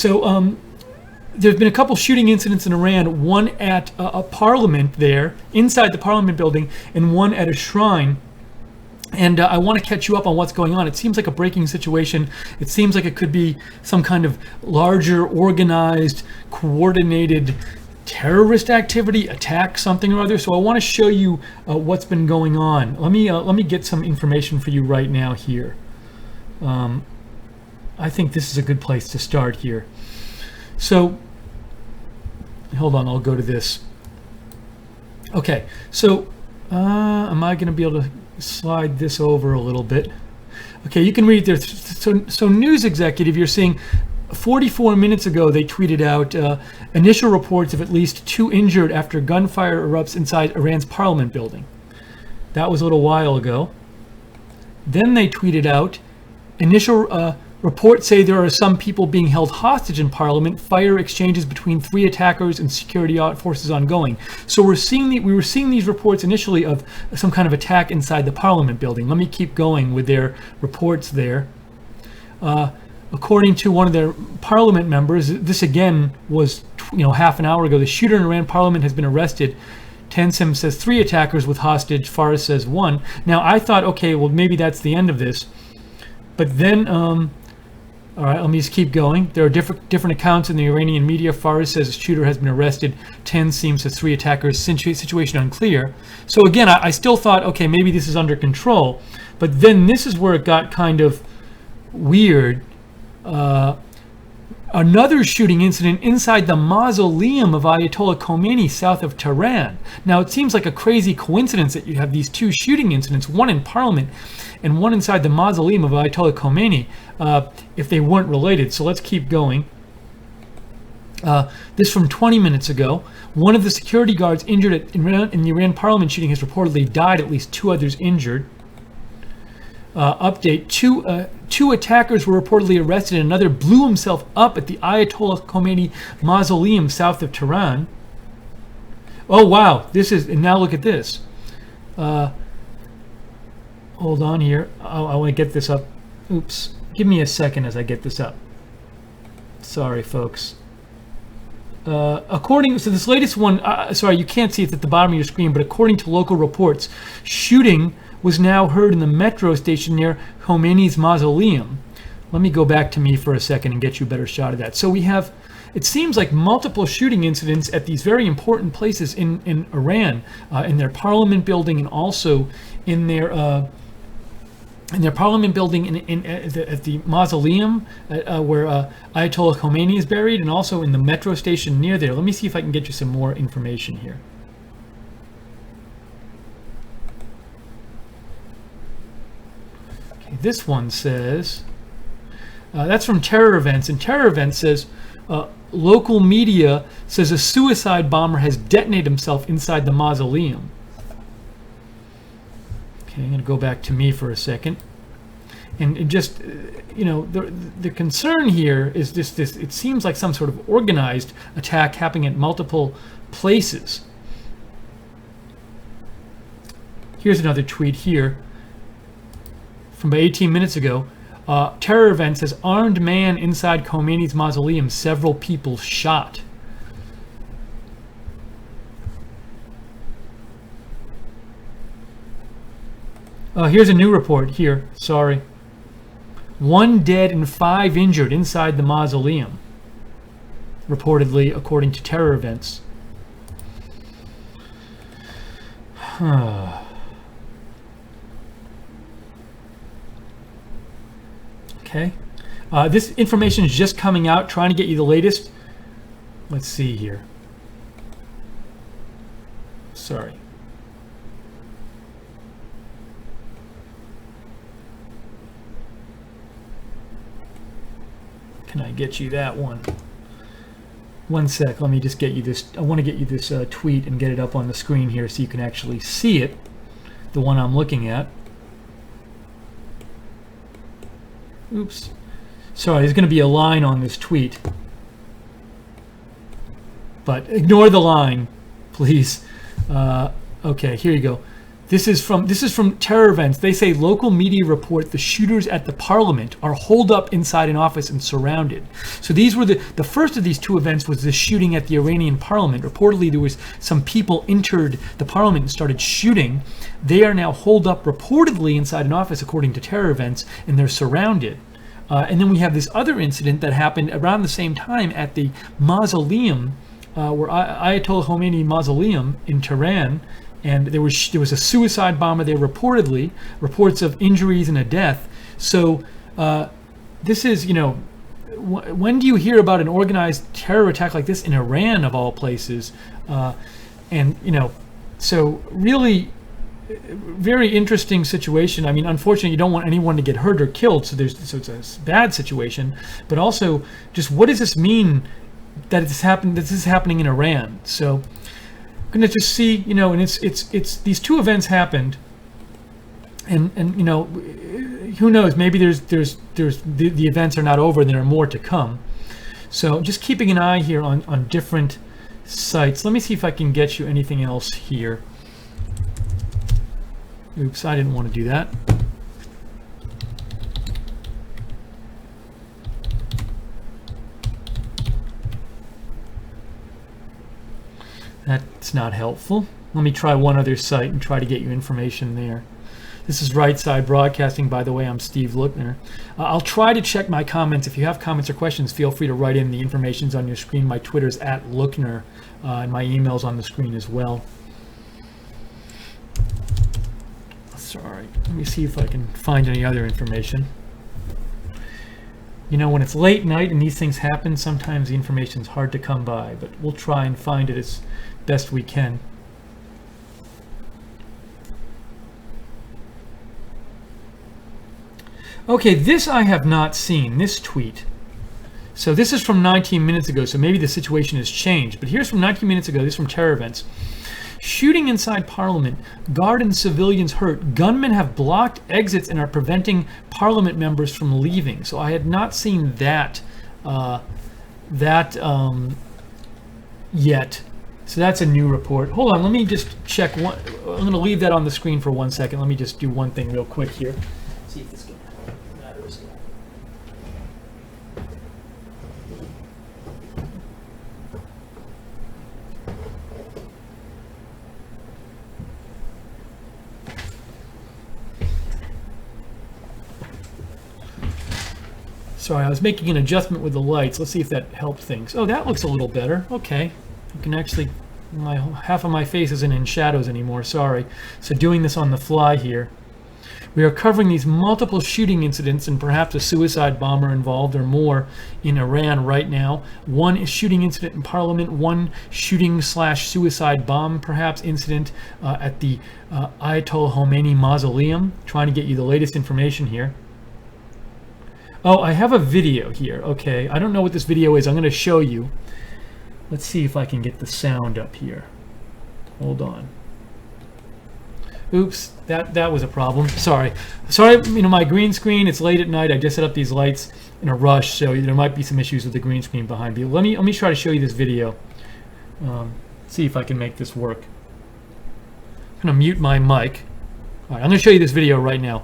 So there's been a couple shooting incidents in Iran, one at a parliament there, inside the parliament building, and one at a shrine. And I want to catch you up on what's going on. It seems like a breaking situation. It seems like it could be some kind of larger, organized, coordinated terrorist activity, attack, something or other. So I want to show you what's been going on. Let me get some information for you right now here. I think this is a good place to start here. So, hold on, I'll go to this. Okay, so am I going to be able to slide this over a little bit? Okay, you can read there. So news executive, you're seeing 44 minutes ago they tweeted out initial reports of at least 2 injured after gunfire erupts inside Iran's parliament building. That was a little while ago. Then they tweeted out initial reports say there are some people being held hostage in parliament, fire exchanges between 3 attackers and security forces ongoing. So we were seeing these reports initially of some kind of attack inside the parliament building. Let me keep going with their reports there. According to one of their parliament members, this again was half an hour ago, the shooter in Iran parliament has been arrested. Tensim says 3 attackers with hostage, Faris says 1. Now I thought, okay, well maybe that's the end of this. But then all right, let me just keep going. There are different accounts in the Iranian media. Faris says a shooter has been arrested. Tensim says 3 attackers. Situation unclear. So again, I still thought, okay, maybe this is under control. But then this is where it got kind of weird. Another shooting incident inside the mausoleum of Ayatollah Khomeini south of Tehran. Now, it seems like a crazy coincidence that you have these 2 shooting incidents, one in parliament and one inside the mausoleum of Ayatollah Khomeini, if they weren't related. So let's keep going. This from 20 minutes ago. One of the security guards injured in the Iran parliament shooting has reportedly died, at least 2 others injured. Update, two attackers were reportedly arrested and another blew himself up at the Ayatollah Khomeini mausoleum south of Tehran. Oh wow, and now look at this. Hold on here, I want to get this up. Oops, give me a second as I get this up. Sorry folks. So this latest one, sorry you can't see it at the bottom of your screen, but according to local reports, shooting was now heard in the metro station near Khomeini's mausoleum. Let me go back to me for a second and get you a better shot of that. So we have, it seems like multiple shooting incidents at these very important places in Iran, in their parliament building and also in their parliament building at the mausoleum where Ayatollah Khomeini is buried, and also in the metro station near there. Let me see if I can get you some more information here. This one says, that's from Terror Events, and Terror Events says, local media says a suicide bomber has detonated himself inside the mausoleum. Okay, I'm going to go back to me for a second. And just, the concern here is this, it seems like some sort of organized attack happening at multiple places. Here's another tweet here from about 18 minutes ago. Terror Event says, armed man inside Khomeini's mausoleum, several people shot. Here's a new report here, sorry. 1 dead and 5 injured inside the mausoleum, reportedly, according to Terror Events. Okay, this information is just coming out, trying to get you the latest. Let's see here. Sorry. Can I get you that one? One sec, let me just get you this. I want to get you this tweet and get it up on the screen here so you can actually see it, the one I'm looking at. Oops. Sorry, there's going to be a line on this tweet. But ignore the line, please. Okay, here you go. This is from terror events. They say local media report the shooters at the parliament are holed up inside an office and surrounded. So these were the first of these two events was the shooting at the Iranian parliament. Reportedly, there was some people entered the parliament and started shooting. They are now holed up reportedly inside an office, according to terror events, and they're surrounded. And then we have this other incident that happened around the same time at the mausoleum, where Ayatollah Khomeini mausoleum in Tehran. And there was a suicide bomber there, reportedly, reports of injuries and a death. So this is, when do you hear about an organized terror attack like this in Iran, of all places? So really very interesting situation. I mean, unfortunately, you don't want anyone to get hurt or killed, so it's a bad situation. But also, just what does this mean that this is happening in Iran? So going to just see, and it's these two events happened, and who knows, maybe there's the events are not over, there are more to come. So just keeping an eye here on different sites. Let me see if I can get you anything else here. Oops, I didn't want to do that. That's not helpful. Let me try one other site and try to get you information there. This is Right Side Broadcasting, by the way. I'm Steve Lookner. I'll try to check my comments. If you have comments or questions, feel free to write in. The information's on your screen. My Twitter's @Lookner, and my email's on the screen as well. Sorry, let me see if I can find any other information. When it's late night and these things happen, sometimes the information's hard to come by, but we'll try and find it as best we can. Okay, this I have not seen, this tweet. So this is from 19 minutes ago, so maybe the situation has changed. But here's from 19 minutes ago, this is from Terror Events. Shooting inside Parliament, guard and civilians hurt. Gunmen have blocked exits and are preventing Parliament members from leaving. So I had not seen that yet. So that's a new report. Hold on, let me just check one. I'm going to leave that on the screen for 1 second. Let me just do one thing real quick here. See if this matters. Sorry, I was making an adjustment with the lights. Let's see if that helped things. Oh, that looks a little better. Okay. You can actually, half of my face isn't in shadows anymore, sorry. So doing this on the fly here. We are covering these multiple shooting incidents and perhaps a suicide bomber involved or more in Iran right now. One shooting incident in Parliament, one shooting/suicide bomb perhaps incident at the Ayatollah Khomeini mausoleum. Trying to get you the latest information here. Oh, I have a video here. Okay, I don't know what this video is. I'm going to show you. Let's see if I can get the sound up here. Hold on. Oops, that was a problem. Sorry, my green screen, it's late at night. I just set up these lights in a rush, so there might be some issues with the green screen behind me. Let me try to show you this video. See if I can make this work. I'm going to mute my mic. All right, I'm going to show you this video right now.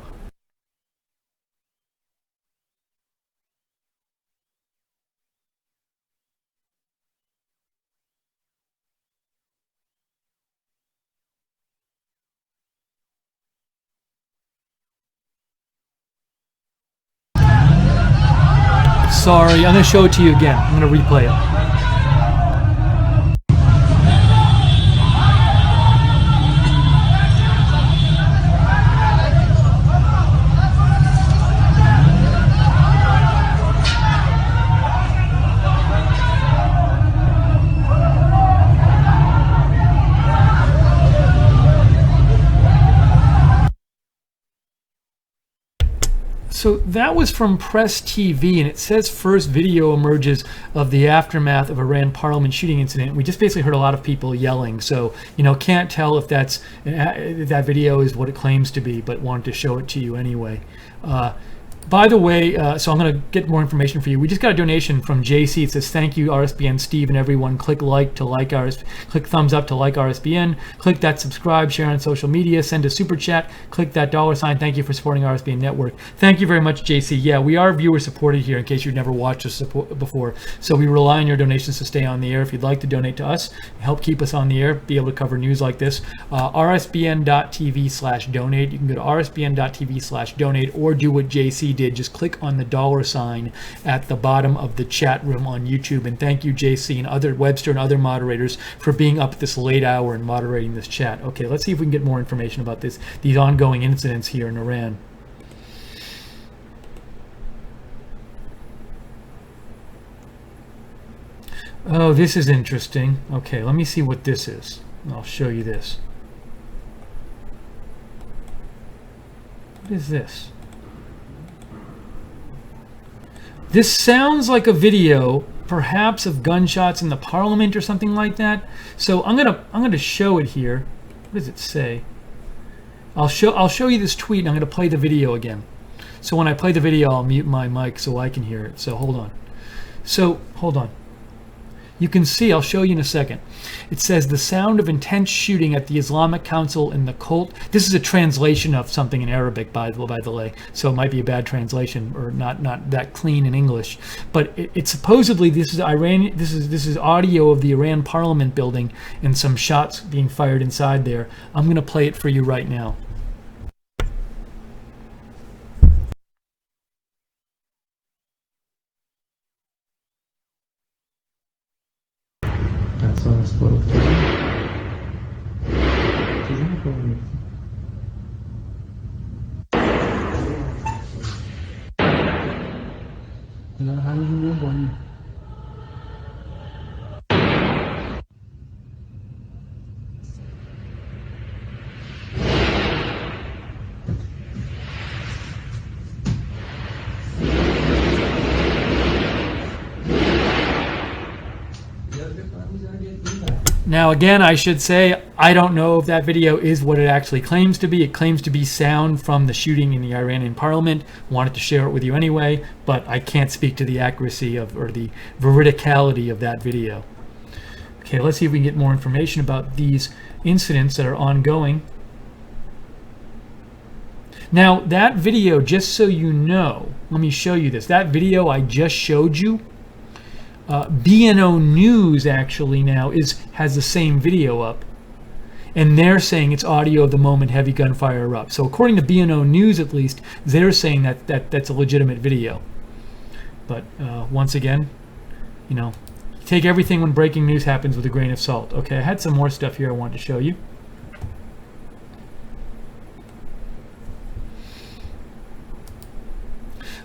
Sorry, I'm going to show it to you again. I'm going to replay it. So that was from Press TV, and it says first video emerges of the aftermath of Iran Parliament shooting incident. We just basically heard a lot of people yelling, so can't tell if that video is what it claims to be, but wanted to show it to you anyway. By the way, so I'm going to get more information for you. We just got a donation from JC. It says, thank you, RSBN Steve and everyone. Click like to like click thumbs up to like RSBN. Click that subscribe, share on social media, send a super chat. Click that $sign. Thank you for supporting RSBN Network. Thank you very much, JC. Yeah, we are viewer supported here in case you've never watched us before. So we rely on your donations to stay on the air. If you'd like to donate to us, help keep us on the air, be able to cover news like this, rsbn.tv/donate. You can go to rsbn.tv/donate or do what JC did. Just click on the $sign at the bottom of the chat room on YouTube. And thank you, JC and other Webster and other moderators for being up at this late hour and moderating this chat. Okay, let's see if we can get more information about these ongoing incidents here in Iran. Oh, this is interesting. Okay, let me see what this is. I'll show you this. What is this? This sounds like a video, perhaps of gunshots in the parliament or something like that. So I'm gonna show it here. What does it say? I'll show you this tweet and I'm gonna play the video again. So when I play the video, I'll mute my mic so I can hear it. So hold on. You can see, I'll show you in a second. It says the sound of intense shooting at the Islamic Council in the cult. This is a translation of something in Arabic, by the way, so it might be a bad translation or not that clean in English. But it supposedly this is Iran. This is audio of the Iran Parliament building and some shots being fired inside there. I'm going to play it for you right now. Now again, I should say, I don't know if that video is what it actually claims to be. It claims to be sound from the shooting in the Iranian parliament. Wanted to share it with you anyway, but I can't speak to the accuracy of or the veridicality of that video. Okay, let's see if we can get more information about these incidents that are ongoing. Now that video, just so you know, let me show you this. That video I just showed you, BNO News actually now has the same video up, and they're saying it's audio of the moment heavy gunfire erupts. So according to BNO News, at least, they're saying that's a legitimate video. But once again, you know, take everything when breaking news happens with a grain of salt. Okay, I had some more stuff here I wanted to show you.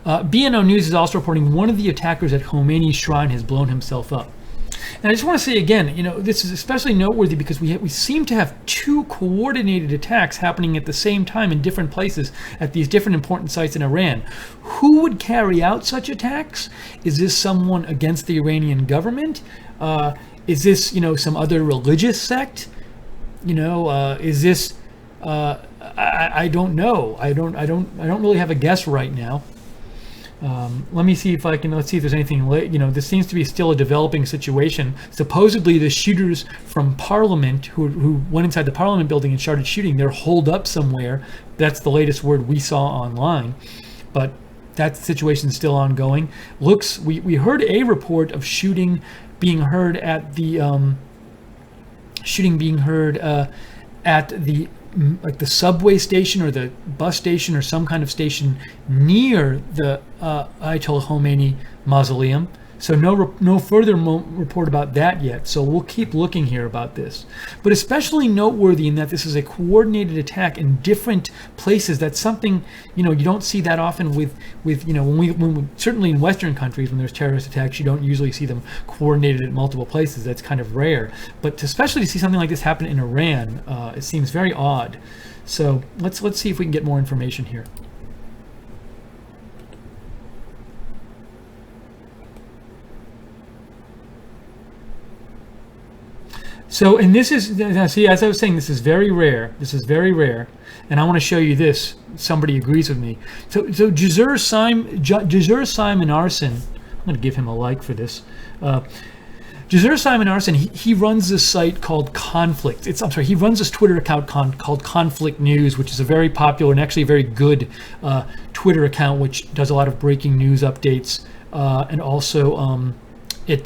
BNO News is also reporting one of the attackers at Khomeini's shrine has blown himself up. And I just want to say again, you know, this is especially noteworthy because we seem to have two coordinated attacks happening at the same time in different places at these different important sites in Iran. Who would carry out such attacks? Is this someone against the Iranian government? Is this, you know, some other religious sect? You know, is this? I don't know. I don't really have a guess right now. Let me see if I can, let's see if there's anything, you know, this seems to be still a developing situation. Supposedly the shooters from Parliament who went inside the Parliament building and started shooting, they're holed up somewhere. That's the latest word we saw online. But that situation is still ongoing. We heard a report of shooting being heard at the, like the subway station or the bus station or some kind of station near the Ayatollah Khomeini mausoleum. So no further report about that yet. So we'll keep looking here about this. But especially noteworthy in that this is a coordinated attack in different places. That's something, you know, you don't see that often with you know, when certainly in Western countries when there's terrorist attacks, you don't usually see them coordinated at multiple places. That's kind of rare. But especially to see something like this happen in Iran, it seems very odd. So let's see if we can get more information here. So, and this is, now see, as I was saying, this is very rare. This is very rare. And I want to show you this. Somebody agrees with me. So Jazur Simon Arson, I'm going to give him a like for this. Jazur Simon Arson, he runs this site called Conflict. He runs this Twitter account called Conflict News, which is a very popular and actually a very good Twitter account, which does a lot of breaking news updates. And also it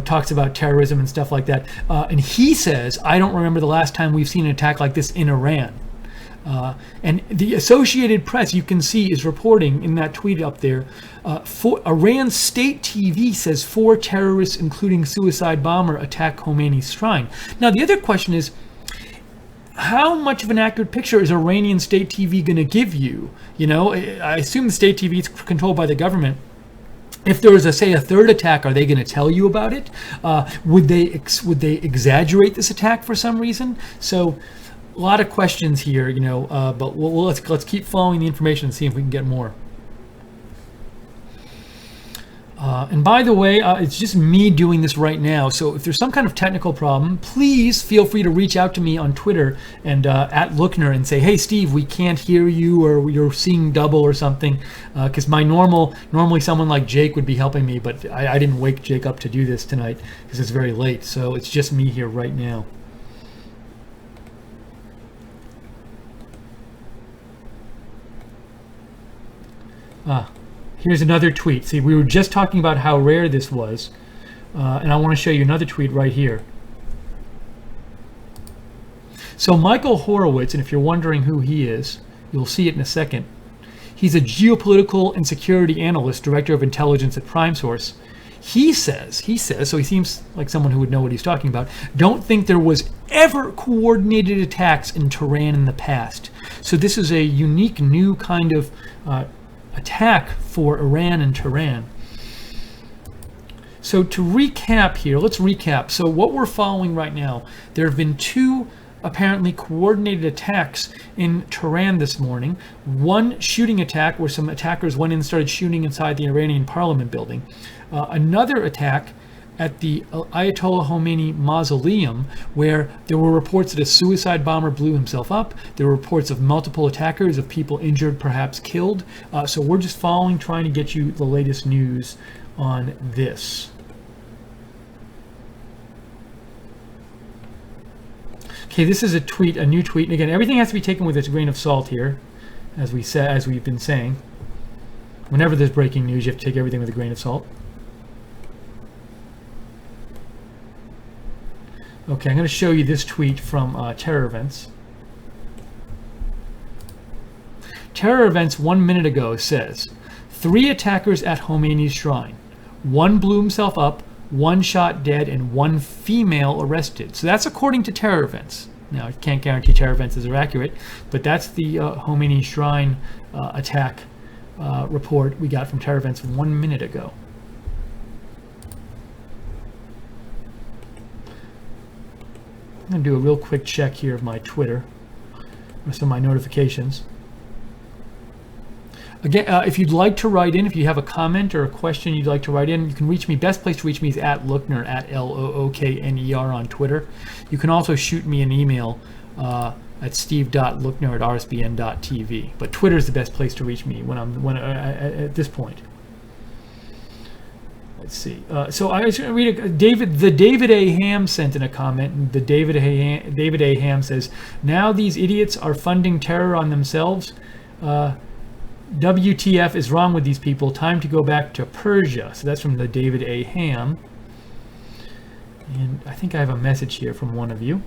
talks about terrorism and stuff like that. And he says, I don't remember the last time we've seen an attack like this in Iran. And the Associated Press, you can see, is reporting in that tweet up there. Iran state TV says 4 terrorists, including suicide bomber, attack Khomeini's shrine. Now, the other question is, how much of an accurate picture is Iranian state TV going to give you? I assume the state TV is controlled by the government. If there was, say, a third attack, are they going to tell you about it? Would they exaggerate this attack for some reason? So, a lot of questions here, but let's keep following the information and see if we can get more. And by the way, it's just me doing this right now. So if there's some kind of technical problem, please feel free to reach out to me on Twitter and at Lookner and say, hey, Steve, we can't hear you, or you're seeing double or something. Because normally someone like Jake would be helping me, but I didn't wake Jake up to do this tonight because it's very late. So it's just me here right now. Here's another tweet. See, we were just talking about how rare this was, and I want to show you another tweet right here. So Michael Horowitz, and if you're wondering who he is, you'll see it in a second. He's a geopolitical and security analyst, director of intelligence at PrimeSource. He says, so he seems like someone who would know what he's talking about, don't think there was ever coordinated attacks in Tehran in the past. So this is a unique new kind of attack for Iran and Tehran. So to recap here, let's recap. So what we're following right now, there have been 2 apparently coordinated attacks in Tehran this morning. One shooting attack where some attackers went in and started shooting inside the Iranian parliament building. Another attack at the Ayatollah Khomeini mausoleum, where there were reports that a suicide bomber blew himself up. There were reports of multiple attackers, of people injured, perhaps killed. So we're just following, trying to get you the latest news on this. Okay, this is a new tweet. And again, everything has to be taken with a grain of salt here, as we've been saying. Whenever there's breaking news, you have to take everything with a grain of salt. Okay, I'm going to show you this tweet from Terror Events. Terror Events 1 minute ago says, 3 attackers at Khomeini's shrine. 1 blew himself up, 1 shot dead, and 1 female arrested. So that's according to Terror Events. Now, I can't guarantee Terror Events are accurate, but that's the Khomeini shrine attack report we got from Terror Events 1 minute ago. I'm going to do a real quick check here of my Twitter, or some of my notifications. Again, if you'd like to write in, if you have a comment or a question you'd like to write in, you can reach me. Best place to reach me is at Lookner, at Lookner on Twitter. You can also shoot me an email at steve.lookner@rsbn.tv. But Twitter is the best place to reach me at this point. Let's see. So I was going to read David A. Ham sent in a comment, and David A. Ham says, now these idiots are funding terror on themselves. WTF is wrong with these people. Time to go back to Persia. So that's from the David A. Ham. And I think I have a message here from one of you.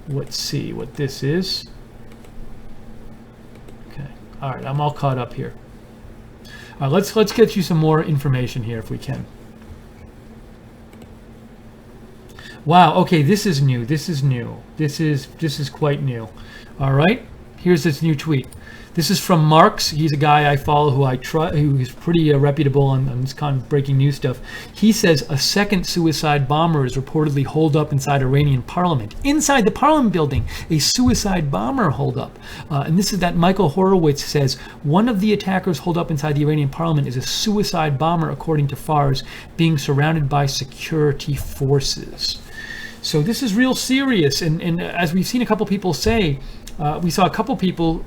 Let's see what this is. Okay. All right, I'm all caught up here. Let's get you some more information here if we can. Wow. Okay, this is new. This is quite new. All right. Here's this new tweet. This is from Marks. He's a guy I follow who I trust, who is pretty reputable on this kind of breaking news stuff. He says a second suicide bomber is reportedly holed up inside Iranian parliament. Inside the parliament building, a suicide bomber holed up. And this is that Michael Horowitz says one of the attackers holed up inside the Iranian parliament is a suicide bomber, according to Fars, being surrounded by security forces. So this is real serious. And as we've seen a couple people say, we saw a couple people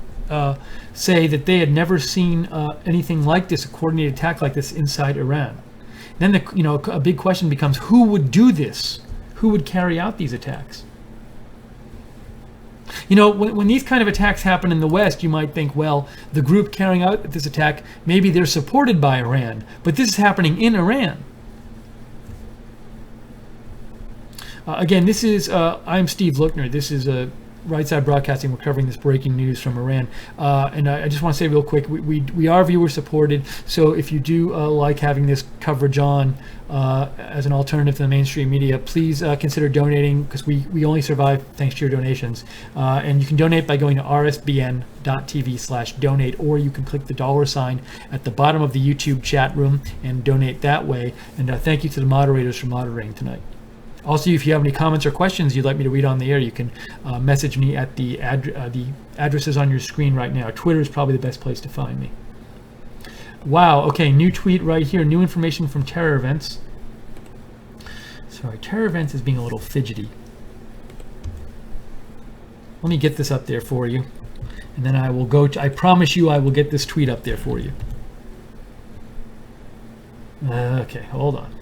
say that they had never seen anything like this, a coordinated attack like this inside Iran. Then a big question becomes, who would do this? Who would carry out these attacks? When these kind of attacks happen in the West, you might think, well, the group carrying out this attack, maybe they're supported by Iran, but this is happening in Iran. Again, this is, I'm Steve Lookner. This is Right Side Broadcasting. We're covering this breaking news from Iran. And I just want to say real quick, we are viewer supported. So if you do like having this coverage on as an alternative to the mainstream media, please consider donating, because we only survive thanks to your donations. And you can donate by going to rsbn.tv/donate, or you can click the $ at the bottom of the YouTube chat room and donate that way. And thank you to the moderators for moderating tonight. Also, if you have any comments or questions you'd like me to read on the air, you can message me at the addresses on your screen right now. Twitter is probably the best place to find me. Wow, okay, new tweet right here. New information from Terror Events. Sorry, Terror Events is being a little fidgety. Let me get this up there for you. And then I will I promise you I will get this tweet up there for you. Okay, hold on.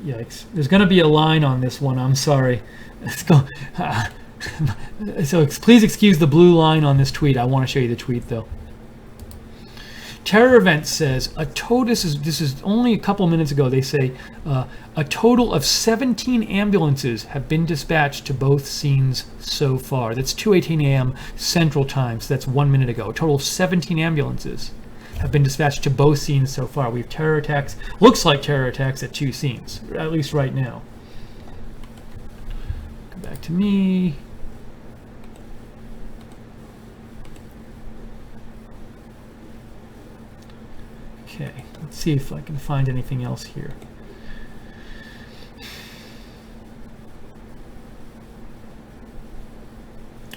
Yikes. There's going to be a line on this one. I'm sorry. So please excuse the blue line on this tweet. I want to show you the tweet, though. Terror Event says, this is only a couple minutes ago, they say, a total of 17 ambulances have been dispatched to both scenes so far. That's 2:18 a.m. Central Time, so that's 1 minute ago. A total of 17 ambulances have been dispatched to both scenes so far. We have terror attacks, looks like terror attacks at 2 scenes, at least right now. Come back to me. Okay, let's see if I can find anything else here.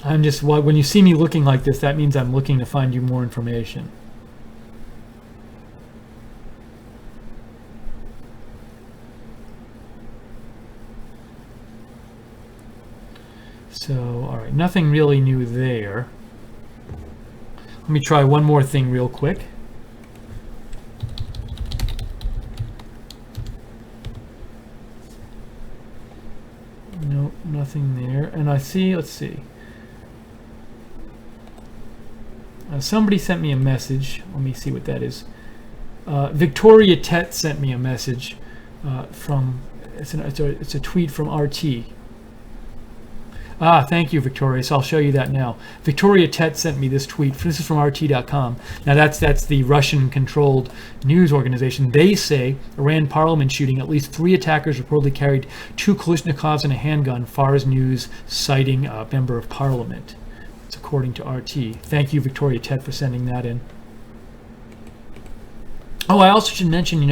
When you see me looking like this, that means I'm looking to find you more information. So, all right, nothing really new there. Let me try one more thing real quick. Nope, nothing there. And let's see. Somebody sent me a message. Let me see what that is. Victoria Tet sent me a message it's a tweet from RT. Thank you, Victoria. So I'll show you that now. Victoria Tet sent me this tweet. This is from RT.com. Now that's the Russian-controlled news organization. They say Iran parliament shooting. At least 3 attackers reportedly carried 2 Kalashnikovs and a handgun. Fars News citing a member of parliament. It's according to RT. Thank you, Victoria Tet, for sending that in. Oh, I also should mention,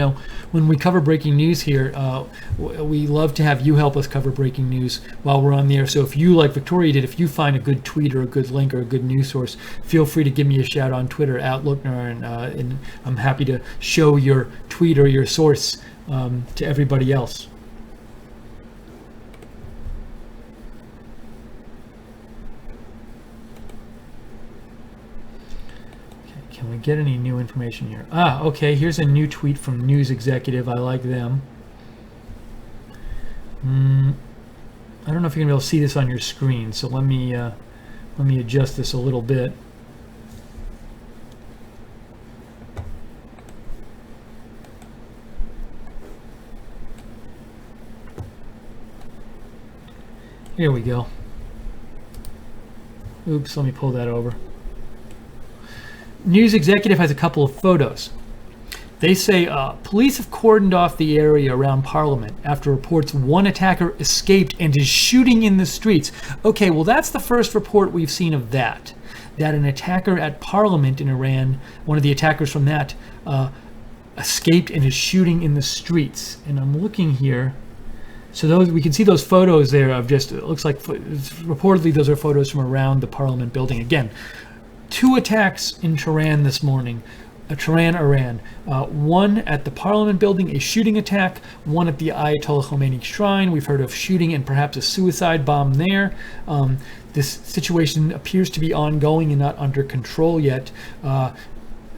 when we cover breaking news here, we love to have you help us cover breaking news while we're on the air. So if you, like Victoria did, if you find a good tweet or a good link or a good news source, feel free to give me a shout on Twitter @Lookner, and I'm happy to show your tweet or your source to everybody else. Can we get any new information here? Okay, here's a new tweet from News Executive. I like them. I don't know if you're gonna be able to see this on your screen, so let me adjust this a little bit. Here we go. Oops, let me pull that over. News Executive has a couple of photos. They say police have cordoned off the area around Parliament after reports one attacker escaped and is shooting in the streets. Okay, well, that's the first report we've seen of that an attacker at Parliament in Iran, one of the attackers from that, escaped and is shooting in the streets. And I'm looking here. So those, we can see those photos there of just, it looks like, reportedly those are photos from around the Parliament building. Again, 2 attacks in Tehran this morning. Tehran, Iran. One at the Parliament building, a shooting attack. One at the Ayatollah Khomeini shrine. We've heard of shooting and perhaps a suicide bomb there. This situation appears to be ongoing and not under control yet.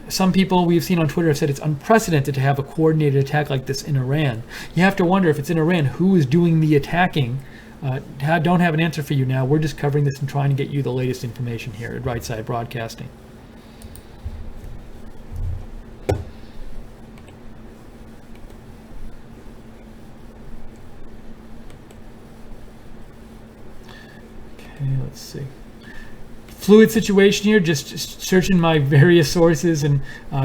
Some people we've seen on Twitter have said it's unprecedented to have a coordinated attack like this in Iran. You have to wonder, if it's in Iran, who is doing the attacking? Don't have an answer for you now. We're just covering this and trying to get you the latest information here at Right Side Broadcasting. Okay, let's see. Fluid situation here, just searching my various sources and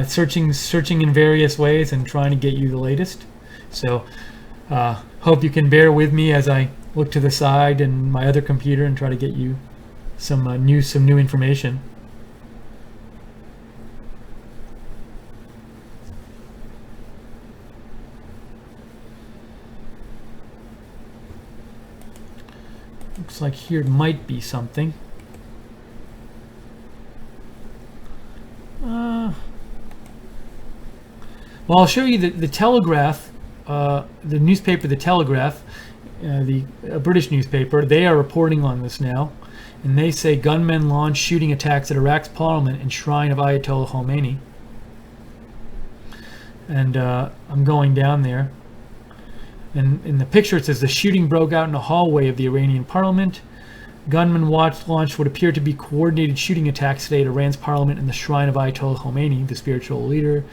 searching in various ways and trying to get you the latest. So hope you can bear with me as I look to the side and my other computer and try to get you some new information. Looks like here might be something. Well, I'll show you the Telegraph, the newspaper, the Telegraph, the British newspaper. They are reporting on this now, and they say gunmen launched shooting attacks at Iraq's parliament and shrine of Ayatollah Khomeini. And I'm going down there, and in the picture it says the shooting broke out in a hallway of the Iranian parliament. Gunmen launched what appeared to be coordinated shooting attacks today at Iran's parliament and the shrine of Ayatollah Khomeini, the spiritual leader.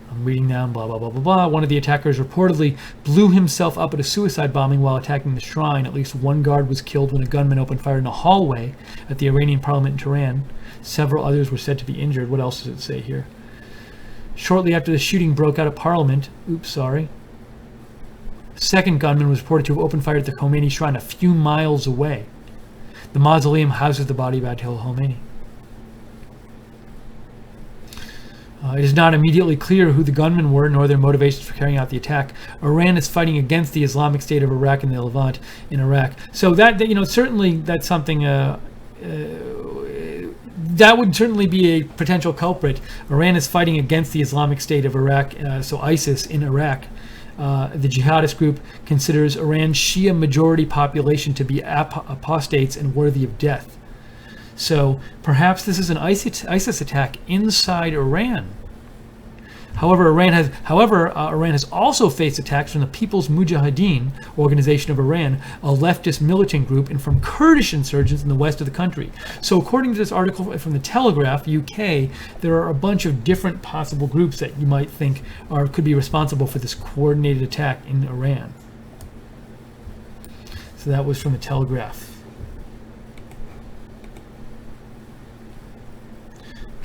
I'm reading down, blah, blah, blah, blah, blah. One of the attackers reportedly blew himself up at a suicide bombing while attacking the shrine. At least one guard was killed when a gunman opened fire in a hallway at the Iranian parliament in Tehran. Several others were said to be injured. What else does it say here? Shortly after the shooting broke out at parliament, a second gunman was reported to have opened fire at the Khomeini shrine a few miles away. The mausoleum houses the body of Ayatollah Khomeini. It is not immediately clear who the gunmen were nor their motivations for carrying out the attack. Iran is fighting against the Islamic State of Iraq and the Levant in Iraq. So that certainly that's something that would certainly be a potential culprit. Iran is fighting against the Islamic State of Iraq, so ISIS in Iraq. The jihadist group considers Iran's Shia majority population to be apostates and worthy of death. So perhaps this is an ISIS attack inside Iran. However, Iran has also faced attacks from the People's Mujahideen Organization of Iran, a leftist militant group, and from Kurdish insurgents in the west of the country. So according to this article from the Telegraph, UK, there are a bunch of different possible groups that you might think could be responsible for this coordinated attack in Iran. So that was from the Telegraph.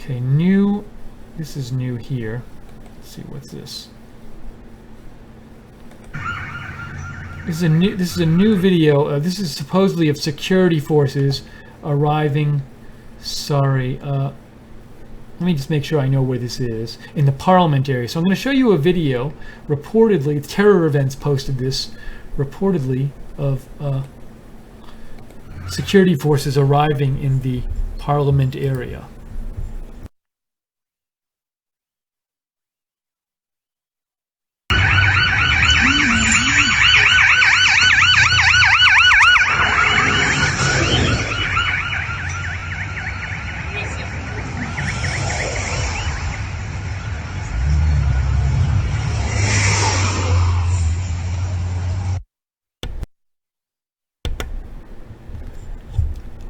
Okay, this is new here. Let's see, what's this? This is a new video. This is supposedly of security forces arriving. Let me just make sure I know where this is. In the Parliament area. So I'm going to show you a video. Reportedly, Terror Events posted this. Reportedly of security forces arriving in the Parliament area.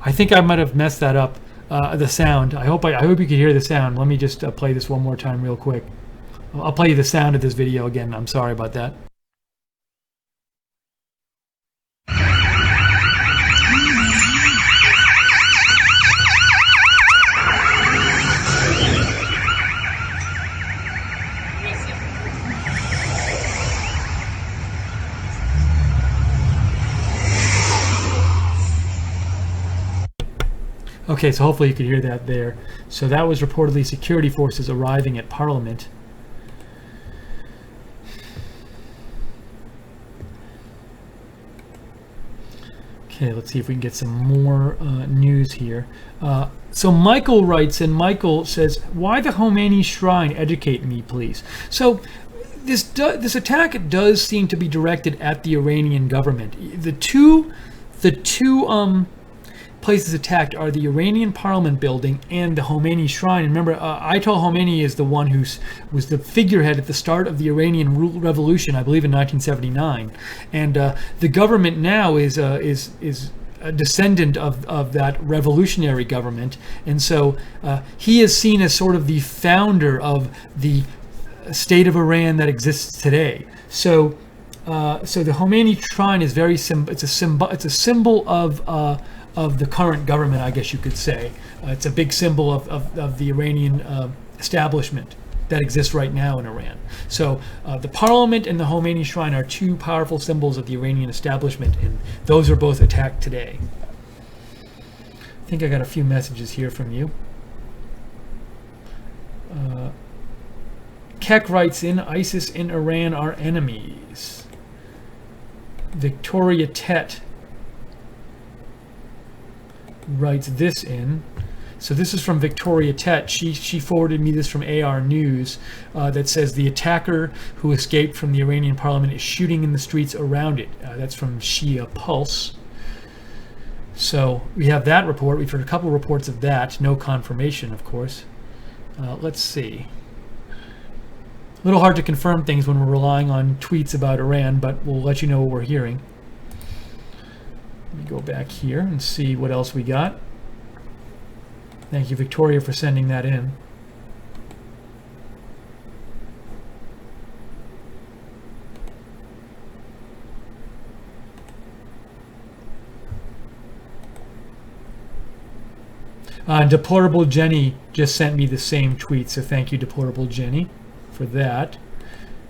I think I might have messed that up, the sound. I hope you could hear the sound. Let me just play this one more time real quick. I'll play you the sound of this video again. I'm sorry about that. Okay, so hopefully you could hear that there. So that was reportedly security forces arriving at Parliament. Okay, let's see if we can get some more news here. So Michael writes, and Michael says, "Why the Khomeini shrine? Educate me, please." So this attack does seem to be directed at the Iranian government. The two places attacked are the Iranian Parliament building and the Khomeini shrine. And remember, Ayatollah Khomeini is the one who was the figurehead at the start of the Iranian revolution, I believe, in 1979. And the government now is a descendant of that revolutionary government, and so he is seen as sort of the founder of the state of Iran that exists today. So the Khomeini shrine is it's a symbol of the current government, I guess you could say. It's a big symbol of the Iranian establishment that exists right now in Iran. So the parliament and the Khomeini shrine are two powerful symbols of the Iranian establishment, and those are both attacked today. I think I got a few messages here from you. Keck writes in, ISIS in Iran are enemies. Victoria Tet writes this in. So this is from Victoria Tet. She forwarded me this from AR News that says the attacker who escaped from the Iranian parliament is shooting in the streets around it. That's from Shia Pulse. So we have that report. We've heard a couple reports of that. No confirmation, of course. Let's see. A little hard to confirm things when we're relying on tweets about Iran, but we'll let you know what we're hearing. Let me go back here and see what else we got. Thank you, Victoria, for sending that in. Deplorable Jenny just sent me the same tweet, so thank you, Deplorable Jenny, for that.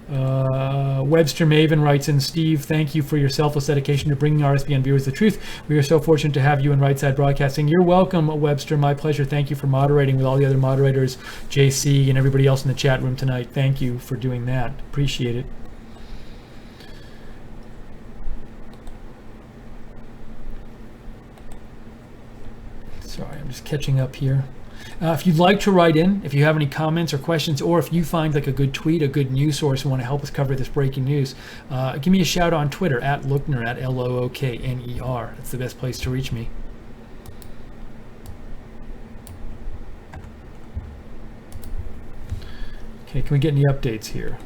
Webster Maven writes in, Steve, thank you for your selfless dedication to bringing RSBN viewers the truth. We are so fortunate to have you in Right Side Broadcasting. You're welcome, Webster. My pleasure. Thank you for moderating with all the other moderators, JC, and everybody else in the chat room tonight. Thank you for doing that. Appreciate it. Sorry, I'm just catching up here. If you'd like to write in, if you have any comments or questions, or if you find like a good tweet, a good news source, and want to help us cover this breaking news, give me a shout on Twitter at Lookner, at Lookner. That's the best place to reach me. Okay, can we get any updates here?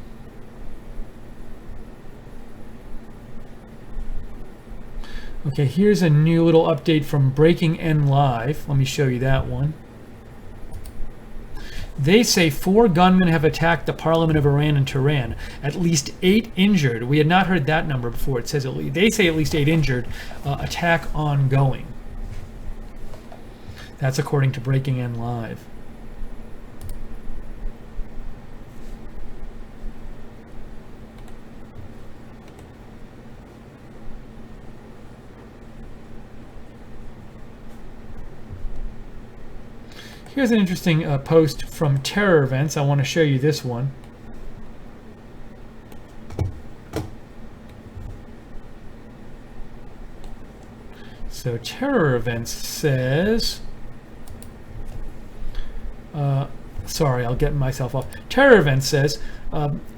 Okay, here's a new little update from Breaking N Live. Let me show you that one. They say 4 gunmen have attacked the Parliament of Iran in Tehran. At least 8 injured. We had not heard that number before. It says they say at least 8 injured. Attack ongoing. That's according to Breaking N Live. Here's an interesting post from Terror Events. I want to show you this one. So Terror Events says, sorry, I'll get myself off. Terror Events says,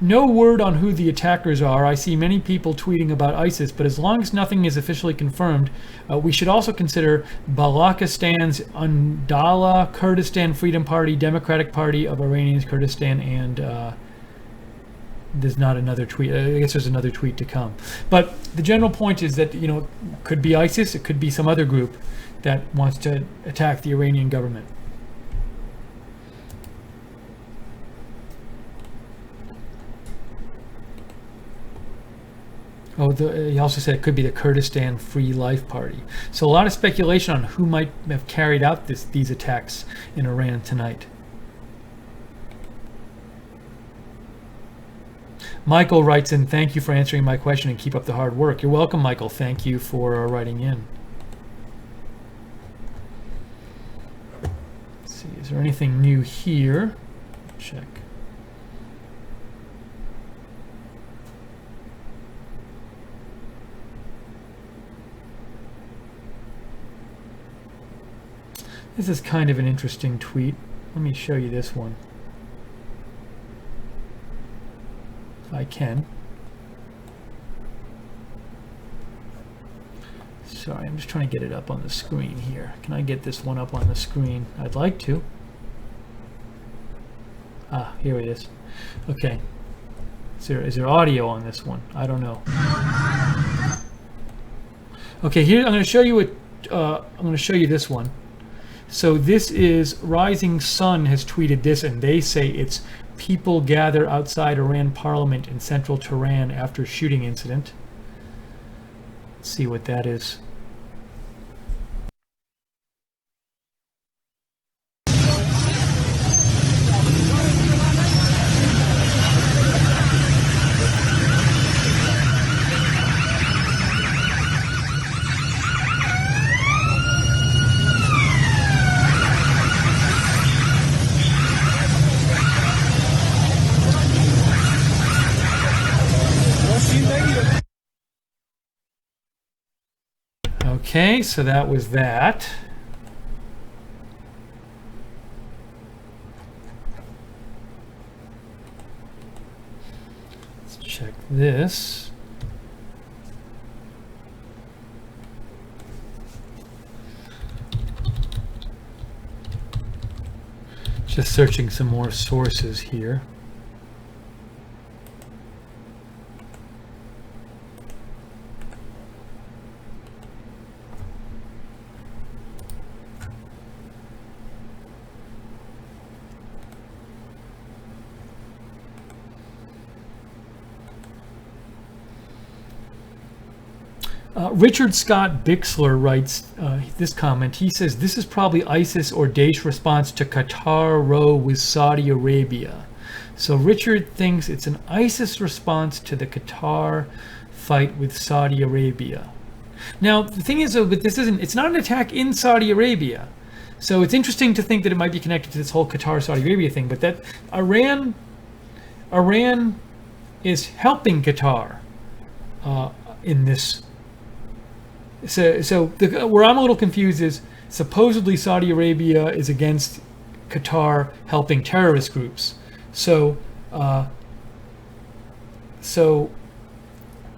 no word on who the attackers are. I see many people tweeting about ISIS, but as long as nothing is officially confirmed, we should also consider Balochistan's Undala, Kurdistan Freedom Party, Democratic Party of Iranians, Kurdistan, and there's not another tweet. I guess there's another tweet to come. But the general point is that, you know, it could be ISIS, it could be some other group that wants to attack the Iranian government. Oh, he also said it could be the Kurdistan Free Life Party. So a lot of speculation on who might have carried out these attacks in Iran tonight. Michael writes in, thank you for answering my question and keep up the hard work. You're welcome, Michael. Thank you for writing in. Is there anything new here? Check. This is kind of an interesting tweet. Let me show you this one. If I can. Sorry, I'm just trying to get it up on the screen here. Can I get this one up on the screen? I'd like to. Ah, here it is. Okay. Is there audio on this one? I don't know. Okay, here I'm going to show you I'm going to show you this one. So this is Rising Sun has tweeted this, and they say it's people gather outside Iran parliament in central Tehran after shooting incident. Let's see what that is. Okay, so that was that. Let's check this. Just searching some more sources here. Richard Scott Bixler writes this comment. He says, this is probably ISIS or Daesh response to Qatar row with Saudi Arabia. So Richard thinks it's an ISIS response to the Qatar fight with Saudi Arabia. Now, the thing is, though, but it's not an attack in Saudi Arabia. So it's interesting to think that it might be connected to this whole Qatar-Saudi Arabia thing, but that Iran is helping Qatar in this. So where I'm a little confused is supposedly Saudi Arabia is against Qatar helping terrorist groups. So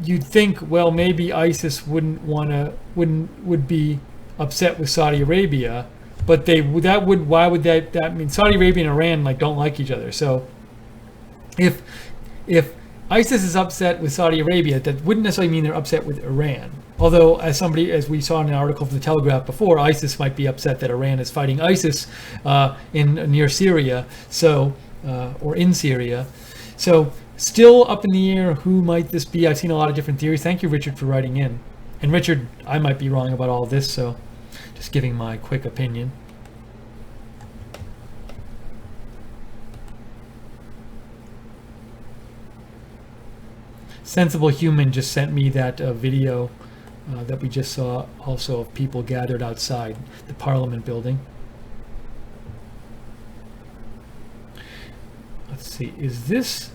you'd think, well, maybe ISIS would be upset with Saudi Arabia, but why would that mean Saudi Arabia and Iran don't like each other? So if ISIS is upset with Saudi Arabia, that wouldn't necessarily mean they're upset with Iran. Although, as we saw in an article from the Telegraph before, ISIS might be upset that Iran is fighting ISIS near Syria, or in Syria. So, still up in the air, who might this be? I've seen a lot of different theories. Thank you, Richard, for writing in. And Richard, I might be wrong about all of this, so just giving my quick opinion. Sensible Human just sent me that video that we just saw, also of people gathered outside the Parliament building. Let's see, is this...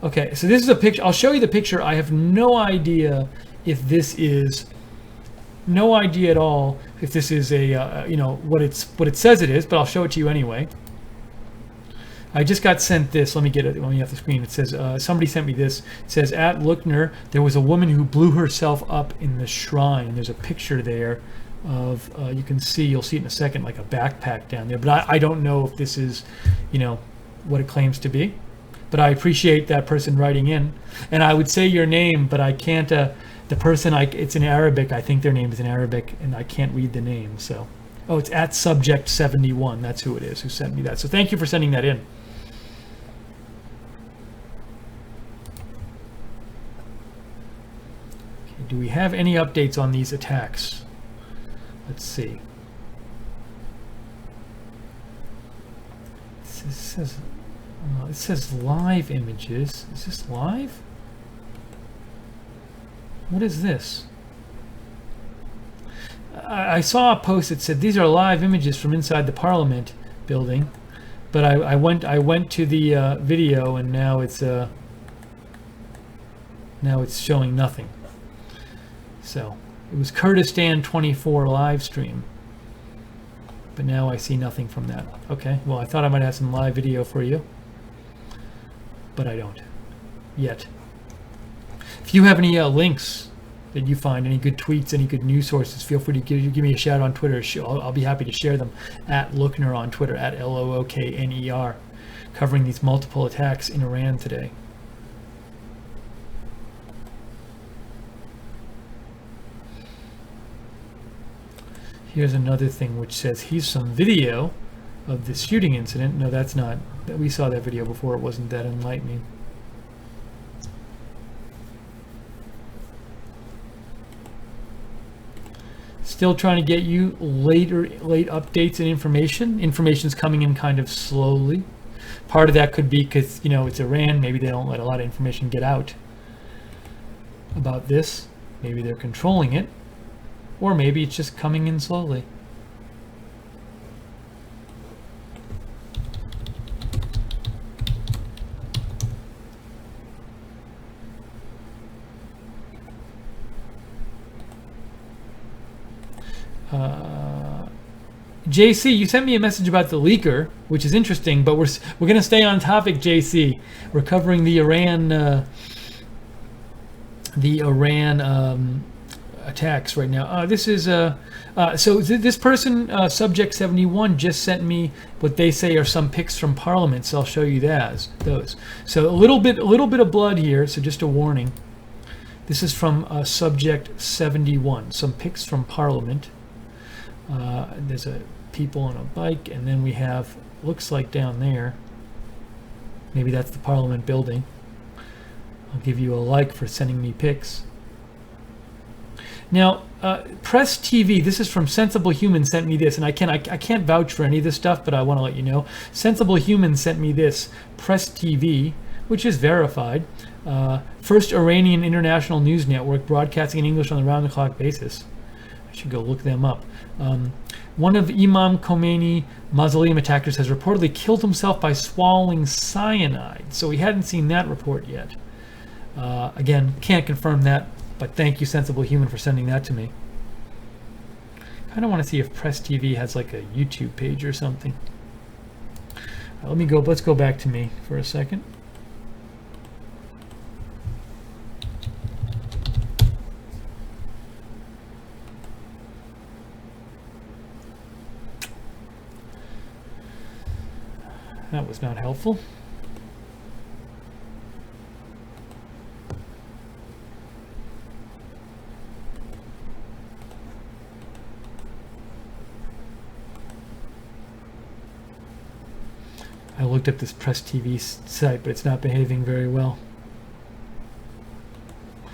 Okay, so this is a picture. I'll show you the picture. I have no idea if this is... No idea at all if this is what it says it is, but I'll show it to you anyway. I just got sent this. Let me get it. Let me off the screen. It says, somebody sent me this. It says, at Luckner, there was a woman who blew herself up in the shrine. There's a picture there of, you'll see it in a second, like a backpack down there. But I don't know if this is, what it claims to be. But I appreciate that person writing in. And I would say your name, but I can't, the person, it's in Arabic. I think their name is in Arabic, and I can't read the name. So, oh, it's at Subject71. That's who it is who sent me that. So thank you for sending that in. Do we have any updates on these attacks? Let's see. It says live images. Is this live? What is this? I saw a post that said these are live images from inside the Parliament building. But I went to the video, and now it's showing nothing. So it was Kurdistan 24 live stream, but now I see nothing from that. Okay, well, I thought I might have some live video for you, but I don't yet. If you have any links that you find, any good tweets, any good news sources, feel free to give me a shout on Twitter. I'll be happy to share them at Lookner on Twitter, at LOOKNER, covering these multiple attacks in Iran today. Here's another thing which says, here's some video of the shooting incident. No, that's not. We saw that video before. It wasn't that enlightening. Still trying to get you late updates and information. Information's coming in kind of slowly. Part of that could be because, you know, it's Iran. Maybe they don't let a lot of information get out about this. Maybe they're controlling it. Or maybe it's just coming in slowly. JC, you sent me a message about the leaker, which is interesting, but we're going to stay on topic, JC. We're covering the Iran attacks right now. This is this person, Subject 71, just sent me what they say are some pics from Parliament. So I'll show you those. So a little bit of blood here. So just a warning. This is from Subject 71. Some pics from Parliament. There's a people on a bike, and then we have, looks like down there, maybe that's the Parliament building. I'll give you a like for sending me pics. Now, Press TV, this is from Sensible Human, sent me this, and I can't vouch for any of this stuff, but I want to let you know. Sensible Human sent me this, Press TV, which is verified. First Iranian international news network broadcasting in English on a round-the-clock basis. I should go look them up. One of Imam Khomeini mausoleum attackers has reportedly killed himself by swallowing cyanide. So we hadn't seen that report yet. Again, can't confirm that, but thank you, Sensible Human, for sending that to me. Kind of want to see if Press TV has like a YouTube page or something. Let's go back to me for a second. That was not helpful. I looked up this Press TV site, but it's not behaving very well.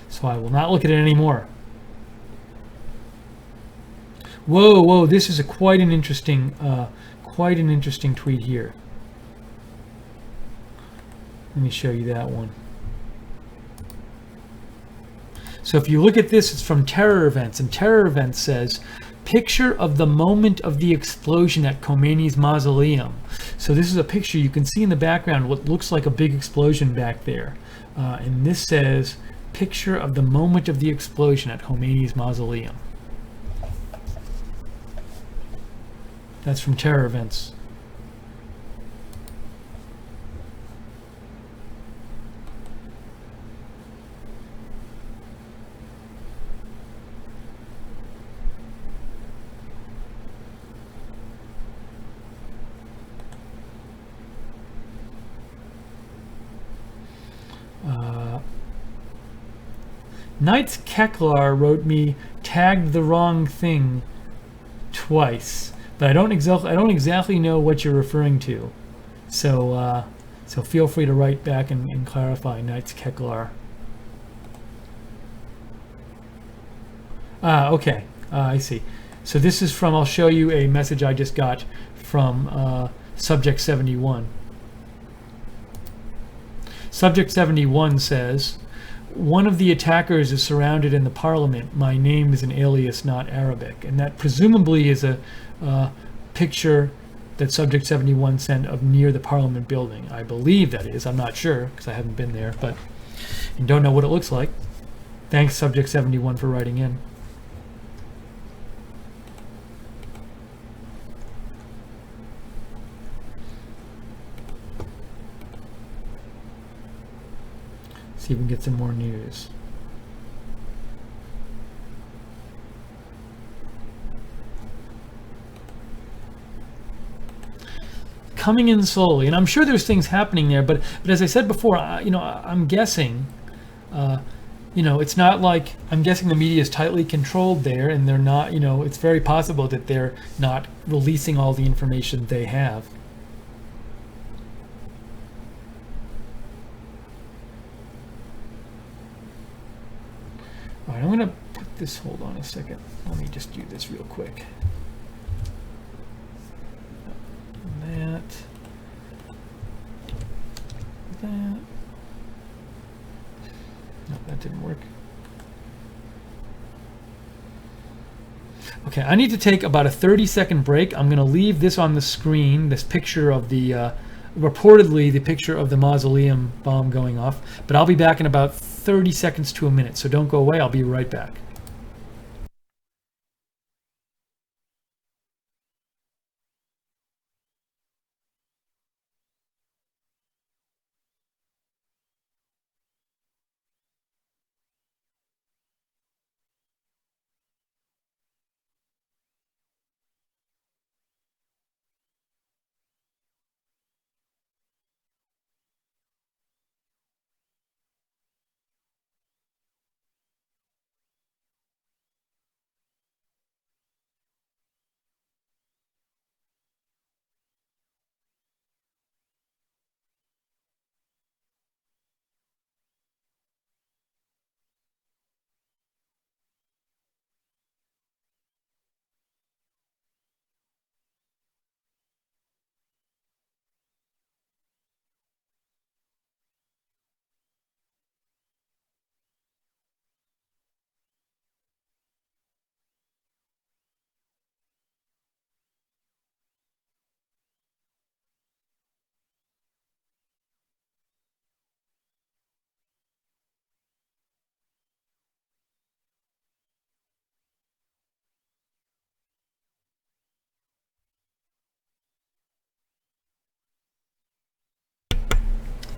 So I will not look at it anymore. Whoa, this is quite an interesting tweet here. Let me show you that one. So if you look at this, it's from Terror Events, and Terror Events says, picture of the moment of the explosion at Khomeini's mausoleum. So this is a picture. You can see in the background what looks like a big explosion back there. And this says, picture of the moment of the explosion at Khomeini's mausoleum. That's from Terror Events. Knights Keklar wrote me, tagged the wrong thing twice, but I don't exactly know what you're referring to. So feel free to write back and clarify, Knights Keklar. Okay, I see. So this is from, I'll show you a message I just got from Subject 71. Subject 71 says, one of the attackers is surrounded in the Parliament. My name is an alias, not Arabic. And that presumably is a picture that Subject 71 sent of near the Parliament building. I believe that is. I'm not sure because I haven't been there, but and don't know what it looks like. Thanks, Subject 71, for writing in. See if we can get some more news. Coming in slowly, and I'm sure there's things happening there, but as I said before, I'm guessing, it's not like, I'm guessing the media is tightly controlled there, and they're not, it's very possible that they're not releasing all the information they have. All right, I'm gonna put this, hold on a second. Let me just do this real quick. That. No, that didn't work. Okay, I need to take about a 30-second break. I'm going to leave this on the screen, this picture of the, reportedly the picture of the mausoleum bomb going off, but I'll be back in about 30 seconds to a minute, so don't go away. I'll be right back.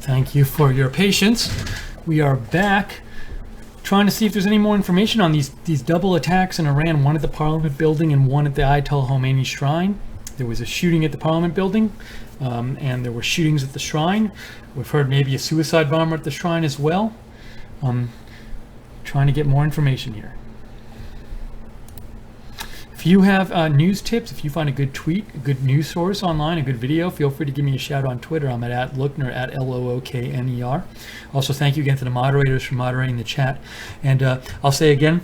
Thank you for your patience. We are back trying to see if there's any more information on these double attacks in Iran, one at the Parliament building and one at the Ayatollah Khomeini shrine. There was a shooting at the Parliament building, and there were shootings at the shrine. We've heard maybe a suicide bomber at the shrine as well. Trying to get more information here. If you have news tips, if you find a good tweet, a good news source online, a good video, feel free to give me a shout on Twitter. I'm at Lookner, at Lookner. Also, thank you again to the moderators for moderating the chat. And I'll say again,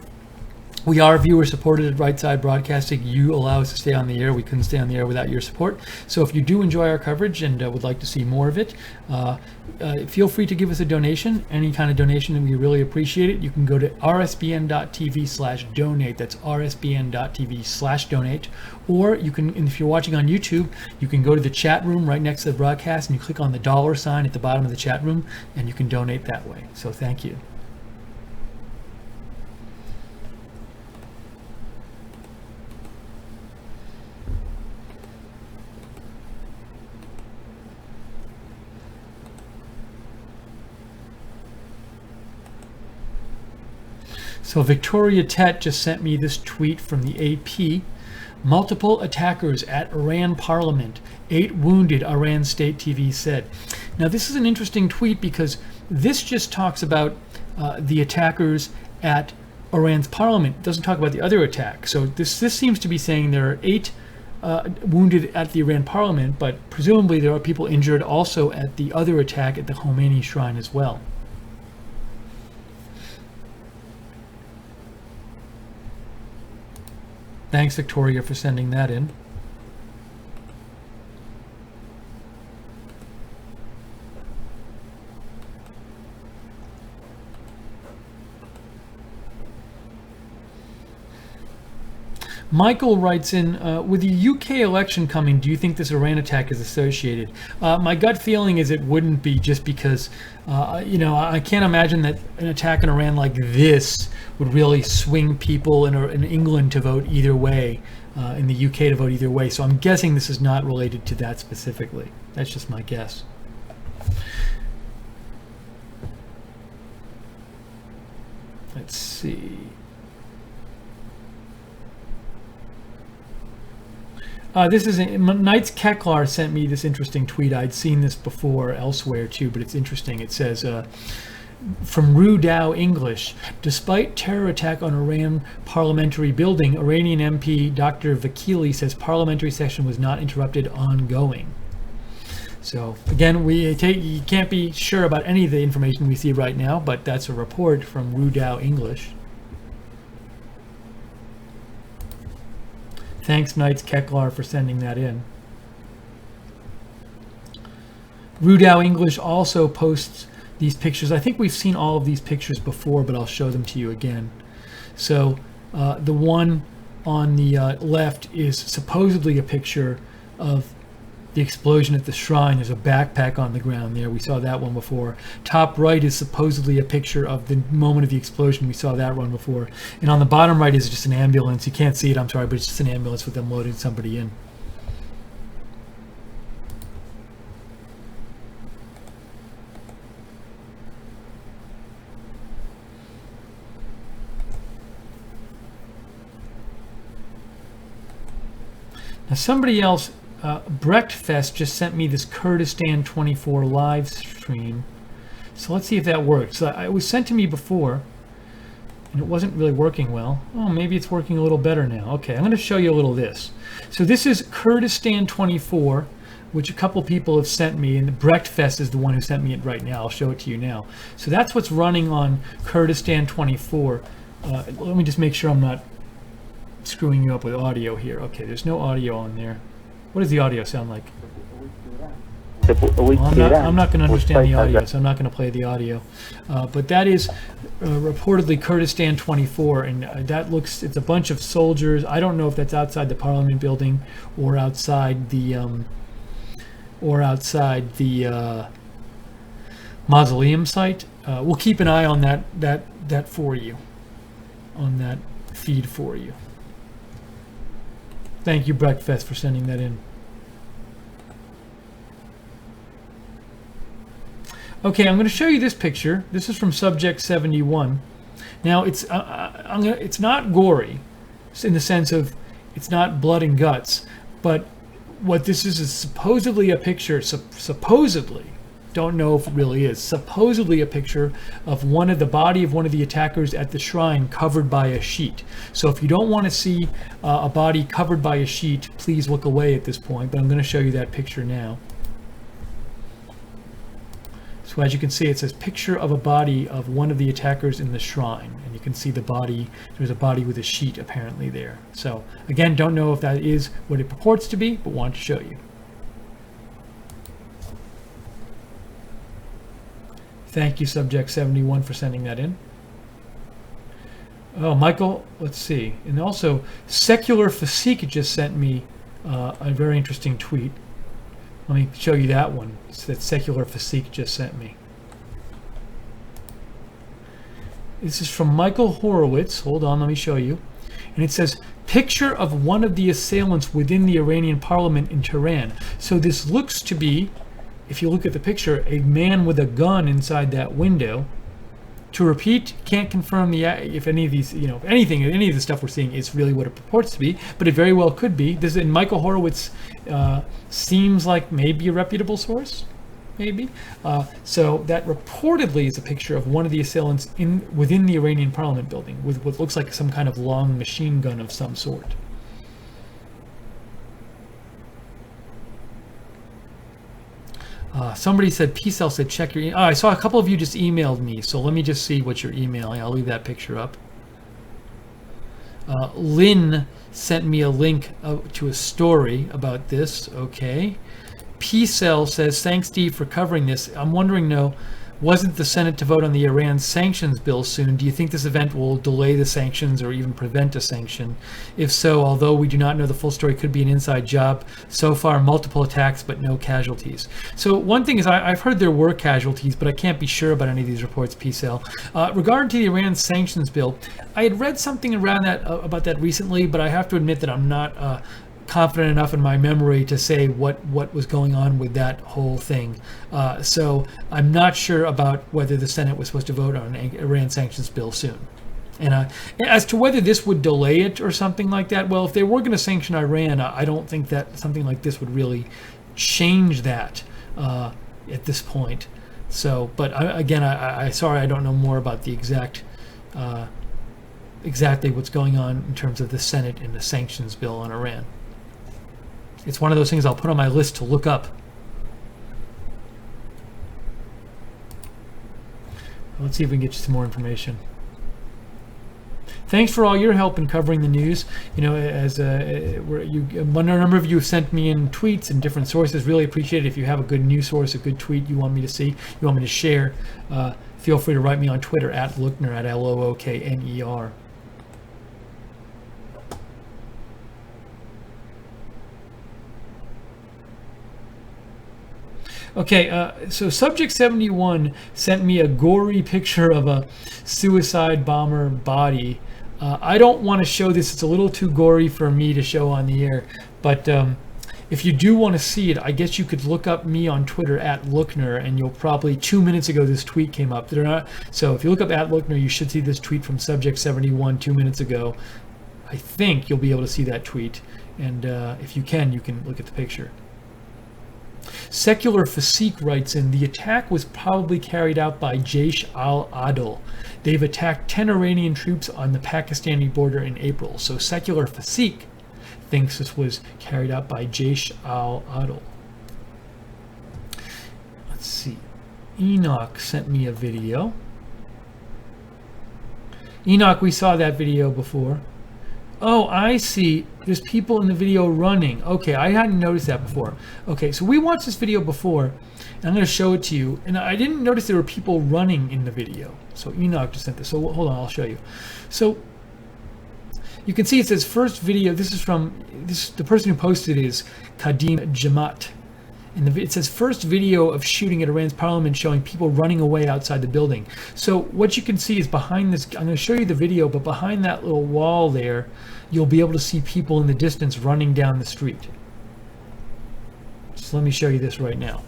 we are viewer supported at Right Side Broadcasting. You allow us to stay on the air. We couldn't stay on the air without your support. So if you do enjoy our coverage and would like to see more of it, feel free to give us a donation. Any kind of donation, and we really appreciate it. You can go to rsbn.tv/donate. That's rsbn.tv/donate. Or you can, if you're watching on YouTube, you can go to the chat room right next to the broadcast and you click on the $sign at the bottom of the chat room and you can donate that way. So thank you. So Victoria Tet just sent me this tweet from the AP. Multiple attackers at Iran parliament. 8 wounded, Iran state TV said. Now this is an interesting tweet because this just talks about the attackers at Iran's parliament. It doesn't talk about the other attack. So this seems to be saying there are 8 wounded at the Iran parliament, but presumably there are people injured also at the other attack at the Khomeini shrine as well. Thanks, Victoria, for sending that in. Michael writes in, with the UK election coming, do you think this Iran attack is associated? My gut feeling is it wouldn't be, just because, I can't imagine that an attack in Iran like this would really swing people in England to vote either way, in the UK to vote either way. So I'm guessing this is not related to that specifically. That's just my guess. Let's see. This is Knights Keklar sent me this interesting tweet. I'd seen this before elsewhere too, but it's interesting. It says, from Rudao English, despite terror attack on Iran parliamentary building, Iranian MP Dr. Vakili says parliamentary session was not interrupted ongoing. So again, you can't be sure about any of the information we see right now, but that's a report from Rudao English. Thanks, Knights Keklar, for sending that in. Rudao English also posts these pictures. I think we've seen all of these pictures before, but I'll show them to you again. So the one on the left is supposedly a picture of the explosion at the shrine. There's a backpack on the ground there. We saw that one before. Top right is supposedly a picture of the moment of the explosion. We saw that one before. And on the bottom right is just an ambulance. You can't see it, I'm sorry, but it's just an ambulance with them loading somebody in. Now somebody else, Brechtfest, just sent me this Kurdistan 24 live stream. So let's see if that works. So it was sent to me before, and it wasn't really working well. Oh, maybe it's working a little better now. Okay, I'm going to show you a little of this. So this is Kurdistan 24, which a couple people have sent me, and Brechtfest is the one who sent me it right now. I'll show it to you now. So that's what's running on Kurdistan 24. Let me just make sure I'm not screwing you up with audio here. Okay, there's no audio on there. What does the audio sound like? Well, I'm not going to understand the audio, so I'm not going to play the audio. But that is reportedly Kurdistan 24, and it's a bunch of soldiers. I don't know if that's outside the Parliament building or outside the mausoleum site. We'll keep an eye on that for you, on that feed for you. Thank you, Breakfast, for sending that in. Okay, I'm going to show you this picture. This is from Subject 71. Now, it's not gory, in the sense of it's not blood and guts, but what this is supposedly a picture, supposedly, don't know if it really is, supposedly a picture of the body of one of the attackers at the shrine covered by a sheet. So if you don't want to see a body covered by a sheet, please look away at this point, but I'm going to show you that picture now. So as you can see, it says picture of a body of one of the attackers in the shrine, and you can see the body. There's a body with a sheet apparently there. So again, don't know if that is what it purports to be, but want to show you. Thank you, Subject 71, for sending that in. Oh, Michael, let's see. And also, Secular Physique just sent me a very interesting tweet. Let me show you that one. It's that Secular Physique just sent me. This is from Michael Horowitz. Hold on, let me show you. And it says, picture of one of the assailants within the Iranian parliament in Tehran. So this looks to be, if you look at the picture, a man with a gun inside that window. To repeat, can't confirm if any of these, any of the stuff we're seeing is really what it purports to be, but it very well could be. This, and Michael Horowitz seems like maybe a reputable source, maybe. So that reportedly is a picture of one of the assailants within the Iranian parliament building with what looks like some kind of long machine gun of some sort. Somebody said, P-Cell said, check your email. I saw a couple of you just emailed me, so let me just see what you're emailing. I'll leave that picture up. Lynn sent me a link to a story about this. Okay. P-Cell says, thanks, Steve, for covering this. I'm wondering, wasn't the Senate to vote on the Iran sanctions bill soon, do you think this event will delay the sanctions or even prevent a sanction? If so, although we do not know the full story, could be an inside job. So far, multiple attacks, but no casualties. So one thing is I've heard there were casualties, but I can't be sure about any of these reports, PCell. Regarding to the Iran sanctions bill, I had read something around that about that recently, but I have to admit that I'm not confident enough in my memory to say what was going on with that whole thing. So I'm not sure about whether the Senate was supposed to vote on an Iran sanctions bill soon. And as to whether this would delay it or something like that, well, if they were going to sanction Iran, I don't think that something like this would really change that at this point. So, but again, sorry, I don't know more about the exactly what's going on in terms of the Senate and the sanctions bill on Iran. It's one of those things I'll put on my list to look up. Let's see if we can get you some more information. Thanks for all your help in covering the news. You know, as a number of you have sent me in tweets and different sources. Really appreciate it. If you have a good news source, a good tweet you want me to see, you want me to share, feel free to write me on Twitter at Lookner, at Lookner. Okay, so Subject 71 sent me a gory picture of a suicide bomber body. I don't want to show this. It's a little too gory for me to show on the air. But if you do want to see it, I guess you could look up me on Twitter at Lookner, and you'll probably, 2 minutes ago, this tweet came up. So if you look up at Lookner, you should see this tweet from Subject 71 2 minutes ago. I think you'll be able to see that tweet. And if you can look at the picture. Secular Fasik writes in, the attack was probably carried out by Jaish al-Adl. They've attacked 10 Iranian troops on the Pakistani border in April. So Secular Fasik thinks this was carried out by Jaish al-Adl. Let's see. Enoch sent me a video. Enoch, we saw that video before. Oh, I see. There's people in the video running. Okay, I hadn't noticed that before. Okay, so we watched this video before, and I'm going to show it to you. And I didn't notice there were people running in the video. So Enoch just sent this. So hold on, I'll show you. So you can see it says first video. This is the person who posted is Kadim Jamat. And it says first video of shooting at Iran's parliament showing people running away outside the building. So what you can see is behind this, I'm going to show you the video, but behind that little wall there, you'll be able to see people in the distance running down the street. So let me show you this right now.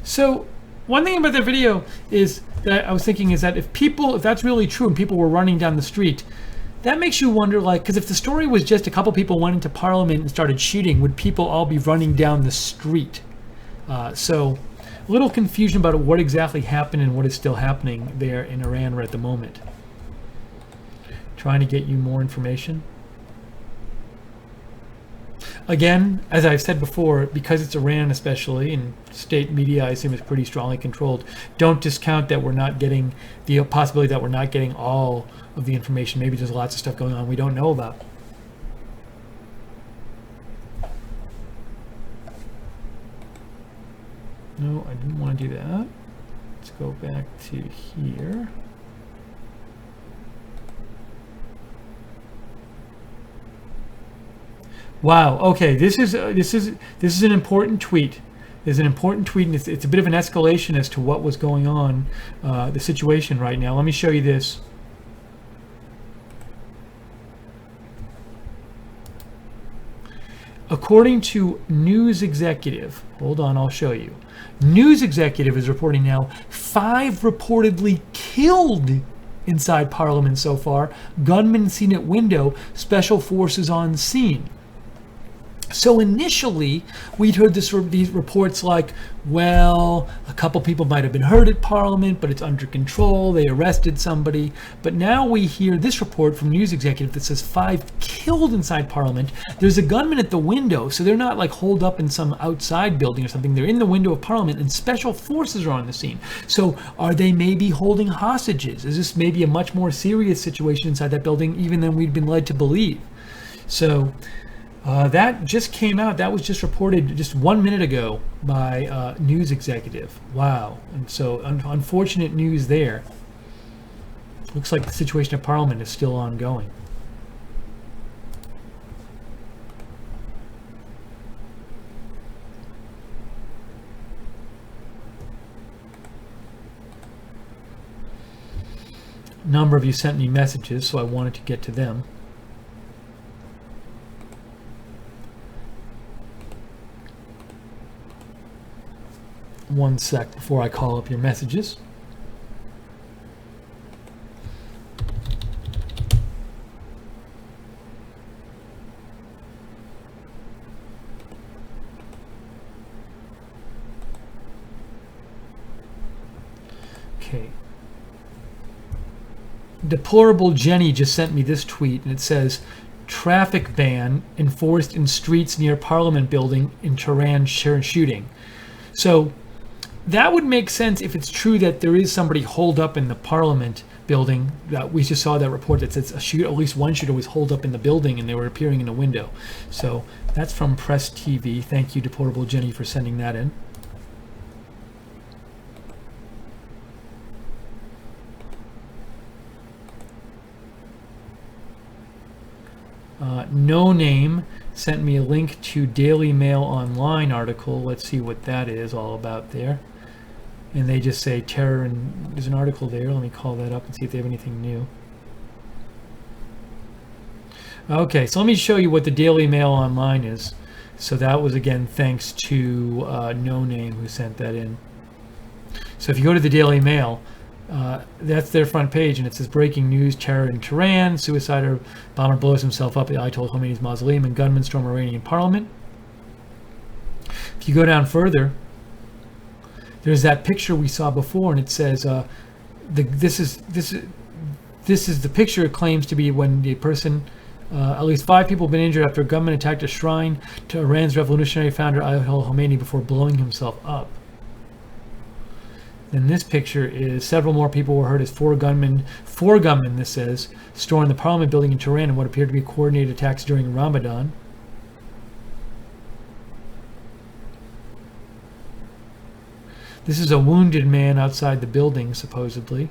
So one thing about that video is that I was thinking is that if that's really true and people were running down the street, that makes you wonder, like, because if the story was just a couple people went into parliament and started shooting, would people all be running down the street? So a little confusion about what exactly happened and what is still happening there in Iran right at the moment. Trying to get you more information. Again, as I've said before, because it's Iran especially, and state media I assume is pretty strongly controlled, don't discount that we're not getting the possibility that we're not getting all of the information. Maybe there's lots of stuff going on we don't know about. No, I didn't want to do that. Let's go back to here. Wow. Okay. This is an important tweet. There's an important tweet, and it's a bit of an escalation as to what was going on, the situation right now. Let me show you this. According to News Executive, hold on, I'll show you. News Executive is reporting now 5 reportedly killed inside Parliament so far. Gunmen seen at window. Special forces on scene. So initially, we'd heard these reports like, well, a couple people might have been hurt at Parliament, but it's under control. They arrested somebody. But now we hear this report from news executive that says 5 killed inside Parliament. There's a gunman at the window, so they're not like holed up in some outside building or something. They're in the window of Parliament, and special forces are on the scene. So are they maybe holding hostages? Is this maybe a much more serious situation inside that building, even than we'd been led to believe? So that just came out. That was just reported just 1 minute ago by news executive. Wow. And so unfortunate news there. Looks like the situation at Parliament is still ongoing. A number of you sent me messages, so I wanted to get to them. One sec before I call up your messages. Okay. Deplorable Jenny just sent me this tweet, and it says, traffic ban enforced in streets near Parliament building in Tehran shooting. So that would make sense if it's true that there is somebody holed up in the Parliament building. We just saw that report that says at least one shooter was holed up in the building and they were appearing in a window. So that's from Press TV. Thank you, Deplorable Jenny, for sending that in. No Name sent me a link to Daily Mail Online article. Let's see what that is all about there. And they just say terror, and there's an article there. Let me call that up and see if they have anything new. Okay, so let me show you what the Daily Mail Online is. So that was, again, thanks to No Name who sent that in. So if you go to the Daily Mail, that's their front page, and it says breaking news: terror in Tehran, suicide bomber blows himself up at Ayatollah Khomeini's mausoleum, and gunmen storm Iranian parliament. If you go down further, there's that picture we saw before, and it says this is the picture. It claims to be when the person, at least 5 people have been injured after a gunman attacked a shrine to Iran's revolutionary founder Ayatollah Khomeini before blowing himself up. Then this picture is several more people were hurt as four gunmen, this says, stormed the Parliament building in Tehran in what appeared to be coordinated attacks during Ramadan. This is a wounded man outside the building, supposedly.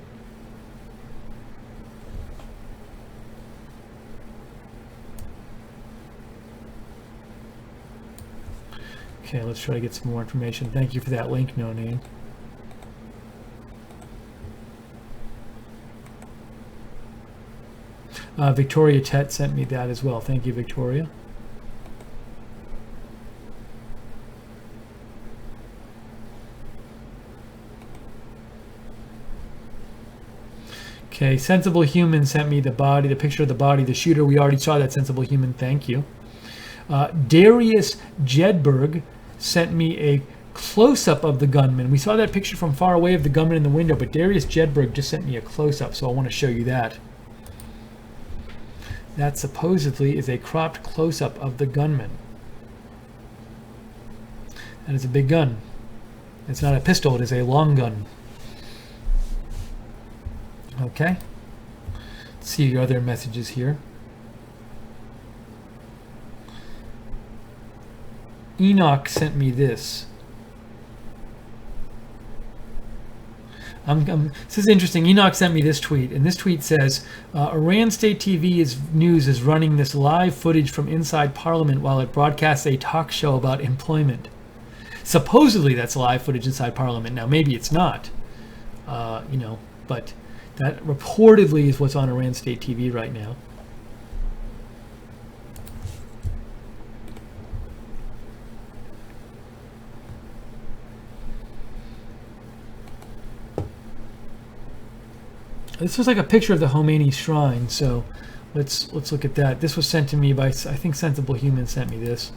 Okay, let's try to get some more information. Thank you for that link, No Name. Victoria Tet sent me that as well. Thank you, Victoria. Okay, Sensible Human sent me the picture of the body, the shooter. We already saw that, Sensible Human. Thank you. Darius Jedberg sent me a close-up of the gunman. We saw that picture from far away of the gunman in the window, but Darius Jedberg just sent me a close-up, so I want to show you that. That supposedly is a cropped close-up of the gunman. That is a big gun. It's not a pistol, it is a long gun. Okay. Let's see your other messages here. Enoch sent me this. This is interesting. Enoch sent me this tweet, and this tweet says, Iran State TV News is running this live footage from inside Parliament while it broadcasts a talk show about employment. Supposedly that's live footage inside Parliament. Now maybe it's not, but that reportedly is what's on Iran State TV right now. This was like a picture of the Khomeini shrine, so let's look at that. This was sent to me by, I think Sensible Human sent me this.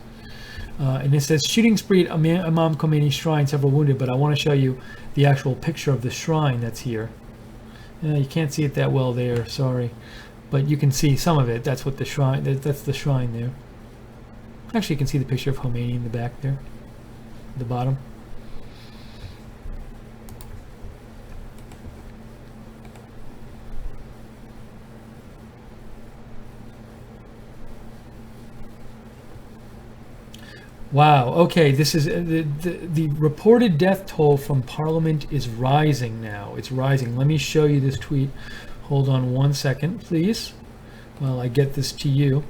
And it says shooting spree at Imam Khomeini shrine, several wounded. But I want to show you the actual picture of the shrine that's here. You can't see it that well there, sorry, but you can see some of it. That's what the shrine. That's the shrine there. Actually, you can see the picture of Khomeini in the back there, at the bottom. Wow. Okay. This is the reported death toll from Parliament is rising now. It's rising. Let me show you this tweet. Hold on 1 second, please, while I get this to you.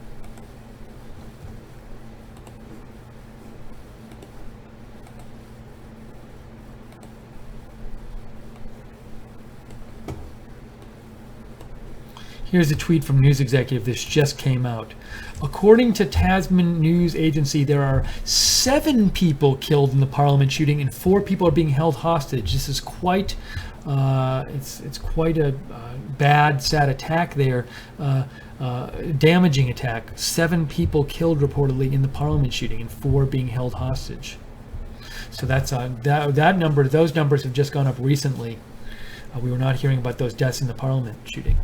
Here's a tweet from News Executive. This just came out. According to Tasman News Agency, there are 7 people killed in the Parliament shooting, and 4 people are being held hostage. This is quite, it's quite a bad, sad attack there, damaging attack. 7 people killed reportedly in the Parliament shooting, and 4 being held hostage. So that's that number. Those numbers have just gone up recently. We were not hearing about those deaths in the Parliament shooting.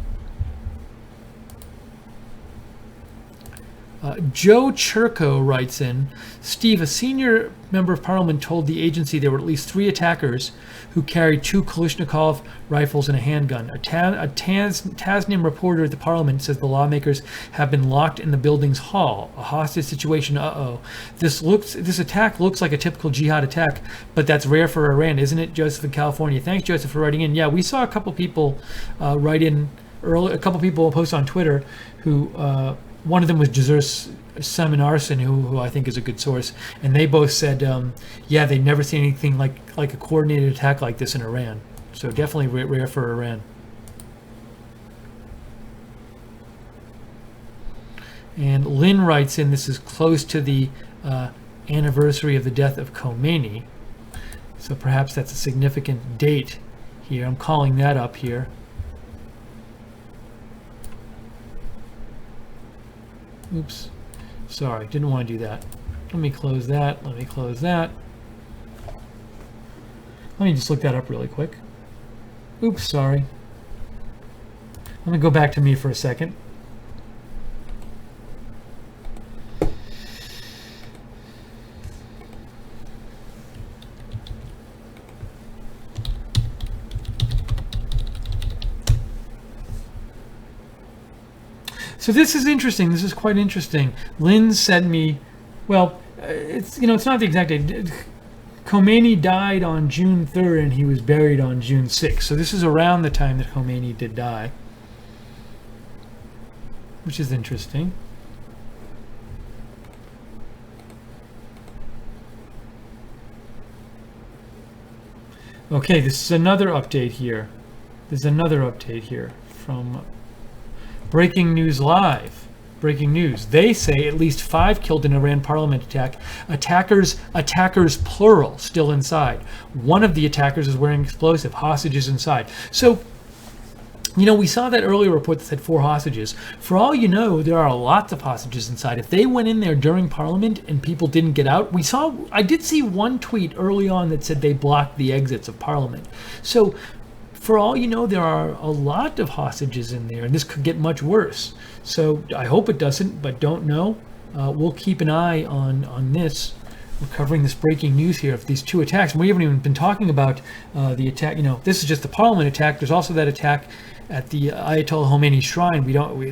Joe Churko writes in, Steve, a senior member of Parliament told the agency there were at least 3 attackers who carried 2 Kalashnikov rifles and a handgun. A Tasnim reporter at the Parliament says the lawmakers have been locked in the building's hall. A hostage situation, This attack looks like a typical jihad attack, but that's rare for Iran, isn't it, Joseph in California? Thanks, Joseph, for writing in. Yeah, we saw a couple people write in early, a couple people post on Twitter who... one of them was Jazur Simon Arson, who I think is a good source, and they both said, yeah, they'd never seen anything like a coordinated attack like this in Iran. So definitely rare for Iran. And Lynn writes in, this is close to the anniversary of the death of Khomeini, so perhaps that's a significant date here. I'm calling that up here. Oops, sorry, didn't want to do that. Let me close that, let me close that. Let me just look that up really quick. Oops, sorry. Let me go back to me for a second. So this is interesting. This is quite interesting. Lynn sent me, well, it's not the exact date. Khomeini died on June 3rd and he was buried on June 6th. So this is around the time that Khomeini did die, which is interesting. Okay, this is another update here. There's another update here from Breaking News Live. Breaking news. They say at least 5 killed in Iran Parliament attack. Attackers plural, still inside. One of the attackers is wearing explosive. Hostages inside. So, we saw that earlier report that said 4 hostages. For all you know, there are lots of hostages inside. If they went in there during Parliament and people didn't get out, I did see one tweet early on that said they blocked the exits of Parliament. So, for all you know, there are a lot of hostages in there, and this could get much worse. So I hope it doesn't, but don't know. We'll keep an eye on this. We're covering this breaking news here of these 2 attacks. And we haven't even been talking about the attack. This is just the Parliament attack. There's also that attack at the Ayatollah Khomeini shrine.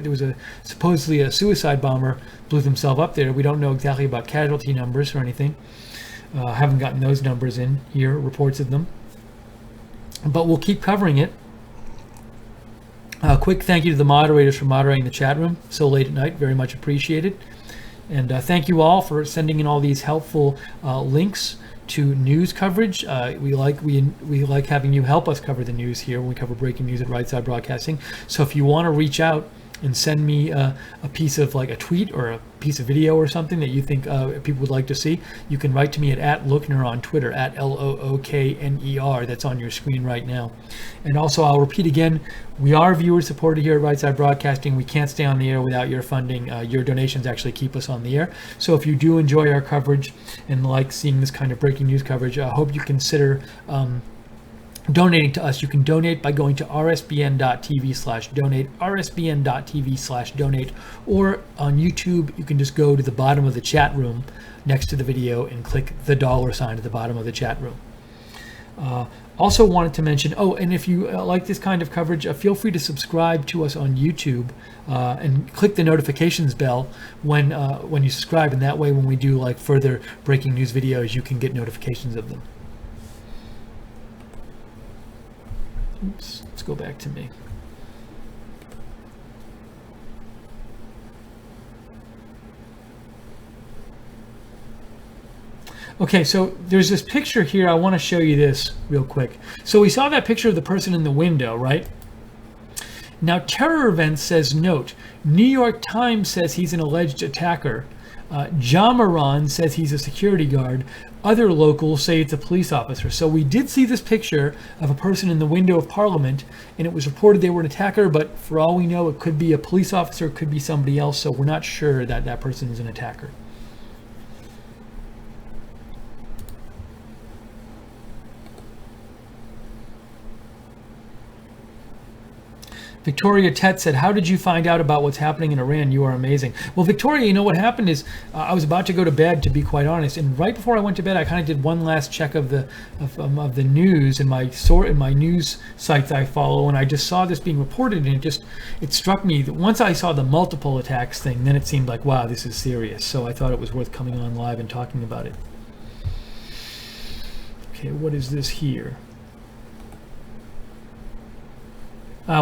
There was supposedly a suicide bomber blew himself up there. We don't know exactly about casualty numbers or anything. Haven't gotten those numbers in here, reports of them. But we'll keep covering it. Quick thank you to the moderators for moderating the chat room so late at night. Very much appreciated. And thank you all for sending in all these helpful links to news coverage. We like having you help us cover the news here when we cover breaking news at Right Side Broadcasting. So if you want to reach out and send me a piece of like a tweet or a piece of video or something that you think people would like to see, you can write to me at Lookner on Twitter, at LOOKNER. That's on your screen right now. And also, I'll repeat again, we are viewer supported here at Right Side Broadcasting. We can't stay on the air without your funding. Your donations actually keep us on the air. So if you do enjoy our coverage and like seeing this kind of breaking news coverage, I hope you consider donating to us. You can donate by going to rsbn.tv/donate, rsbn.tv/donate, or on YouTube, you can just go to the bottom of the chat room next to the video and click the $ at the bottom of the chat room. Also wanted to mention, and if you like this kind of coverage, feel free to subscribe to us on YouTube and click the notifications bell when you subscribe, and that way when we do like further breaking news videos, you can get notifications of them. Oops, let's go back to me. Okay, so there's this picture here. I want to show you this real quick. So we saw that picture of the person in the window, right? Now, Terror Events says, note, New York Times says he's an alleged attacker. Jamaran says he's a security guard. Other locals say it's a police officer. So we did see this picture of a person in the window of Parliament, and it was reported they were an attacker, but for all we know, it could be a police officer, it could be somebody else, so we're not sure that that person is an attacker. Victoria Tet said, how did you find out about what's happening in Iran? You are amazing. Well, Victoria, you know what happened is I was about to go to bed, to be quite honest, and right before I went to bed, I kind of did one last check of the news in my news sites I follow, and I just saw this being reported, and it struck me that once I saw the multiple attacks thing, then it seemed like, wow, this is serious. So I thought it was worth coming on live and talking about it. Okay, what is this here?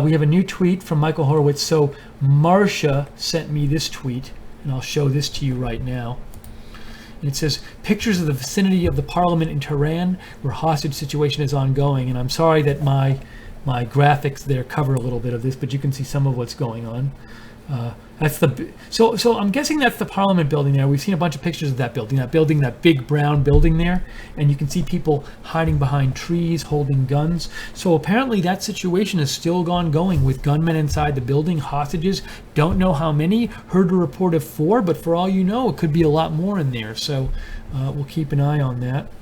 We have a new tweet from Michael Horowitz. So Marcia sent me this tweet, and I'll show this to you right now. And it says, pictures of the vicinity of the parliament in Tehran where hostage situation is ongoing. And I'm sorry that my graphics there cover a little bit of this, but you can see some of what's going on. That's so I'm guessing that's the Parliament building there. We've seen a bunch of pictures of that building, that big brown building there, and you can see people hiding behind trees, holding guns. So apparently that situation is still going with gunmen inside the building, hostages. Don't know how many. Heard a report of 4, but for all you know, it could be a lot more in there. So we'll keep an eye on that.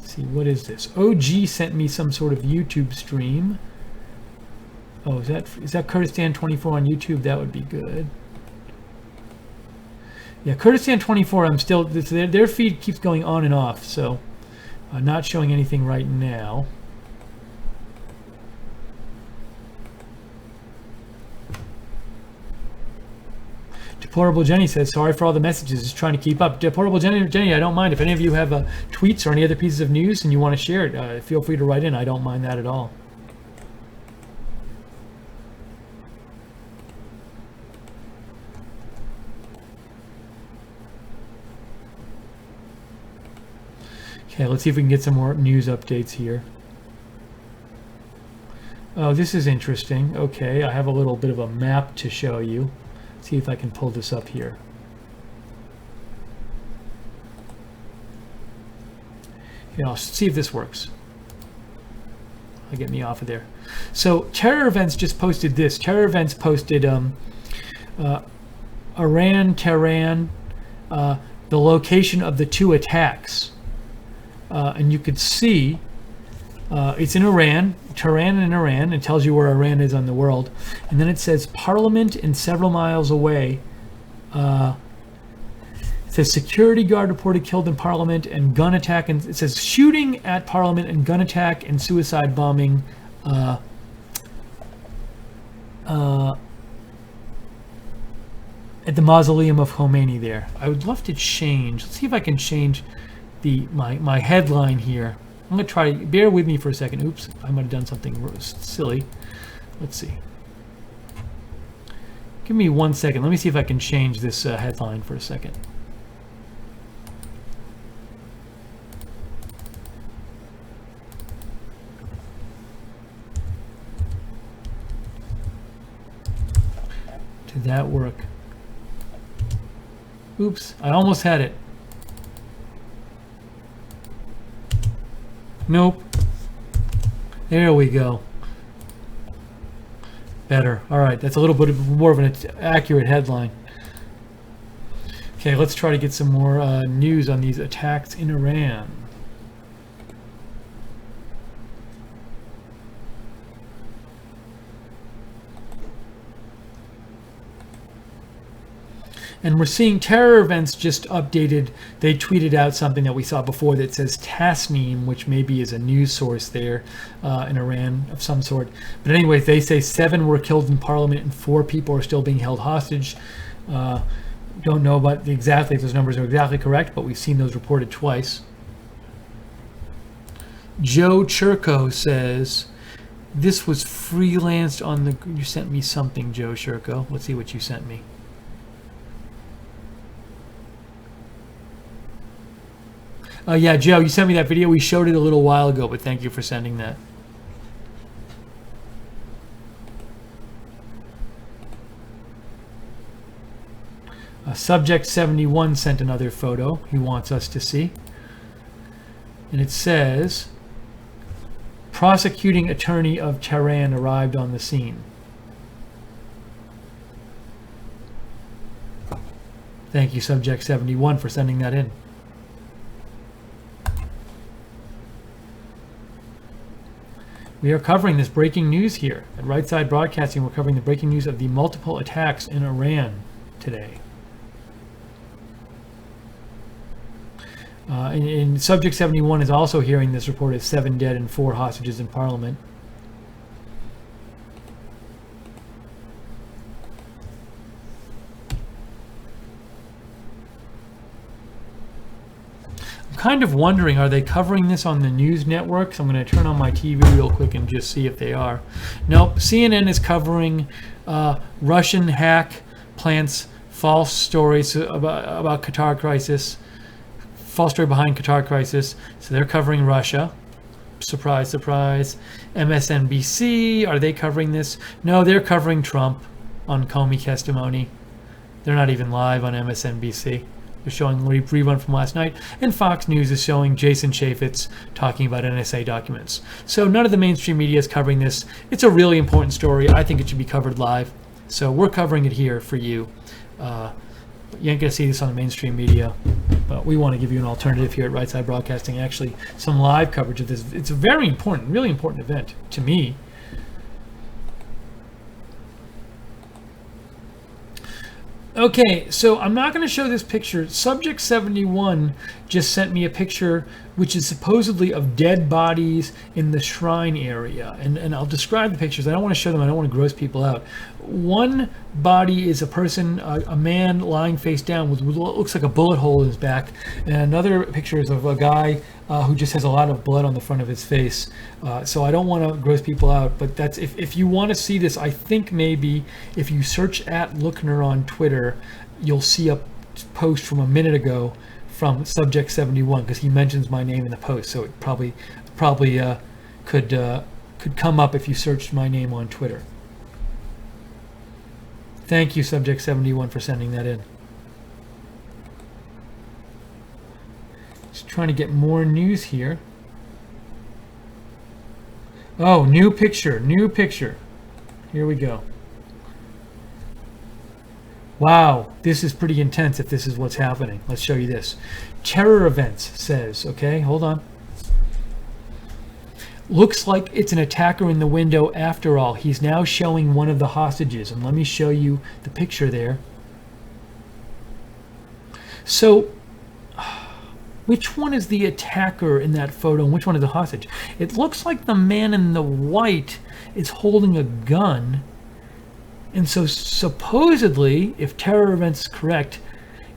See, what is this? OG sent me some sort of YouTube stream. Oh, is that Kurdistan 24 on YouTube? That would be good. Yeah, Kurdistan 24. I'm still their feed keeps going on and off, so not showing anything right now. Deplorable Jenny says, sorry for all the messages, just trying to keep up. Deplorable Jenny, I don't mind. If any of you have tweets or any other pieces of news and you want to share it, feel free to write in. I don't mind that at all. Okay, let's see if we can get some more news updates here. Oh, this is interesting. Okay, I have a little bit of a map to show you. See if I can pull this up here. Yeah, I'll see if this works. I'll get me off of there. So Terror Events just posted this. Terror Events posted Iran, Tehran, the location of the 2 attacks. And you could see it's in Iran, Tehran in Iran. It tells you where Iran is on the world. And then it says Parliament and several miles away. It says security guard reported killed in Parliament and gun attack. And it says shooting at Parliament and gun attack and suicide bombing at the mausoleum of Khomeini there. I would love to change. Let's see if I can change my headline here. I'm going to try, bear with me for a second. Oops, I might have done something silly. Let's see. Give me 1 second. Let me see if I can change this headline for a second. Did that work? Oops, I almost had it. Nope. There we go. Better. All right, that's a little bit more of an accurate headline. Okay, let's try to get some more news on these attacks in Iran. And we're seeing terror events just updated. They tweeted out something that we saw before that says Tasnim, which maybe is a news source there in Iran of some sort. But anyways, they say 7 were killed in parliament and 4 people are still being held hostage. Don't know about exactly if those numbers are exactly correct, but we've seen those reported twice. Joe Churko says, this was freelanced on the... You sent me something, Joe Churko. Let's see what you sent me. Yeah, Joe, you sent me that video. We showed it a little while ago, but thank you for sending that. Subject 71 sent another photo he wants us to see. And it says, prosecuting attorney of Tehran arrived on the scene. Thank you, Subject 71, for sending that in. We are covering this breaking news here at Right Side Broadcasting. We're covering the breaking news of the multiple attacks in Iran today. And Subject 71 is also hearing this report of 7 dead and 4 hostages in Parliament. Kind of wondering, are they covering this on the news networks? I'm going to turn on my TV real quick and just see if they are. Nope, CNN is covering Russian hack plants false stories about Qatar crisis. False story behind Qatar crisis. So they're covering Russia. Surprise, surprise. MSNBC, are they covering this? No, they're covering Trump on Comey testimony. They're not even live on MSNBC. They're showing a rerun from last night, and Fox News is showing Jason Chaffetz talking about NSA documents. So none of the mainstream media is covering this. It's a really important story. I think it should be covered live. So we're covering it here for you. You ain't going to see this on the mainstream media, but we want to give you an alternative here at Right Side Broadcasting. Actually, some live coverage of this. It's a very important, really important event to me. Okay, so I'm not going to show this picture. Subject 71 just sent me a picture which is supposedly of dead bodies in the shrine area. And I'll describe the pictures. I don't want to show them. I don't want to gross people out. One body is a person, a man lying face down with what looks like a bullet hole in his back. And another picture is of a guy who just has a lot of blood on the front of his face. So I don't want to gross people out. But that's if you want to see this, I think maybe if you search at Lookner on Twitter, you'll see a post from a minute ago from Subject 71, because he mentions my name in the post, so it probably could come up if you searched my name on Twitter. Thank you, Subject 71, for sending that in. Just trying to get more news here. Oh, new picture, new picture. Here we go. Wow, this is pretty intense if this is what's happening. Let's show you this. Terror events says, okay, hold on. Looks like it's an attacker in the window after all. He's now showing one of the hostages. And let me show you the picture there. So, which one is the attacker in that photo and which one is the hostage? It looks like the man in the white is holding a gun. And so supposedly, if terror events is correct,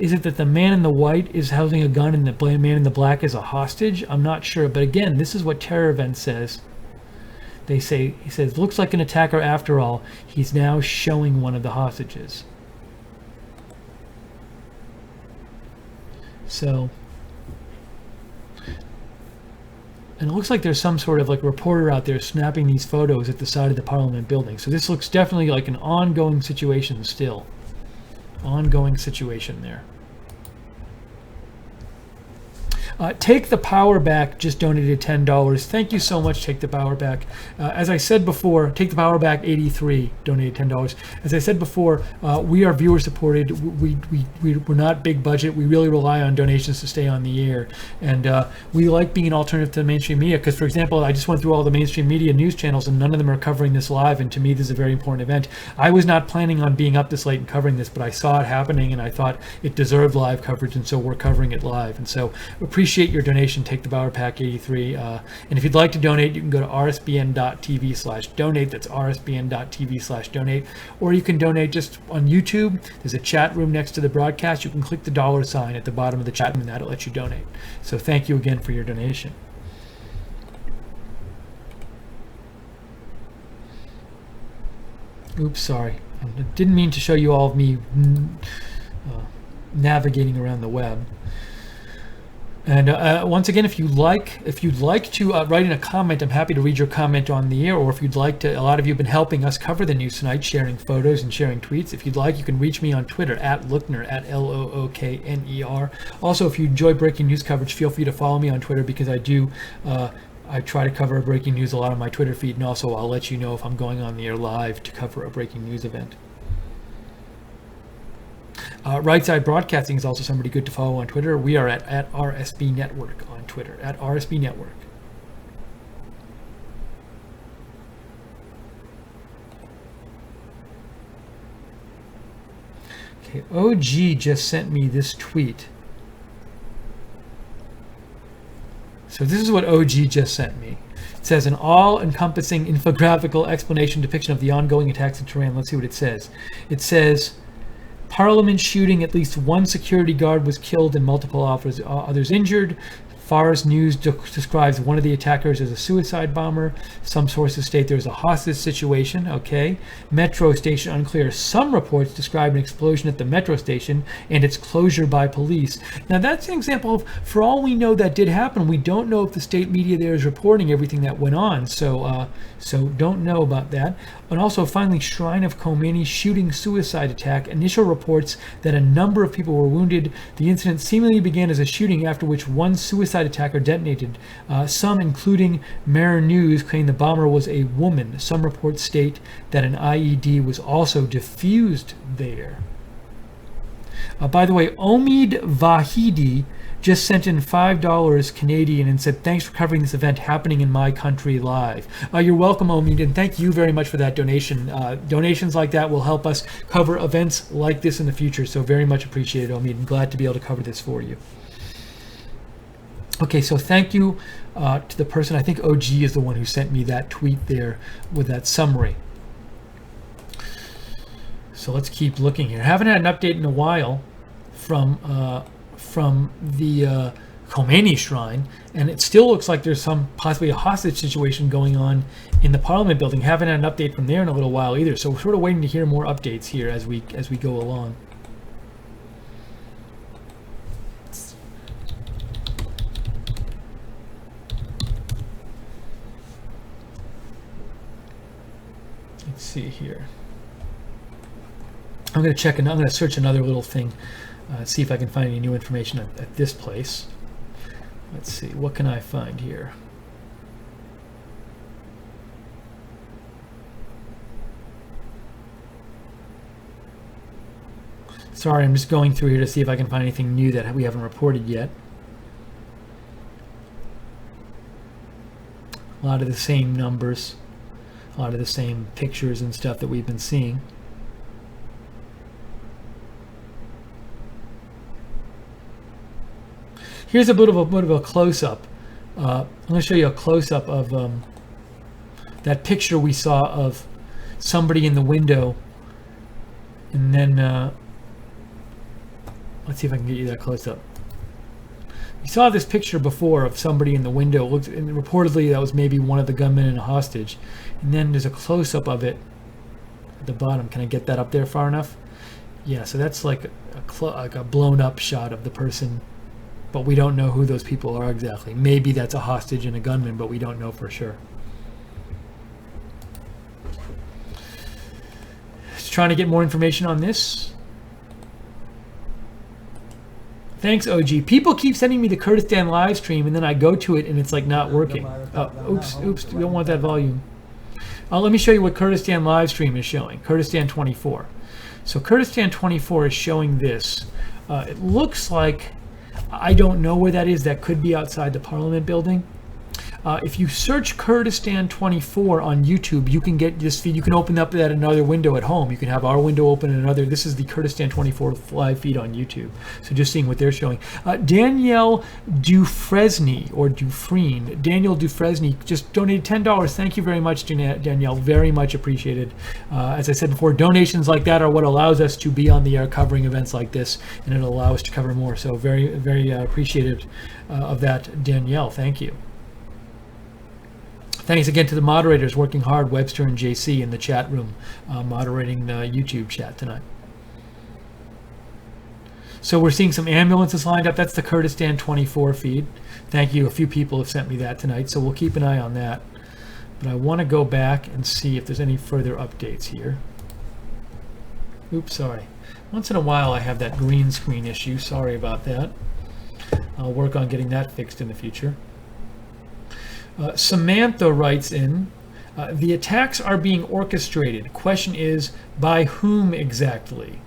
is it that the man in the white is holding a gun and the man in the black is a hostage? I'm not sure. But again, this is what terror events says. They say, he says, looks like an attacker after all. He's now showing one of the hostages. And it looks like there's some sort of like reporter out there snapping these photos at the side of the Parliament building. So this looks definitely like an ongoing situation still. Ongoing situation there. Take the Power Back just donated $10. Thank you so much, Take the Power Back. As I said before, Take the Power Back 83 donated $10. As I said before, we are viewer supported. We're not big budget. We really rely on donations to stay on the air. And we like being an alternative to the mainstream media because, for example, I just went through all the mainstream media news channels and none of them are covering this live. And to me, this is a very important event. I was not planning on being up this late and covering this, but I saw it happening and I thought it deserved live coverage. And so we're covering it live. And so appreciate your donation. Take the Power Pack 83. And if you'd like to donate, you can go to rsbn.tv/donate. That's rsbn.tv/donate. Or you can donate just on YouTube. There's a chat room next to the broadcast. You can click the $sign at the bottom of the chat room and that'll let you donate. So thank you again for your donation. Oops, sorry. I didn't mean to show you all of me navigating around the web. And once again, if you'd like to write in a comment, I'm happy to read your comment on the air. Or if you'd like to, a lot of you have been helping us cover the news tonight, sharing photos and sharing tweets. If you'd like, you can reach me on Twitter at Lookner, at Lookner. Also, if you enjoy breaking news coverage, feel free to follow me on Twitter because I do. I try to cover breaking news a lot on my Twitter feed, and also I'll let you know if I'm going on the air live to cover a breaking news event. Right Side Broadcasting is also somebody good to follow on Twitter. We are at RSB Network on Twitter, at RSB Network. Okay, OG just sent me this tweet. So this is what OG just sent me. It says an all-encompassing infographical explanation depiction of the ongoing attacks in Tehran. Let's see what it says. It says, Parliament shooting, at least one security guard was killed and multiple others injured. Fars News describes one of the attackers as a suicide bomber. Some sources state there's a hostage situation. Okay. Metro station unclear. Some reports describe an explosion at the metro station and its closure by police. Now that's an example of, for all we know, that did happen. We don't know if the state media there is reporting everything that went on. So don't know about that. And also, finally, Shrine of Khomeini shooting suicide attack. Initial reports that a number of people were wounded. The incident seemingly began as a shooting after which one suicide attacker detonated. Some, including Mirror News, claim the bomber was a woman. Some reports state that an IED was also defused there. By the way, Omid Vahidi just sent in $5 Canadian and said, thanks for covering this event happening in my country live. You're welcome, Omid, and thank you very much for that donation. Donations like that will help us cover events like this in the future, so very much appreciated, Omid. I'm glad to be able to cover this for you. Okay, so thank you to the person. I think OG is the one who sent me that tweet there with that summary. So let's keep looking here. Haven't had an update in a while from the Khomeini shrine, and it still looks like there's possibly a hostage situation going on in the Parliament building. Haven't had an update from there in a little while either. So we're sort of waiting to hear more updates here as we go along. Let's see here. I'm going to check and I'm going to search another little thing, see if I can find any new information at this place. Let's see, what can I find here? Sorry, I'm just going through here to see if I can find anything new that we haven't reported yet. A lot of the same numbers, a lot of the same pictures and stuff that we've been seeing. Here's a bit of a close-up. I'm going to show you a close-up of that picture we saw of somebody in the window, and then let's see if I can get you that close-up. We saw this picture before of somebody in the window. And reportedly, that was maybe one of the gunmen in a hostage. And then there's a close-up of it at the bottom. Can I get that up there far enough? Yeah. So that's like a blown-up shot of the person but we don't know who those people are exactly. Maybe that's a hostage and a gunman, but we don't know for sure. Just trying to get more information on this. Thanks, OG. People keep sending me the Kurdistan live stream, and then I go to it, and it's like not working. Oh, oops, we don't want that volume. Let me show you what Kurdistan live stream is showing. Kurdistan 24. So Kurdistan 24 is showing this. It looks like, I don't know where that is. That could be outside the Parliament building. If you search Kurdistan 24 on YouTube, you can get this feed. You can open up that another window at home. You can have our window open and another. This is the Kurdistan 24 live feed on YouTube. So just seeing what they're showing. Danielle Dufresne, or Dufresne, Daniel Dufresne just donated $10. Thank you very much, Danielle. Very much appreciated. As I said before, donations like that are what allows us to be on the air covering events like this, and it'll allow us to cover more. So very, very appreciative of that, Danielle. Thank you. Thanks again to the moderators working hard, Webster and JC in the chat room, moderating the YouTube chat tonight. So we're seeing some ambulances lined up. That's the Kurdistan 24 feed. Thank you. A few people have sent me that tonight, so we'll keep an eye on that. But I want to go back and see if there's any further updates here. Oops, sorry. Once in a while I have that green screen issue. Sorry about that. I'll work on getting that fixed in the future. Samantha writes in, the attacks are being orchestrated. Question is, by whom exactly?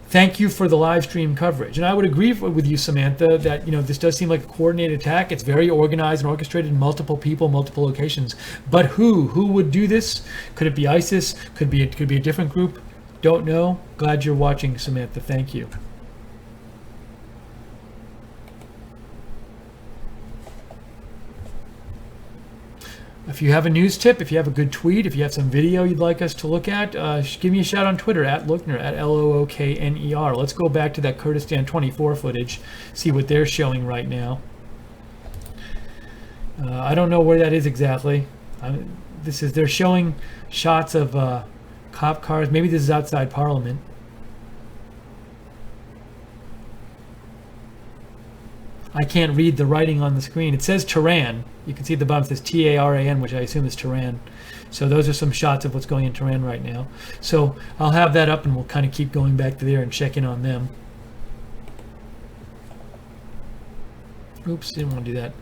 Thank you for the live stream coverage. And I would agree with you, Samantha, that this does seem like a coordinated attack. It's very organized and orchestrated, multiple people, multiple locations. But who? Who would do this? Could it be ISIS? Could be a different group? Don't know. Glad you're watching, Samantha. Thank you. If you have a news tip, if you have a good tweet, if you have some video you'd like us to look at, give me a shout on Twitter, at Lookner, at Lookner. Let's go back to that Kurdistan 24 footage, see what they're showing right now. I don't know where that is exactly. They're showing shots of cop cars. Maybe this is outside Parliament. I can't read the writing on the screen. It says Tehran. You can see at the bottom it says T-A-R-A-N, which I assume is Tehran. So those are some shots of what's going in Tehran right now. So I'll have that up and we'll kind of keep going back to there and check in on them. Oops, didn't want to do that.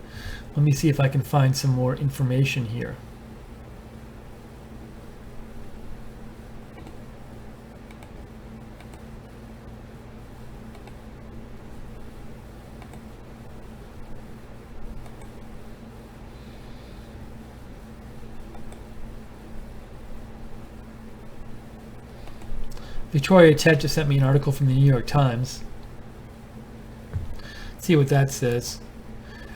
Let me see if I can find some more information here. Victoria Ted just sent me an article from the New York Times. Let's see what that says.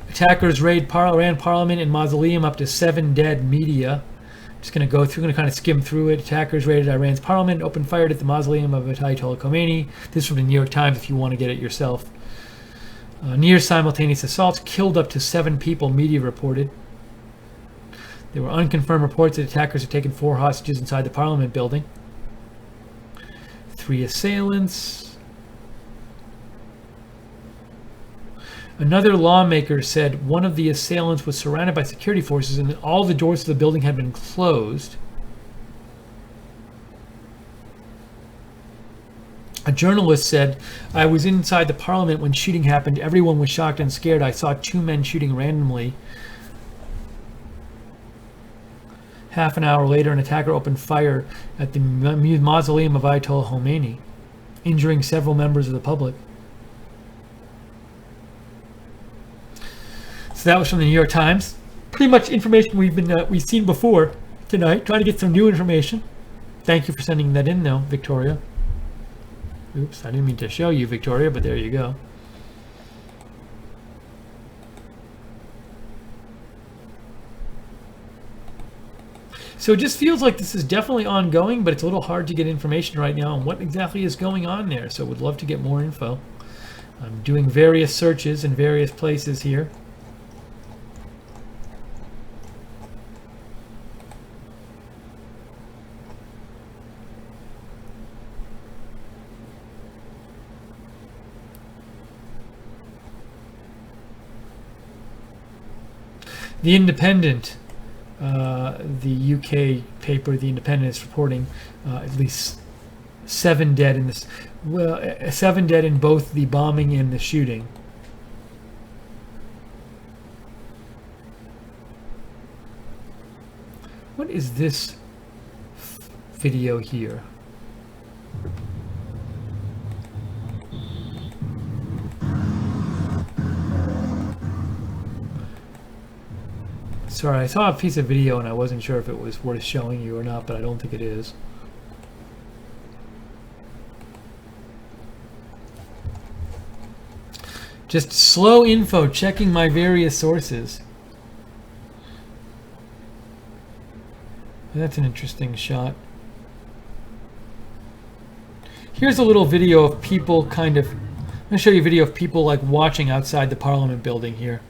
Attackers ran Parliament and Mausoleum, up to 7 dead. Media. Just going to go through, going to kind of skim through it. Attackers raided Iran's Parliament, opened fire at the Mausoleum of Ayatollah Khomeini. This is from the New York Times if you want to get it yourself. Near simultaneous assaults killed up to 7 people, media reported. There were unconfirmed reports that attackers had taken 4 hostages inside the Parliament building. 3 assailants. Another lawmaker said one of the assailants was surrounded by security forces and all the doors to the building had been closed. A journalist said, I was inside the Parliament when shooting happened. Everyone was shocked and scared. I saw 2 men shooting randomly. Half an hour later, an attacker opened fire at the mausoleum of Ayatollah Khomeini, injuring several members of the public. So that was from the New York Times. Pretty much information we've seen before tonight. Trying to get some new information. Thank you for sending that in, though, Victoria. Oops, I didn't mean to show you, Victoria, but there you go. So it just feels like this is definitely ongoing, but it's a little hard to get information right now on what exactly is going on there. So would love to get more info. I'm doing various searches in various places here. The Independent, the UK paper, The Independent, is reporting at least 7 dead in this. Well, 7 dead in both the bombing and the shooting. What is this video here? Sorry, I saw a piece of video and I wasn't sure if it was worth showing you or not, but I don't think it is. Just slow info, checking my various sources. That's an interesting shot. Here's a little video of people I'm going to show you a video of people like watching outside the Parliament building here.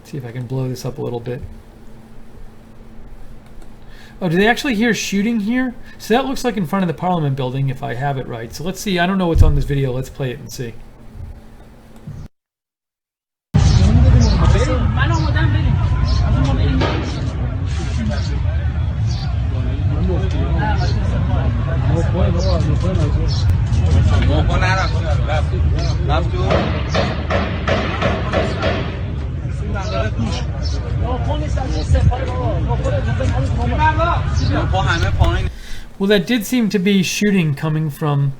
See if I can blow this up a little bit. Oh, do they actually hear shooting here? So that looks like in front of the Parliament building if I have it right. So let's see. I don't know what's on this video. Let's play it and see. Well, that did seem to be shooting coming from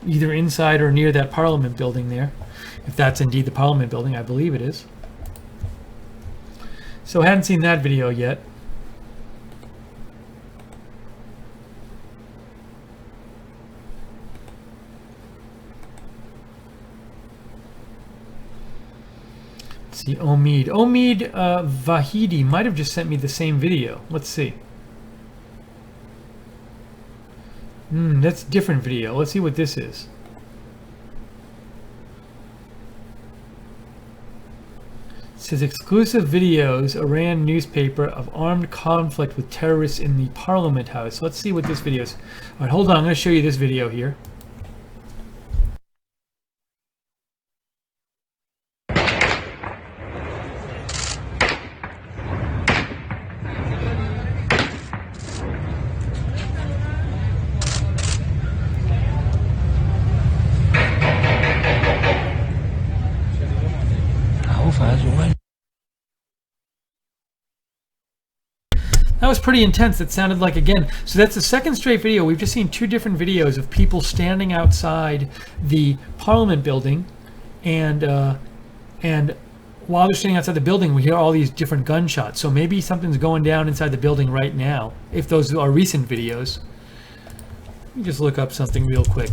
either inside or near that Parliament building there. If that's indeed the Parliament building, I believe it is. So I hadn't seen that video yet. Let's see, Omid Vahidi might have just sent me the same video. Let's see. That's a different video. Let's see what this is. It says exclusive videos, Iran newspaper, of armed conflict with terrorists in the Parliament House. Let's see what this video is. All right, hold on. I'm going to show you this video here. That was pretty intense. It sounded like, again, so that's the second straight video. We've just seen 2 different videos of people standing outside the Parliament building, and while they're standing outside the building, we hear all these different gunshots. So maybe something's going down inside the building right now, if those are recent videos. Let me just look up something real quick.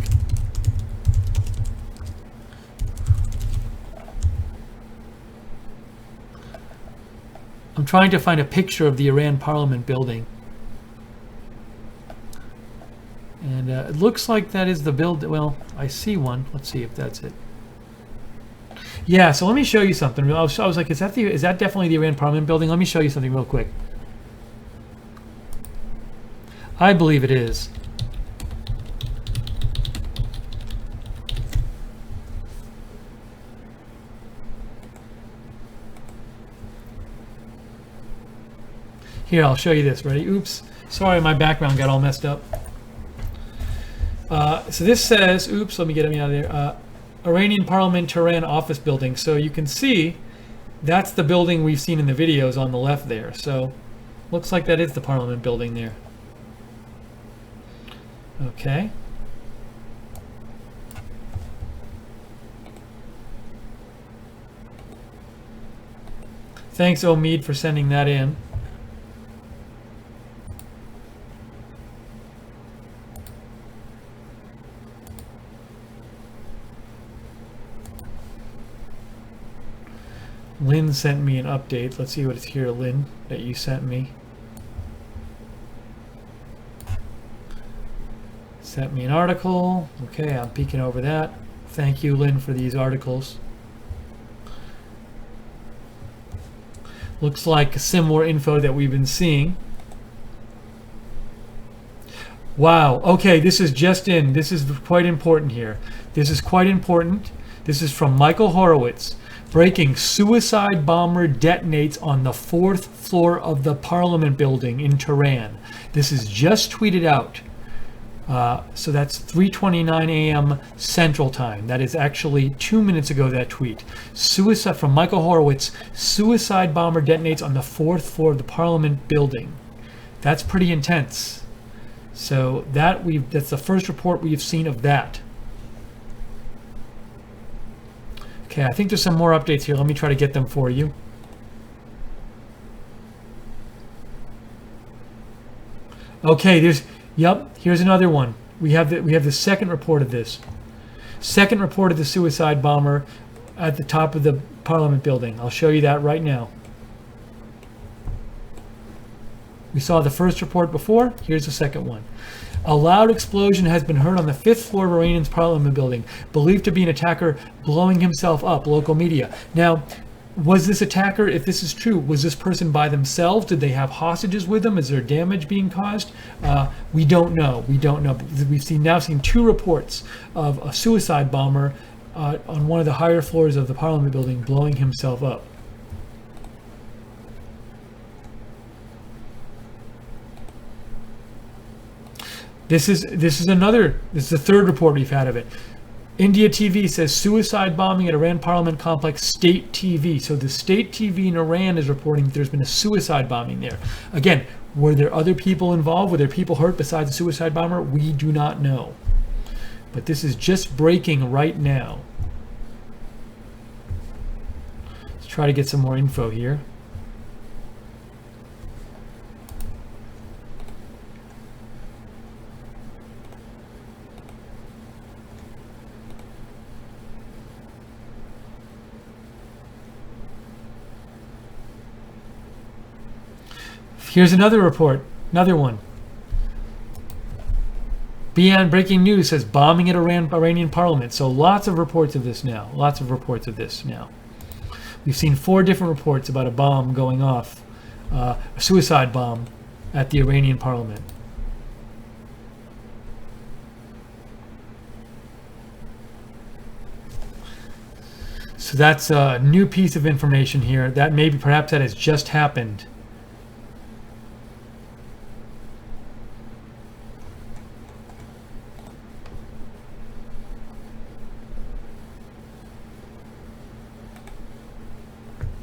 I'm trying to find a picture of the Iran Parliament building. And it looks like that is the build. Well, I see one. Let's see if that's it. Yeah, so let me show you something. I was like, is that definitely the Iran Parliament building? Let me show you something real quick. I believe it is. Here, I'll show you this. Ready? Oops. Sorry, my background got all messed up. So this says, oops, let me get me out of there. Iranian Parliament Tehran office building. So you can see that's the building we've seen in the videos on the left there. So looks like that is the Parliament building there. Okay. Thanks, Omid, for sending that in. Lynn sent me an update. Let's see what it's here, Lynn, that you sent me. Sent me an article. Okay, I'm peeking over that. Thank you, Lynn, for these articles. Looks like similar info that we've been seeing. Wow. Okay, this is just in. This is quite important here. This is quite important. This is from Michael Horowitz. Breaking: suicide bomber detonates on the 4th floor of the Parliament building in Tehran. This is just tweeted out. So that's 3:29 a.m. Central Time. That is actually 2 minutes ago, that tweet. Suicide from Michael Horowitz. Suicide bomber detonates on the 4th floor of the Parliament building. That's pretty intense. So that's the first report we've seen of that. Okay, I think there's some more updates here. Let me try to get them for you. Okay, here's another one. We have the second report of this. Second report of the suicide bomber at the top of the Parliament building. I'll show you that right now. We saw the first report before. Here's the second one. A loud explosion has been heard on the 5th floor of Iranian's Parliament building, believed to be an attacker blowing himself up, local media. Now, was this attacker, if this is true, was this person by themselves? Did they have hostages with them? Is there damage being caused? We don't know. We don't know. We've now seen 2 reports of a suicide bomber on one of the higher floors of the Parliament building blowing himself up. This is the third report we've had of it. India TV says suicide bombing at Iran Parliament complex, state TV. So the state TV in Iran is reporting that there's been a suicide bombing there. Again, were there other people involved? Were there people hurt besides the suicide bomber? We do not know. But this is just breaking right now. Let's try to get some more info here. Here's another report, another one. Beyond breaking news says bombing at Iranian Parliament. So lots of reports of this now. Lots of reports of this now. We've seen 4 different reports about a bomb going off, a suicide bomb at the Iranian Parliament. So that's a new piece of information here. That maybe perhaps that has just happened.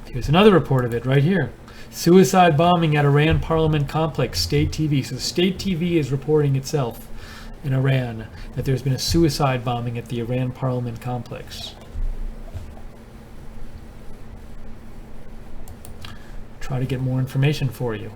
Here's another report of it right here. Suicide bombing at Iran Parliament complex, state TV. So state TV is reporting itself in Iran that there's been a suicide bombing at the Iran Parliament complex. Try to get more information for you.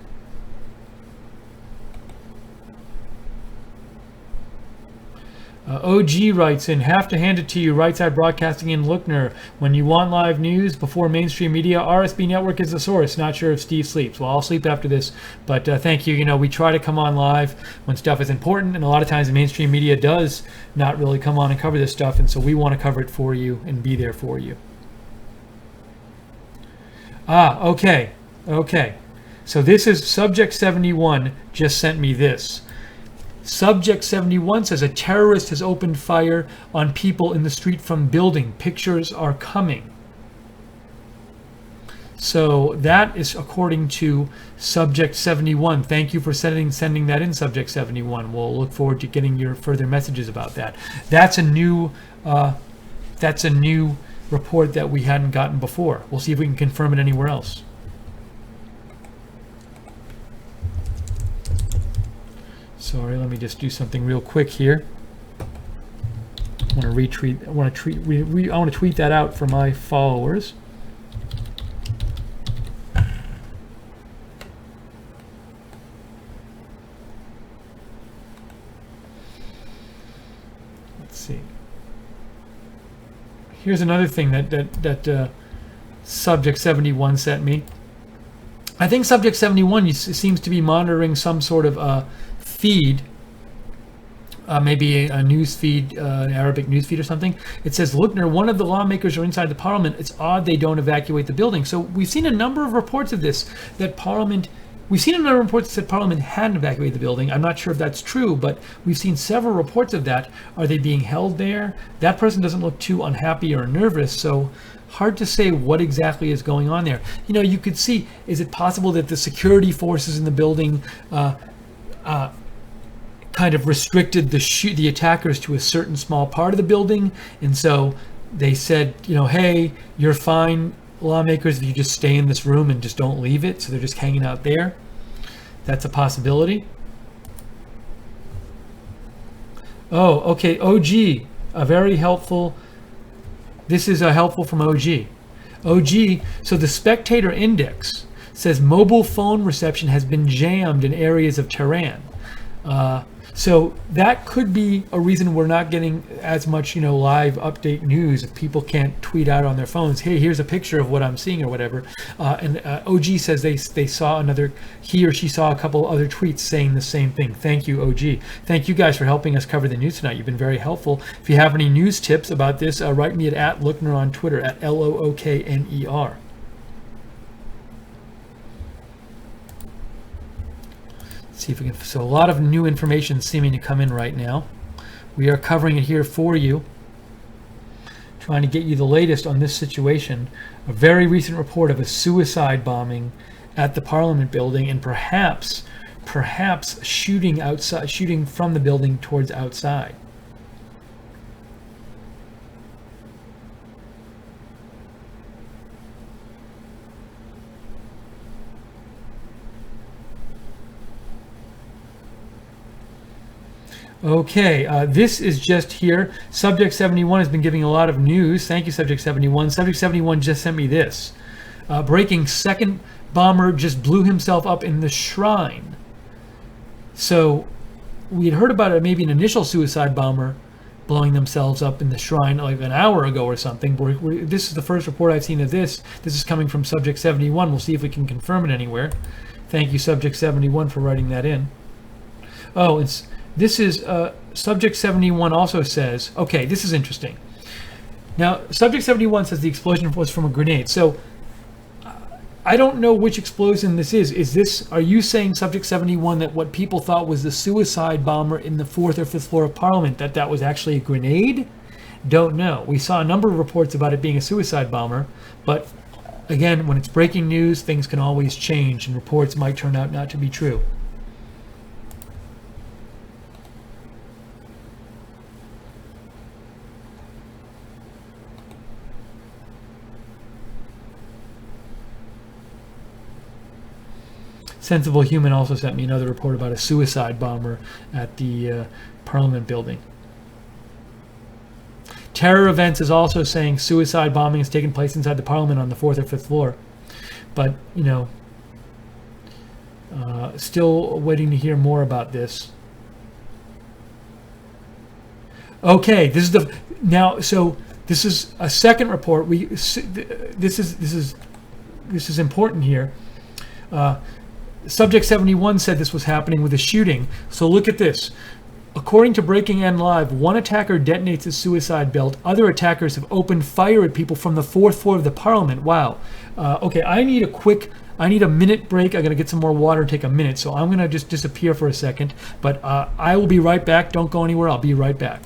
OG writes in, have to hand it to you, Right Side Broadcasting in Luckner. When you want live news before mainstream media, RSB Network is the source. Not sure if Steve sleeps. Well, I'll sleep after this, but thank you. You know, we try to come on live when stuff is important, and a lot of times the mainstream media does not really come on and cover this stuff, and so we want to cover it for you and be there for you. Okay. So this is Subject 71 just sent me this. Subject 71 says a terrorist has opened fire on people in the street from building. Pictures are coming. So that is according to Subject 71. Thank you for sending that in, Subject 71. We'll look forward to getting your further messages about that. That's a new report that we hadn't gotten before. We'll see if we can confirm it anywhere else. Sorry, let me just do something real quick here. I want to tweet that out for my followers. Let's see. Here's another thing that Subject 71 sent me. I think Subject 71 seems to be monitoring some sort of feed, maybe a news feed, an Arabic news feed or something. It says, Luckner, one of the lawmakers are inside the Parliament. It's odd they don't evacuate the building. So we've seen a number of reports of this, that Parliament hadn't evacuated the building. I'm not sure if that's true, but we've seen several reports of that. Are they being held there? That person doesn't look too unhappy or nervous, so hard to say what exactly is going on there. You could see, is it possible that the security forces in the building kind of restricted the attackers to a certain small part of the building, and so they said, hey, you're fine, lawmakers, if you just stay in this room and just don't leave it, so they're just hanging out there. That's a possibility. Oh, okay, OG, a very helpful. This is helpful from OG. OG, so the spectator index says mobile phone reception has been jammed in areas of Tehran. So that could be a reason we're not getting as much, live update news if people can't tweet out on their phones, hey, here's a picture of what I'm seeing or whatever. And OG says they saw he or she saw a couple other tweets saying the same thing. Thank you, OG. Thank you guys for helping us cover the news tonight. You've been very helpful. If you have any news tips about this, write me at @Lookner on Twitter, at LOOKNER. See if we can. So a lot of new information seeming to come in right now. We are covering it here for you, trying to get you the latest on this situation. A very recent report of a suicide bombing at the Parliament building, and perhaps shooting from the building towards outside. Okay, this is just here. Subject 71 has been giving a lot of news. Thank you, Subject 71. Subject 71 just sent me this. Breaking: second bomber just blew himself up in the shrine. So we had heard about it, maybe an initial suicide bomber blowing themselves up in the shrine like an hour ago or something. This is the first report I've seen of this. This is coming from Subject 71. We'll see if we can confirm it anywhere. Thank you, Subject 71, for writing that in. Oh, this is Subject 71 also says, okay, this is interesting. Now, Subject 71 says the explosion was from a grenade. So I don't know which explosion this is. Are you saying, Subject 71, that what people thought was the suicide bomber in the 4th or 5th floor of Parliament, that was actually a grenade? Don't know. We saw a number of reports about it being a suicide bomber, but again, when it's breaking news, things can always change, and reports might turn out not to be true. Sensible Human also sent me another report about a suicide bomber at the Parliament building. Terror Events is also saying suicide bombing has taken place inside the Parliament on the 4th or 5th floor. But, still waiting to hear more about this. Okay, this is a second report. This is important here. Subject 71 said this was happening with a shooting. So look at this. According to Breaking N Live, one attacker detonates a suicide belt. Other attackers have opened fire at people from the 4th floor of the Parliament. Wow. Okay, I need a minute break. I'm going to get some more water and take a minute. So I'm going to just disappear for a second. But I will be right back. Don't go anywhere. I'll be right back.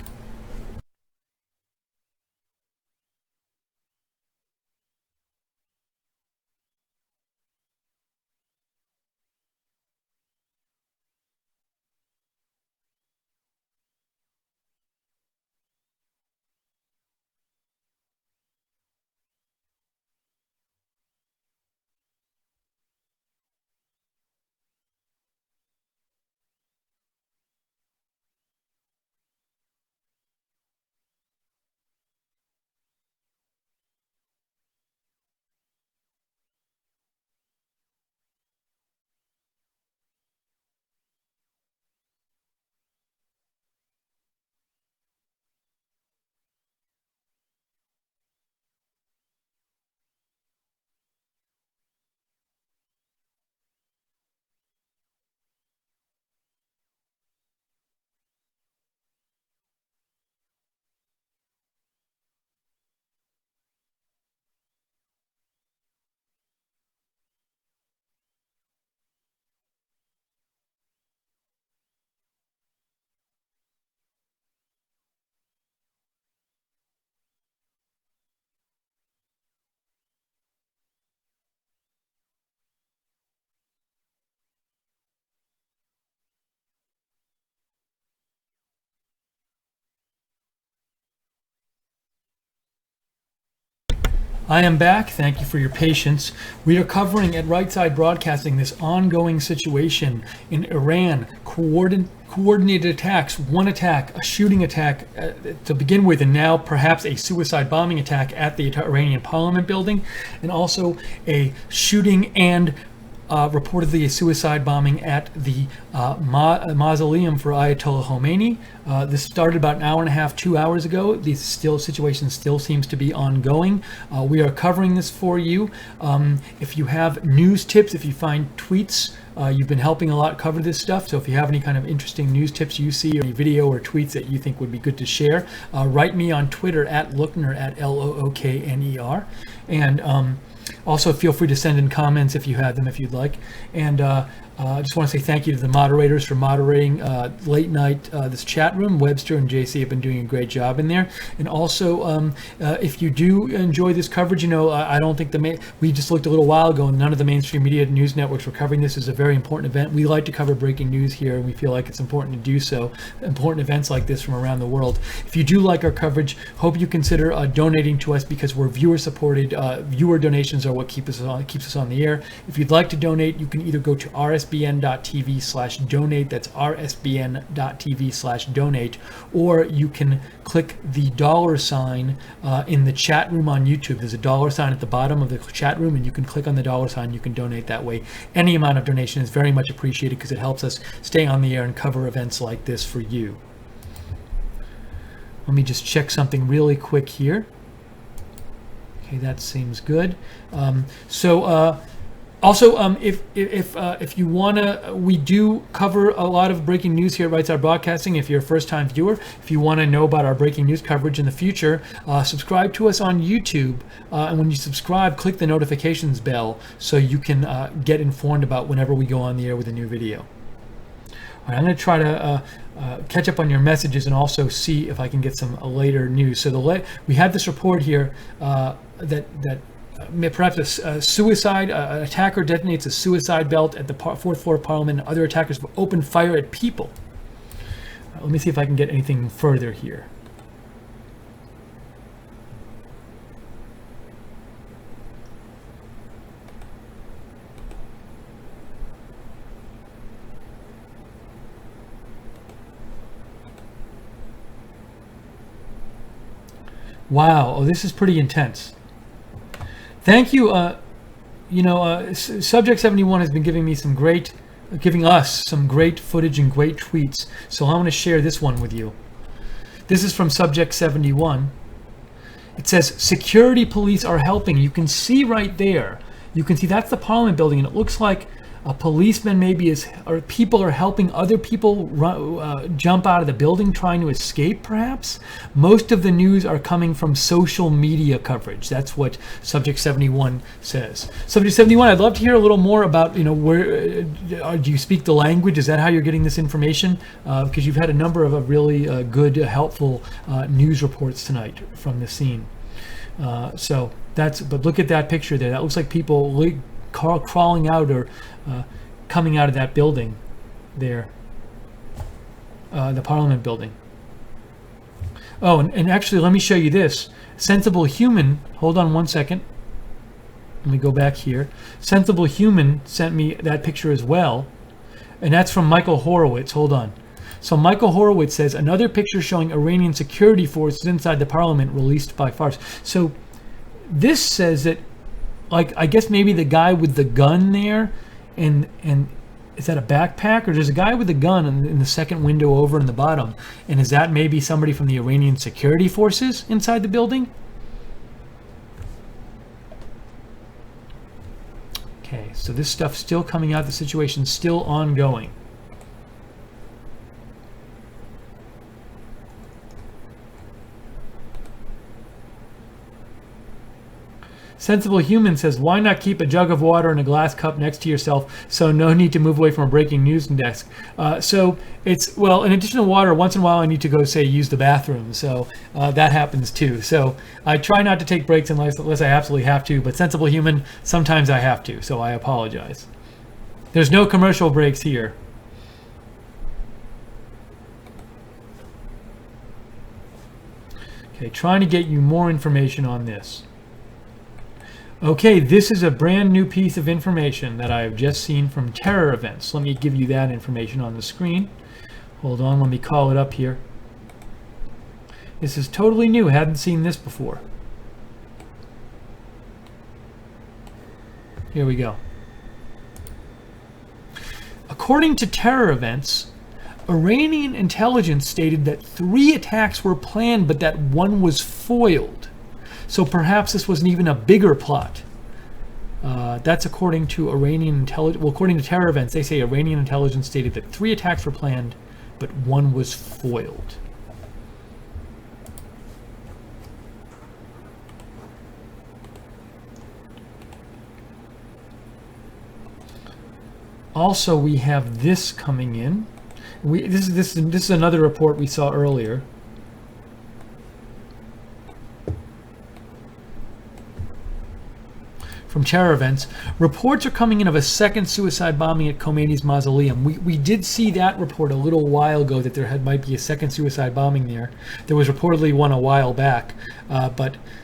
I am back. Thank you for your patience. We are covering at Right Side Broadcasting this ongoing situation in Iran. Coordinated attacks, one attack, a shooting attack to begin with, and now perhaps a suicide bombing attack at the Iranian Parliament building, and also a shooting and reportedly a suicide bombing at the mausoleum for Ayatollah Khomeini. This started about an hour and a half, 2 hours ago. The situation still seems to be ongoing. We are covering this for you. If you have news tips, if you find tweets, you've been helping a lot cover this stuff. So if you have any kind of interesting news tips you see, or any video or tweets that you think would be good to share, write me on Twitter at Lookner, at Lookner. And also, feel free to send in comments if you have them, if you'd like. And I just want to say thank you to the moderators for moderating late night this chat room. Webster and JC have been doing a great job in there. And also, if you do enjoy this coverage, I don't think we just looked a little while ago and none of the mainstream media news networks were covering this as a very important event. We like to cover breaking news here, and we feel like it's important to do so. Important events like this from around the world. If you do like our coverage, hope you consider donating to us, because we're viewer supported. Viewer donations are what keeps us on the air. If you'd like to donate, you can either go to rsbn.tv/donate. That's rsbn.tv/donate, or you can click the $sign in the chat room on YouTube. There's a $sign at the bottom of the chat room, and you can click on the $sign. You can donate that way. Any amount of donation is very much appreciated, because it helps us stay on the air and cover events like this for you. Let me just check something really quick here. Okay, that seems good. Also, if you wanna, we do cover a lot of breaking news here at Right Side Broadcasting. If you're a first-time viewer, if you want to know about our breaking news coverage in the future, subscribe to us on YouTube. And when you subscribe, click the notifications bell so you can get informed about whenever we go on the air with a new video. All right, I'm going to try to catch up on your messages and also see if I can get some later news. So we had this report here that perhaps a suicide attacker detonates a suicide belt at the fourth floor of Parliament, and other attackers opened fire at people. Let me see if I can get anything further here. Wow, this is pretty intense. Thank you. Subject 71 has been giving us some great footage and great tweets. So I want to share this one with you. This is from Subject 71. It says, security police are helping. You can see right there. You can see that's the Parliament building, and it looks like a policeman or people are helping other people jump out of the building, trying to escape, perhaps. Most of the news are coming from social media coverage. That's what Subject 71 says. Subject 71, I'd love to hear a little more about, where do you speak the language? Is that how you're getting this information? Because you've had a number of really good, helpful news reports tonight from the scene. But look at that picture there. That looks like people crawling out or coming out of that building there, the Parliament building. Oh, and actually, let me show you this. Sensible Human, hold on one second. Let me go back here. Sensible Human sent me that picture as well, and that's from Michael Horowitz. Hold on. So Michael Horowitz says, another picture showing Iranian security forces inside the Parliament released by Fars. So this says that, I guess maybe the guy with the gun there, and is that a backpack, or there's a guy with a gun in the second window over in the bottom, and is that maybe somebody from the Iranian security forces inside the building? Okay, so this stuff's still coming out. The situation's still ongoing. Sensible Human says, why not keep a jug of water and a glass cup next to yourself, so no need to move away from a breaking news desk? So it's, well, in addition to water, once in a while I need to go, say, use the bathroom. So that happens too. So I try not to take breaks unless I absolutely have to, but Sensible Human, sometimes I have to, so I apologize. There's no commercial breaks here. Okay, trying to get you more information on this. Okay, this is a brand new piece of information that I have just seen from terror events. Let me give you that information on the screen. Hold on, let me call it up here. This is totally new. Hadn't seen this before. Here we go. According to terror events, Iranian intelligence stated that 3 attacks were planned, but that 1 was foiled. So perhaps this wasn't even a bigger plot. That's according to Iranian intelligence. Well, according to terror events, they say Iranian intelligence stated that 3 attacks were planned, but 1 was foiled. Also, we have this coming in. This is another report we saw earlier. From terror events, reports are coming in of a second suicide bombing at Khomeini's mausoleum. We did see that report a little while ago that there might be a second suicide bombing there. There was reportedly one a while back,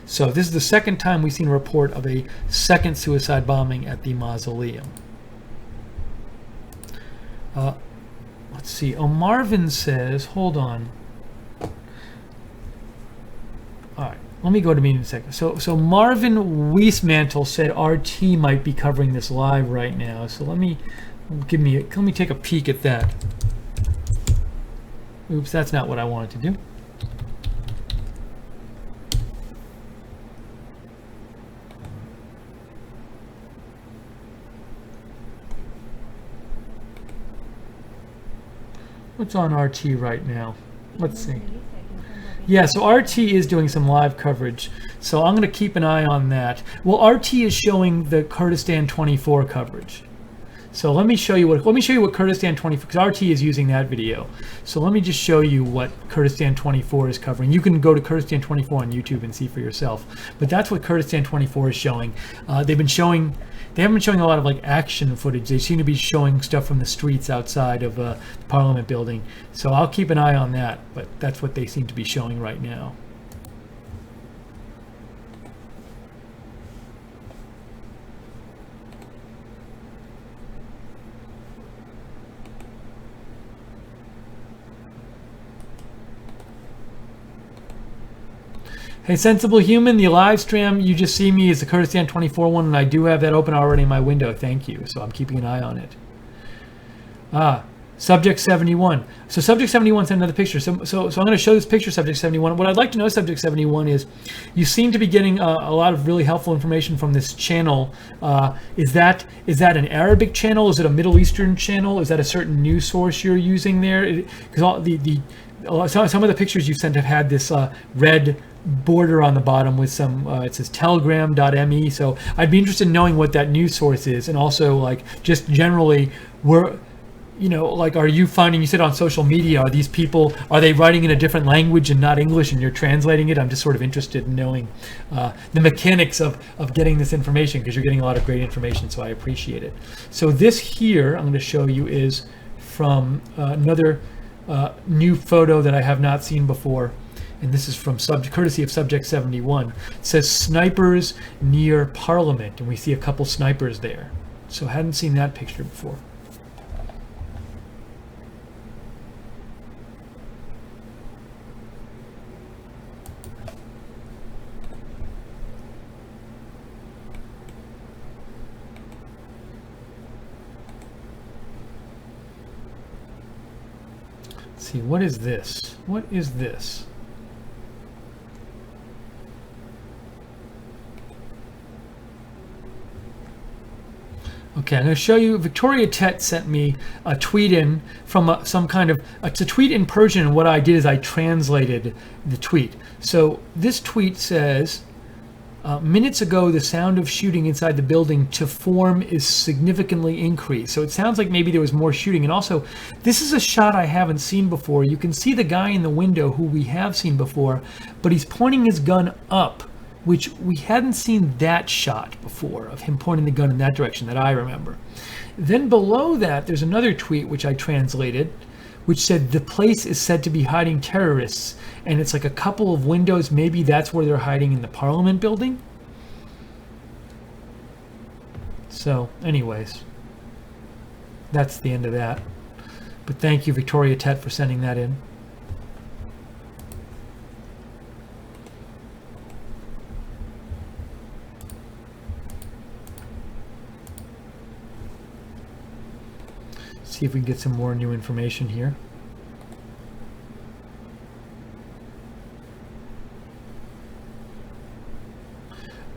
so this is the second time we've seen a report of a second suicide bombing at the mausoleum. Let's see. Oh, Marvin says, hold on. All right, let me go to me in a second. So Marvin Wiesmantel said RT might be covering this live right now. So let me take a peek at that. Oops, that's not what I wanted to do. What's on RT right now? Let's see. Yeah, so RT is doing some live coverage, so I'm going to keep an eye on that. Well, RT is showing the Kurdistan 24 coverage. So let me show you what Kurdistan 24, because RT is using that video. So let me just show you what Kurdistan 24 is covering. You can go to Kurdistan 24 on YouTube and see for yourself. But that's what Kurdistan 24 is showing. They haven't been showing a lot of like action footage. They seem to be showing stuff from the streets outside of the Parliament building. So I'll keep an eye on that, but that's what they seem to be showing right now. Hey, Sensible Human, the live stream you just see me is the Kurdistan 24 one, and I do have that open already in my window. Thank you. So I'm keeping an eye on it. Subject 71. So Subject 71 sent another picture. So I'm going to show this picture, Subject 71. What I'd like to know, Subject 71, is you seem to be getting a lot of really helpful information from this channel. Is that an Arabic channel? Is it a Middle Eastern channel? Is that a certain news source you're using there? Because some of the pictures you sent have had this red border on the bottom with some it says telegram.me. So I'd be interested in knowing what that news source is, and also like just generally are you finding, you said on social media, are they writing in a different language and not English and you're translating it? I'm just sort of interested in knowing the mechanics of getting this information, because you're getting a lot of great information, so I appreciate it. So this here I'm going to show you is from another new photo that I have not seen before. And this is from courtesy of Subject 71. It says snipers near Parliament, and we see a couple snipers there. So I hadn't seen that picture before. Let's see, what is this? What is this? Okay, I'm going to show you. Victoria Tet sent me a tweet in from it's a tweet in Persian, and what I did is I translated the tweet. So this tweet says, minutes ago, the sound of shooting inside the building to form is significantly increased. So it sounds like maybe there was more shooting. And also, this is a shot I haven't seen before. You can see the guy in the window who we have seen before, but he's pointing his gun up, which we hadn't seen that shot before, of him pointing the gun in that direction that I remember. Then below that, there's another tweet which I translated, which said the place is said to be hiding terrorists, and it's like a couple of windows. Maybe that's where they're hiding, in the Parliament building. So, anyways, that's the end of that. But thank you, Victoria Tet, for sending that in. See if we can get some more new information here.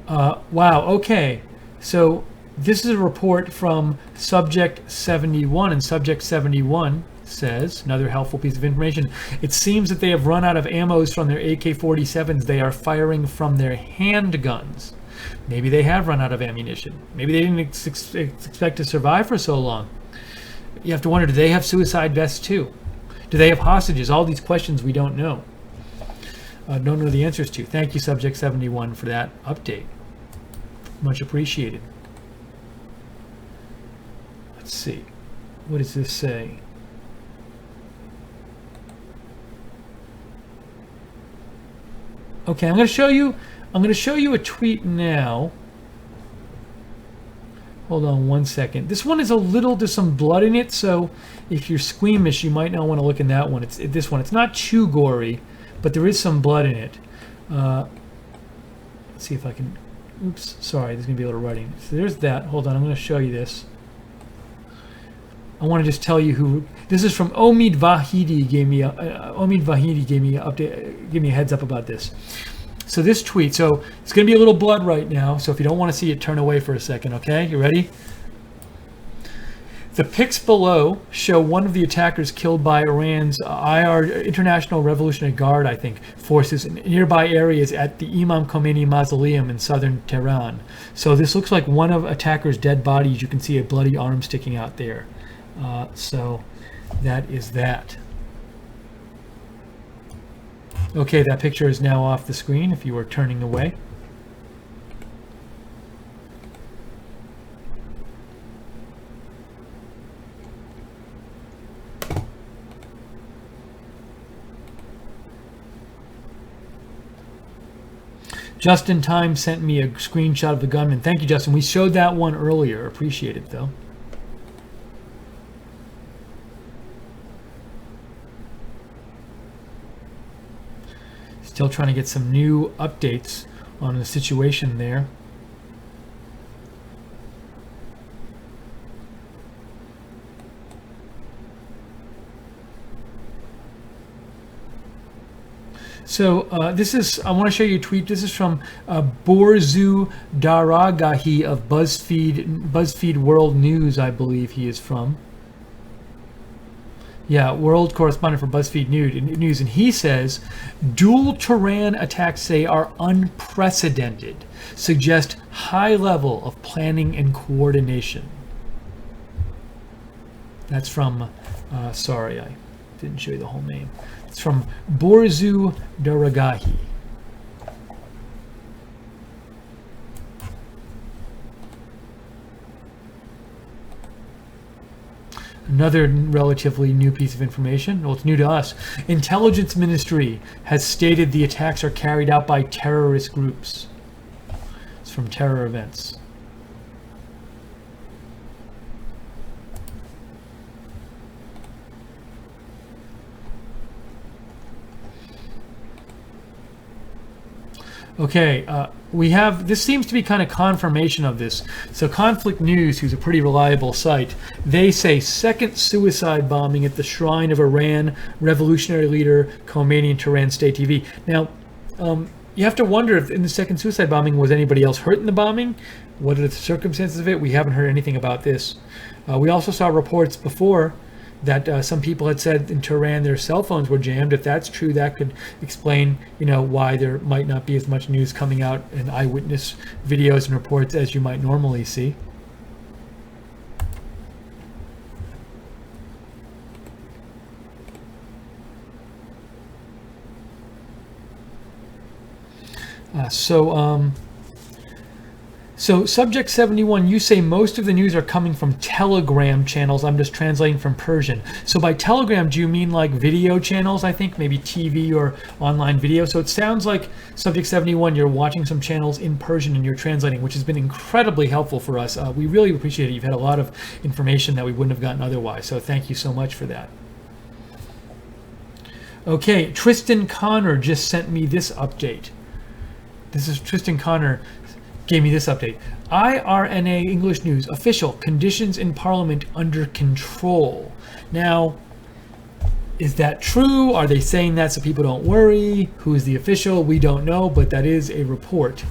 Wow, okay. So this is a report from Subject 71, and Subject 71 says, another helpful piece of information, it seems that they have run out of ammos from their AK-47s. They are firing from their handguns. Maybe they have run out of ammunition. Maybe they didn't expect to survive for so long. You have to wonder, do they have suicide vests too? Do they have hostages? All these questions we don't know. Don't know the answers to. Thank you, Subject 71, for that update. Much appreciated. Let's see. What does this say? Okay, I'm going to show you a tweet now. Hold on one second. This one is there's some blood in it, so if you're squeamish, you might not want to look in that one. This one. It's not too gory, but there is some blood in it. Let's see if I can. Oops, sorry. There's gonna be a little writing. So there's that. Hold on. I'm going to show you this. I want to just tell you who. This is from Omid Vahidi. Gave me a heads up about this. So this tweet, so it's going to be a little blood right now, so if you don't want to see it, turn away for a second, okay? You ready? The pics below show one of the attackers killed by Iran's International Revolutionary Guard, I think, forces in nearby areas at the Imam Khomeini Mausoleum in southern Tehran. So this looks like one of attacker's dead bodies. You can see a bloody arm sticking out there. So that is that. Okay, that picture is now off the screen if you were turning away. Justin Time sent me a screenshot of the gunman. Thank you, Justin. We showed that one earlier. Appreciate it, though. Still trying to get some new updates on the situation there. So I want to show you a tweet. This is from Borzu Daragahi of BuzzFeed World News, I believe he is from. Yeah, world correspondent for BuzzFeed News, and he says, dual Tehran attacks say are unprecedented, suggest high level of planning and coordination. That's from, sorry, I didn't show you the whole name. It's from Borzu Daragahi. Another relatively new piece of information. Well, it's new to us. Intelligence Ministry has stated the attacks are carried out by terrorist groups. It's from Terror Events. Okay, this seems to be kind of confirmation of this. So Conflict News, who's a pretty reliable site, they say second suicide bombing at the shrine of Iran revolutionary leader Khomeini in Tehran State TV. Now, you have to wonder if in the second suicide bombing, was anybody else hurt in the bombing? What are the circumstances of it? We haven't heard anything about this. We also saw reports before that some people had said in Tehran their cell phones were jammed. If that's true, that could explain, why there might not be as much news coming out in eyewitness videos and reports as you might normally see. So subject 71, you say most of the news are coming from Telegram channels. I'm just translating from Persian. So by Telegram, do you mean like video channels? I think maybe TV or online video. So it sounds like subject 71, you're watching some channels in Persian and you're translating, which has been incredibly helpful for us. We really appreciate it. You've had a lot of information that we wouldn't have gotten otherwise. So thank you so much for that. Okay, Tristan Connor just sent me this update. This is Tristan Connor gave me this update. IRNA English News, official, conditions in Parliament under control. Now, is that true? Are they saying that so people don't worry? Who is the official? We don't know, but that is a report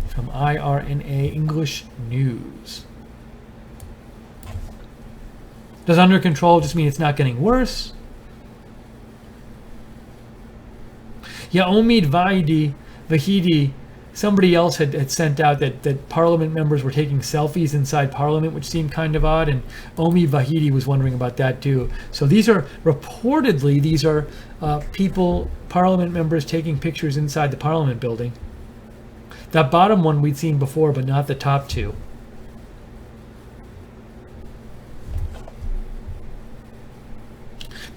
from IRNA English News. Does under control just mean it's not getting worse? Yeah, Omid Vahidi, somebody else had sent out that Parliament members were taking selfies inside Parliament, which seemed kind of odd, and Omid Vahidi was wondering about that too. So these are reportedly, people, Parliament members taking pictures inside the Parliament building. That bottom one we'd seen before, but not the top two.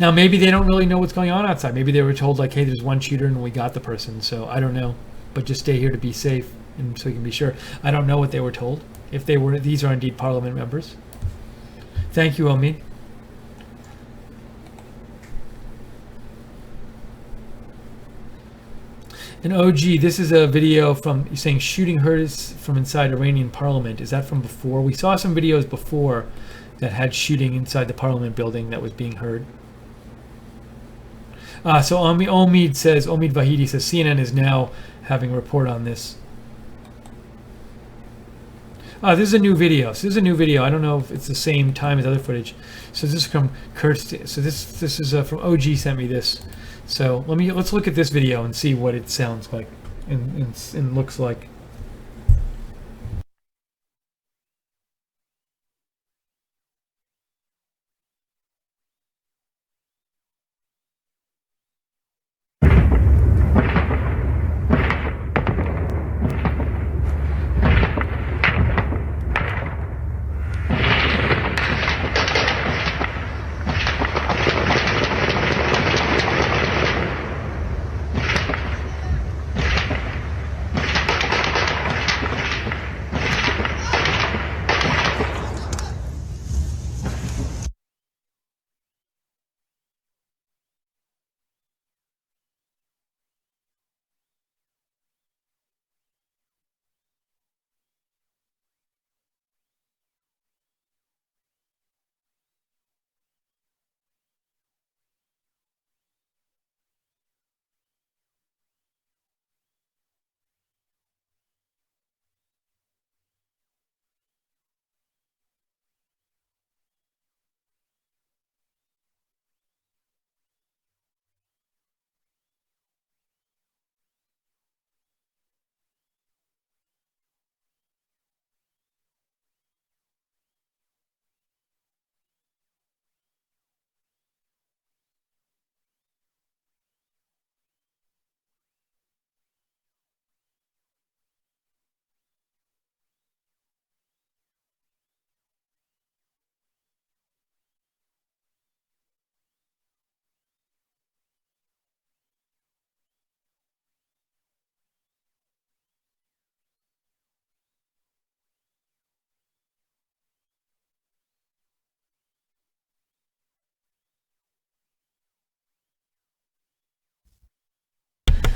Now maybe they don't really know what's going on outside. Maybe they were told like, hey, there's one shooter and we got the person. So I don't know. But just stay here to be safe and so you can be sure. I don't know what they were told. If they were, these are indeed Parliament members. Thank you, Omid. And OG, this is a video from, you're saying shooting heard from inside Iranian Parliament. Is that from before? We saw some videos before that had shooting inside the Parliament building that was being heard. So Omid Vahidi says CNN is now having a report on this. This is a new video. So this is a new video. I don't know if it's the same time as other footage. So this is from Kurt. So this is from OG sent me this. So let's look at this video and see what it sounds like and looks like.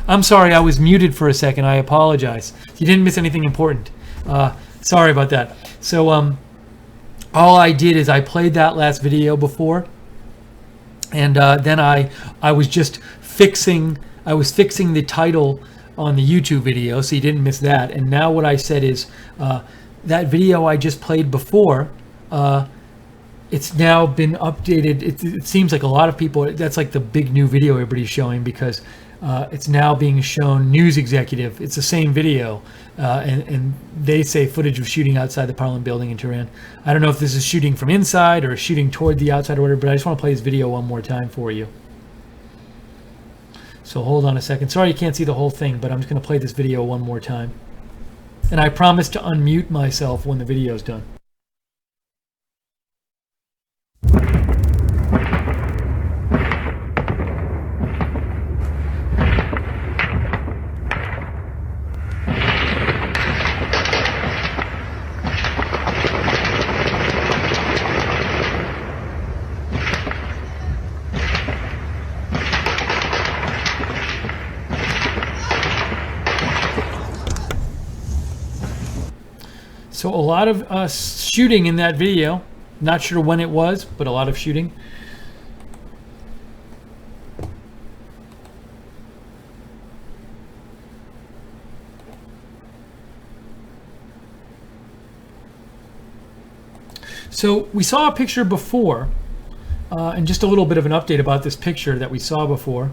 I'm sorry, I was muted for a second. I apologize. You didn't miss anything important. Sorry about that. So all I did is I played that last video before, and then I was just fixing the title on the YouTube video, so you didn't miss that. And now what I said is that video I just played before, it's now been updated. It seems like a lot of people, that's like the big new video everybody's showing, because it's now being shown news executive. It's the same video, and they say footage of shooting outside the Parliament building in Tehran. I don't know if this is shooting from inside or shooting toward the outside or whatever, but I just want to play this video one more time for you. So hold on a second. Sorry you can't see the whole thing, but I'm just going to play this video one more time. And I promise to unmute myself when the video is done. So a lot of shooting in that video. Not sure when it was, but a lot of shooting. So we saw a picture before, and just a little bit of an update about this picture that we saw before.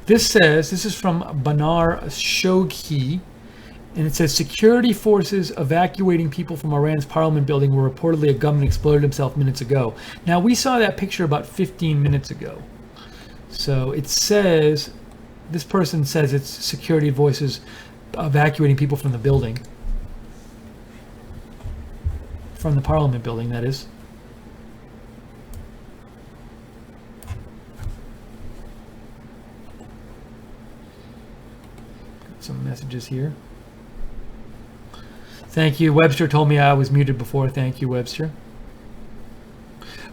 This is from Banar Shoghi. And it says, security forces evacuating people from Iran's parliament building where reportedly a gunman exploded himself minutes ago. Now, we saw that picture about 15 minutes ago. So it says, this person says it's security forces evacuating people from the building. From the parliament building, that is. Got some messages here. Thank you. Webster told me I was muted before. Thank you, Webster.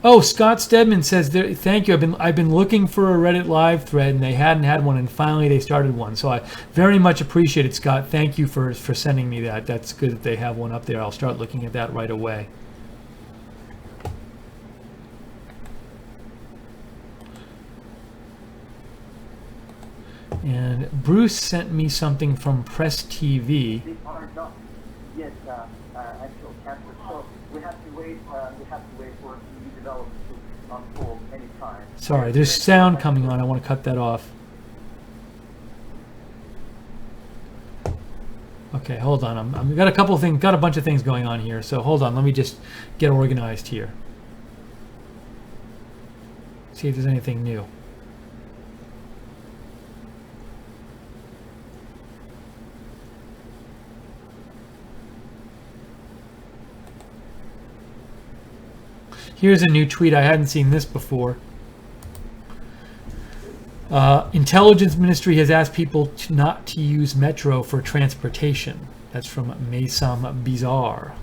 Oh, Scott Stedman says, thank you. I've been looking for a Reddit live thread, and they hadn't had one, and finally they started one. So I very much appreciate it, Scott. Thank you for sending me that. That's good that they have one up there. I'll start looking at that right away. And Bruce sent me something from Press TV. Yes, actual cancer. So we have to wait. We have to wait for new development to unfold any time. Sorry, there's sound coming on. I want to cut that off. Okay, hold on. I've got a couple of things. Got a bunch of things going on here. So hold on. Let me just get organized here. See if there's anything new. Here's a new tweet. I hadn't seen this before. Intelligence Ministry has asked people not to use metro for transportation. That's from Maysam Bizarre.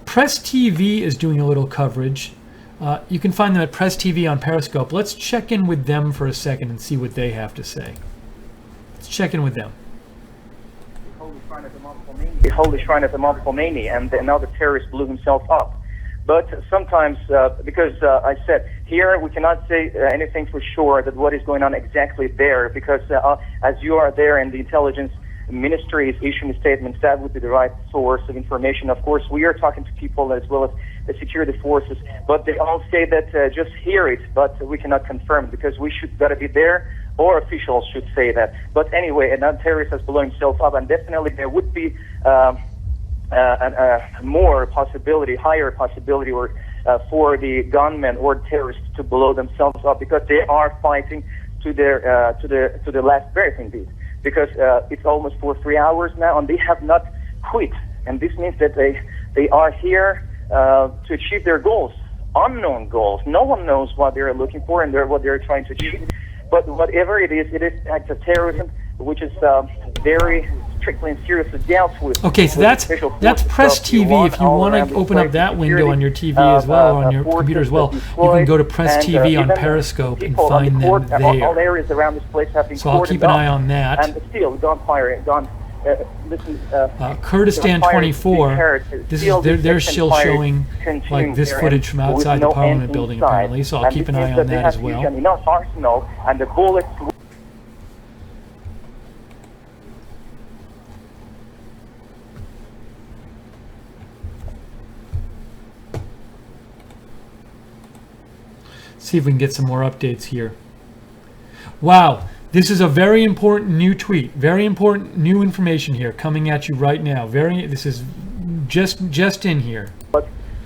Press TV is doing a little coverage. You can find them at Press TV on Periscope. Let's check in with them for a second and see what they have to say. Let's check in with them. The holy shrine of Imam Khomeini, and now the terrorist blew himself up. But sometimes, because I said here we cannot say anything for sure that what is going on exactly there, because as you are there and the intelligence ministry is issuing a statement, that would be the right source of information. Of course, we are talking to people as well as the security forces, but they all say that just hear it, but we cannot confirm it because we should gotta be there, or officials should say that. But anyway, another terrorist has blown himself up, and definitely there would be more possibility, higher possibility, or for the gunmen or terrorists to blow themselves up, because they are fighting to their to the last breath indeed. Because it's almost for 3 hours now, and they have not quit, and this means that they are here to achieve their goals, unknown goals. No one knows what they're looking for and what they're trying to achieve. But whatever it is an act of terrorism, which is very strictly and seriously dealt with. Okay, so that's Press TV. If you want to open up that window on your TV as well, or on your computer as well, you can go to Press TV on Periscope and find them there. All areas around this place have been so I'll keep an eye on that. And still, gunfire, Kurdistan 24. This is they're still showing like this footage from outside the Parliament building apparently. So I'll keep an eye on that as well. Enough arsenal and the bullets. See if we can get some more updates here. Wow, this is a very important new tweet. Very important new information here coming at you right now. This is just in here.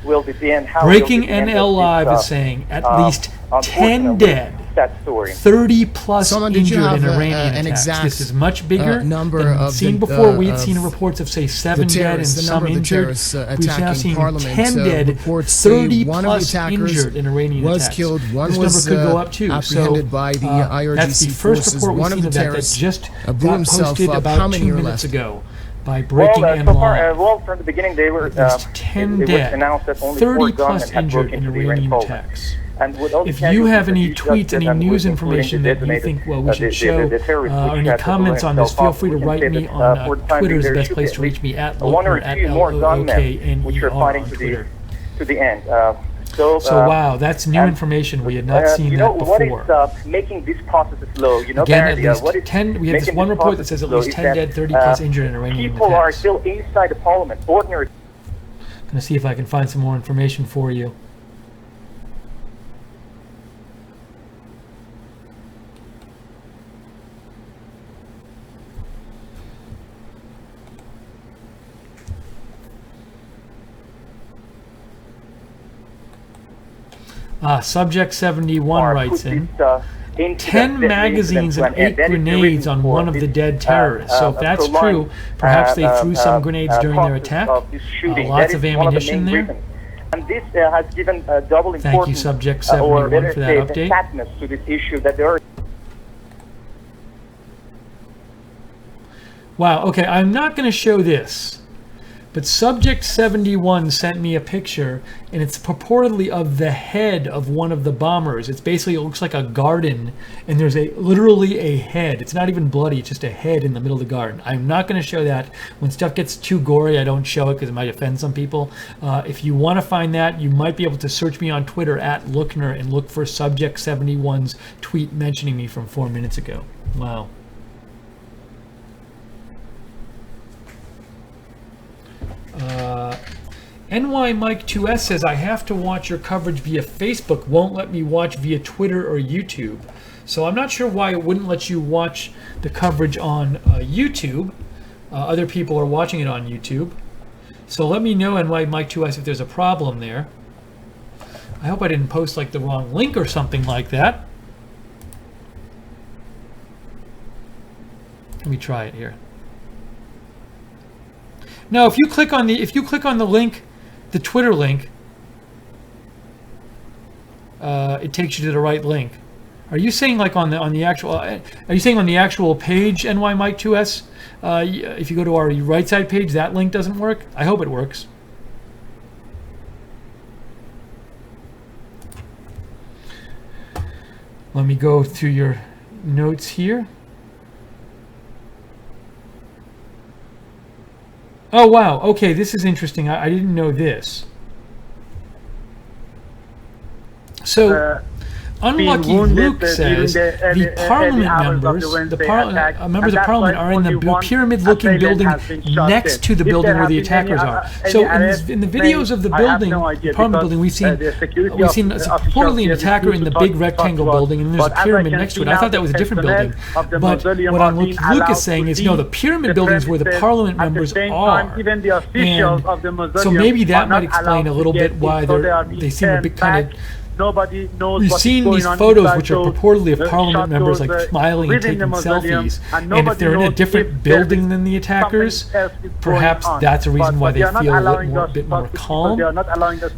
Will be the end. Breaking NL Live is saying at least 10 dead that story? 30 plus Solomon, did you injured have in Iranian an attacks. exact This is much bigger number than of seen the, before. We had of seen reports of, say, 7 the dead and terrorists, the some number of the injured. terrorists We've now attacking seen Parliament. 10 dead, Reports say 30 one of the plus attackers injured in Iranian was attacks. killed. One this was number could go up too. apprehended So by the that's the IRGC first forces. report we've One of seen the of that terrorists just blew got himself posted up. about How many 2 are minutes left? ago by Breaking and so far, Live. well, from the beginning, they were There's 10 it was dead, announced that only 30 4 plus gunmen had injured broken in into the Iranian Iranian parliament. attacks. And with all the If you have any casualties tweets, that any and news with information including that you the think, well, we should the show, terrorist or which any had to comments blow on this, himself feel up, free to we can write say me that, on for the time Twitter is the being, there best should place be to reach me at one or Lochner, at two more gunmen Lookner which are fighting on to Twitter. the end. So wow, that's new information. We had not seen that before. What is making this process slow? Again, Barry, at least 10. We have this one report that says at least 10 dead, 30 plus injured in Iranian people are attacks. still inside the parliament. Ordinary. I'm going to see if I can find some more information for you. Subject 71 writes in, 10 magazines and 8 grenades on one of the dead terrorists. So if that's true, perhaps they threw some grenades during their attack. Lots of ammunition there. And this has given double importance. Thank you, Subject 71, for that update. Fatness to this issue that there are. Wow, okay, I'm not going to show this. But Subject 71 sent me a picture, and it's purportedly of the head of one of the bombers. It's basically, it looks like a garden, and there's literally a head. It's not even bloody, it's just a head in the middle of the garden. I'm not going to show that. When stuff gets too gory, I don't show it because it might offend some people. If you want to find that, you might be able to search me on Twitter at Lookner and look for Subject 71's tweet mentioning me from 4 minutes ago. Wow. NY Mike 2S says, I have to watch your coverage via Facebook, won't let me watch via Twitter or YouTube. So I'm not sure why it wouldn't let you watch the coverage on YouTube. Other people are watching it on YouTube. So let me know, NY Mike 2S, if there's a problem there. I hope I didn't post like the wrong link or something like that. Let me try it here. No, if you click on the link, the Twitter link, it takes you to the right link. Are you saying like on the actual? Are you saying on the actual page, NY Mike 2S? If you go to our right side page, that link doesn't work. I hope it works. Let me go through your notes here. Oh, wow. Okay, this is interesting. I didn't know this. So, Unlucky Luke says the Parliament members, members of Parliament are in the pyramid-looking building next to the building where the attackers are. So in the videos of the building, the Parliament building, we've seen reportedly an attacker in the big rectangle building, and there's a pyramid next to it. I thought that was a different building. But what Unlucky Luke is saying is, no, the pyramid building is where the Parliament members are. And so maybe that might explain a little bit why they seem a bit kind of... Nobody knows. We've seen these photos, which are purportedly of Parliament members like smiling and taking selfies. And if they're in a different building than the attackers, perhaps that's a reason why they feel a bit more calm.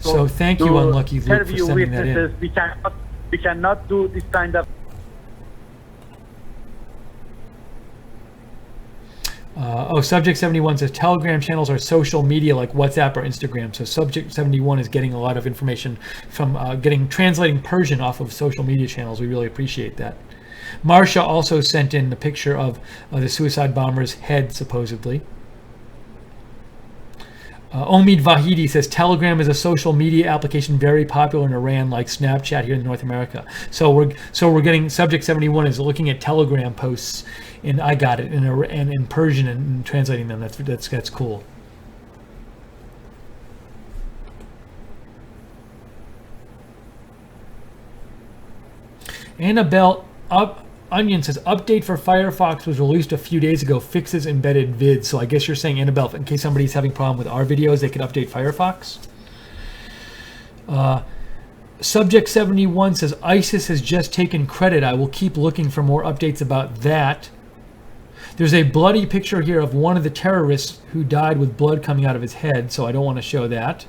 So thank you, Unlucky Luke, for sending that in. We cannot do this kind of. Subject 71 says Telegram channels are social media like WhatsApp or Instagram. So Subject 71 is getting a lot of information from translating Persian off of social media channels. We really appreciate that. Marsha also sent in the picture of the suicide bomber's head, supposedly. Omid Vahidi says Telegram is a social media application very popular in Iran, like Snapchat here in North America. So we're getting Subject 71 is looking at Telegram posts, and I got it in Persian and translating them. That's cool. Annabelle Onion says, update for Firefox was released a few days ago, fixes embedded vids. So I guess you're saying, Annabelle, in case somebody's having a problem with our videos, they could update Firefox. Subject 71 says ISIS has just taken credit. I will keep looking for more updates about that. There's a bloody picture here of one of the terrorists who died with blood coming out of his head, so I don't want to show that.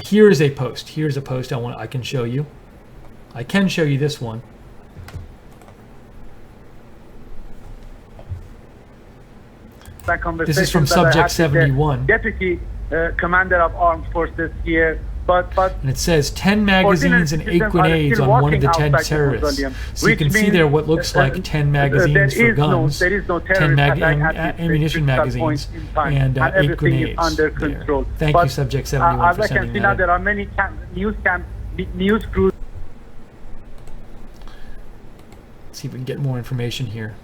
Here is a post. Here's a post I can show you. I can show you this one. This is from Subject 71. Deputy Commander of Armed Forces here. And it says 10 magazines and 8 grenades on one of the 10 terrorists. So you can see there what looks like 10 magazines for guns, 10 ammunition magazines, and 8 grenades. Under control. Thank you, Subject 71, as for I can sending see that now, in. there are many news crews. Let's see if we can get more information here.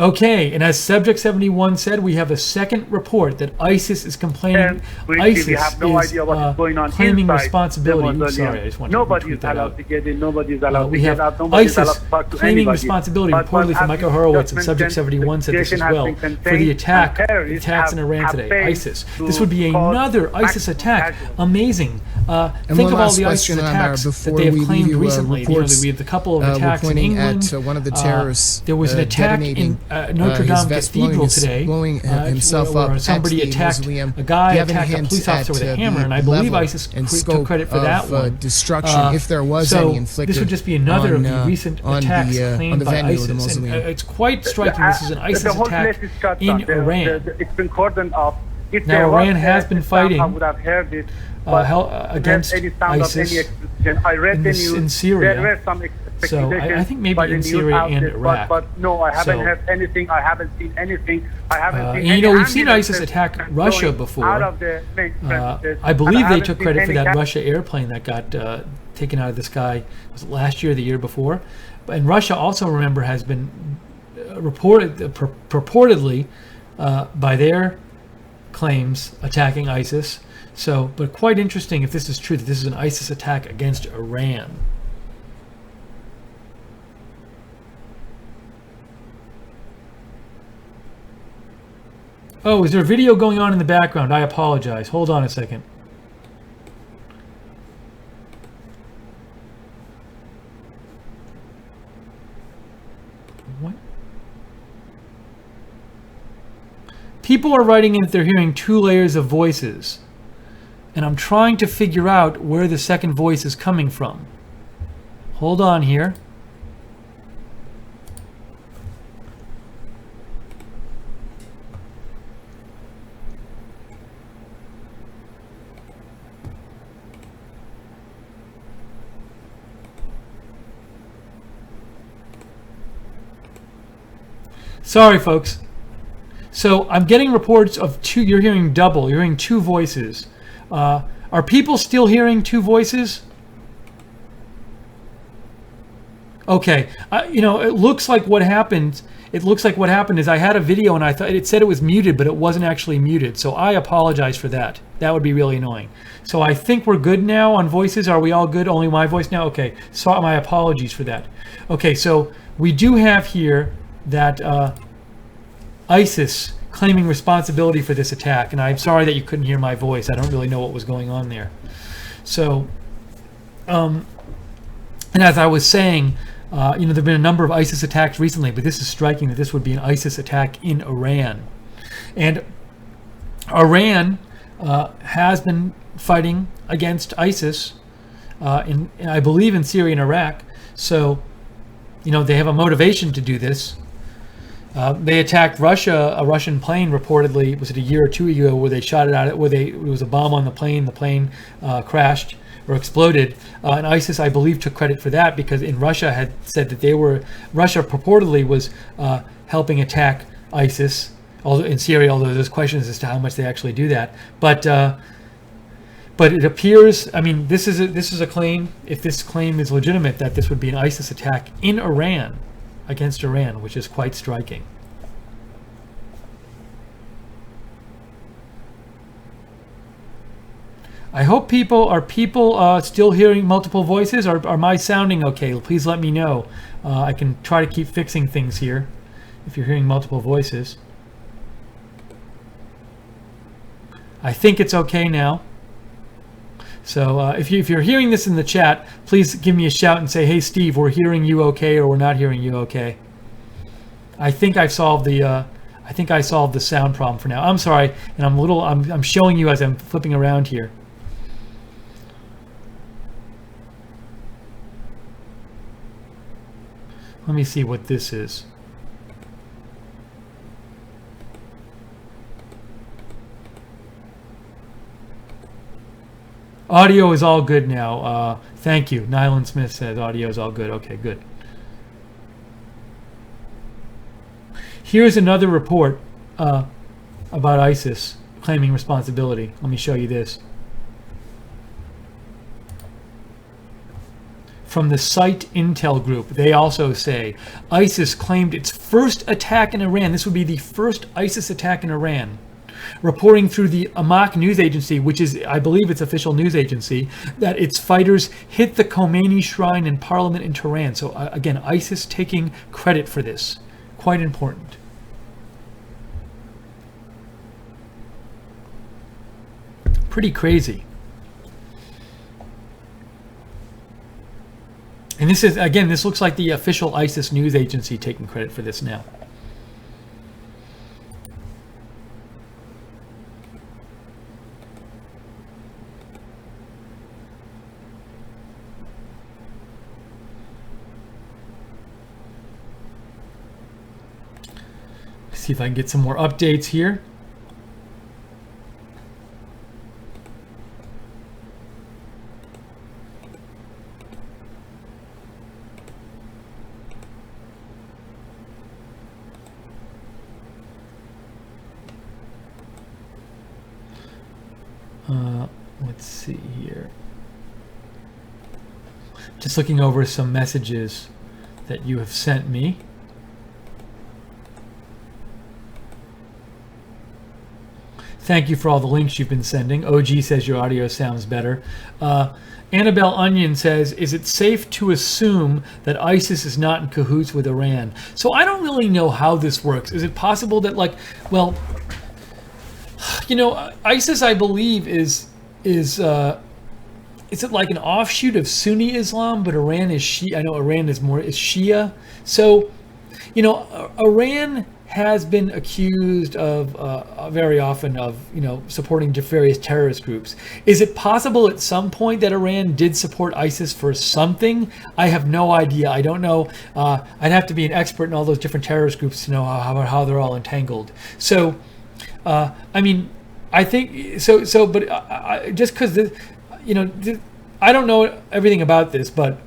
Okay, and as Subject 71 said, we have a second report that ISIS is complaining. ISIS have no is idea what is going on claiming inside responsibility. the Oops, sorry, I just wanted nobody to is tweet that allowed out. to get in. Nobody is allowed to We get have out. Nobody is allowed ISIS to talk to claiming anybody. responsibility, But reportedly from as Michael you Horowitz, just and Subject mentioned, 71 said this as situation has well. been For contained, the attack, and terrorists attacks in Iran have today, failed ISIS. to This would be cause another ISIS attack. casualties. Amazing. And Think one of all last the ISIS question, attacks before that they have we claimed leave you, recently. reports, We have a couple of we're attacks in pointing England. at one of the terrorists There was an attack in detonating, Notre Dame his vest Cathedral blowing today. himself where up somebody at the attacked mausoleum. a guy Do you have any attacked a hints police officer with at a hammer, the and I believe level ISIS and took scope credit for that of one. destruction, if there was So any inflicted this would just be another of the on, recent on attacks the claimed by venue of the ISIS. And, mausoleum. it's quite striking. This is an ISIS the whole attack place is shut in down. Iran. It's been cordoned off. If Now, there was Iran has been fighting I would have heard it. But against any sound ISIS of any explosion. I read in the this- news. in Syria. There were some So expectations I think maybe by the in news Syria and outlets, Iraq. But no, I haven't So- heard anything. I haven't seen anything. I haven't seen and any we've seen ambulances ISIS attack going Russia before. Out of the main premises, I and believe they haven't took seen credit for any that Russia airplane that got taken out of the sky. Was it last year or the year before? And Russia also, remember, has been purportedly by their claims attacking ISIS. So, but quite interesting if this is true, that this is an ISIS attack against Iran. Oh, is there a video going on in the background? I apologize. Hold on a second. What? People are writing in that they're hearing 2 layers of voices. And I'm trying to figure out where the second voice is coming from. Hold on here. Sorry, folks. So I'm getting reports of 2. You're hearing double. You're hearing 2 voices. Are people still hearing 2 voices? Okay. It looks like what happened. It looks like what happened is I had a video and I thought it said it was muted, but it wasn't actually muted. So I apologize for that. That would be really annoying. So I think we're good now on voices. Are we all good? Only my voice now? Okay. So my apologies for that. Okay. So we do have here that ISIS claiming responsibility for this attack, and I'm sorry that you couldn't hear my voice. I don't really know what was going on there. So, and as I was saying, there have been a number of ISIS attacks recently, but this is striking that this would be an ISIS attack in Iran. And Iran has been fighting against ISIS, I believe, in Syria and Iraq. So, they have a motivation to do this. They attacked Russia. A Russian plane reportedly, was it a year or 2 ago, where they shot it out. It was a bomb on the plane. The plane crashed or exploded. And ISIS, I believe, took credit for that because in Russia had said that Russia purportedly was helping attack ISIS. Although in Syria, although there's questions as to how much they actually do that. But it appears, this is a claim. If this claim is legitimate, that this would be an ISIS attack in Iran. Against Iran, which is quite striking. I hope people still hearing multiple voices. Are my sounding okay? Please let me know. I can try to keep fixing things here if you're hearing multiple voices. I think it's okay now. So if you're hearing this in the chat, please give me a shout and say, "Hey, Steve, we're hearing you okay, or we're not hearing you okay." I think I've solved the sound problem for now. I'm sorry, and I'm showing you as I'm flipping around here. Let me see what this is. Audio is all good now. Thank you. Nyland Smith says audio is all good. Okay, good. Here's another report about ISIS claiming responsibility. Let me show you this. From the Site Intel Group, they also say ISIS claimed its first attack in Iran. This would be the first ISIS attack in Iran. Reporting through the Amaq news agency, which is, I believe, its official news agency, that its fighters hit the Khomeini shrine in parliament in Tehran. So again, ISIS taking credit for this. Quite important. Pretty crazy. And this is, again, this looks like the official ISIS news agency taking credit for this now. See if I can get some more updates here. Let's see here. Just looking over some messages that you have sent me. Thank you for all the links you've been sending. OG says your audio sounds better. Annabelle Onion says, is it safe to assume that ISIS is not in cahoots with Iran? So I don't really know how this works. Is it possible that, like, well, you know, ISIS, I believe, is it like an offshoot of Sunni Islam, but Iran is Shia? I know Iran is Shia. So, you know, Iran has been accused of very often of, you know, supporting various terrorist groups. Is it possible at some point that Iran did support ISIS for something? I have no idea. I don't know. I'd have to be an expert in all those different terrorist groups to know how they're all entangled. So, I mean, I think so. But just because, you know, I don't know everything about this, but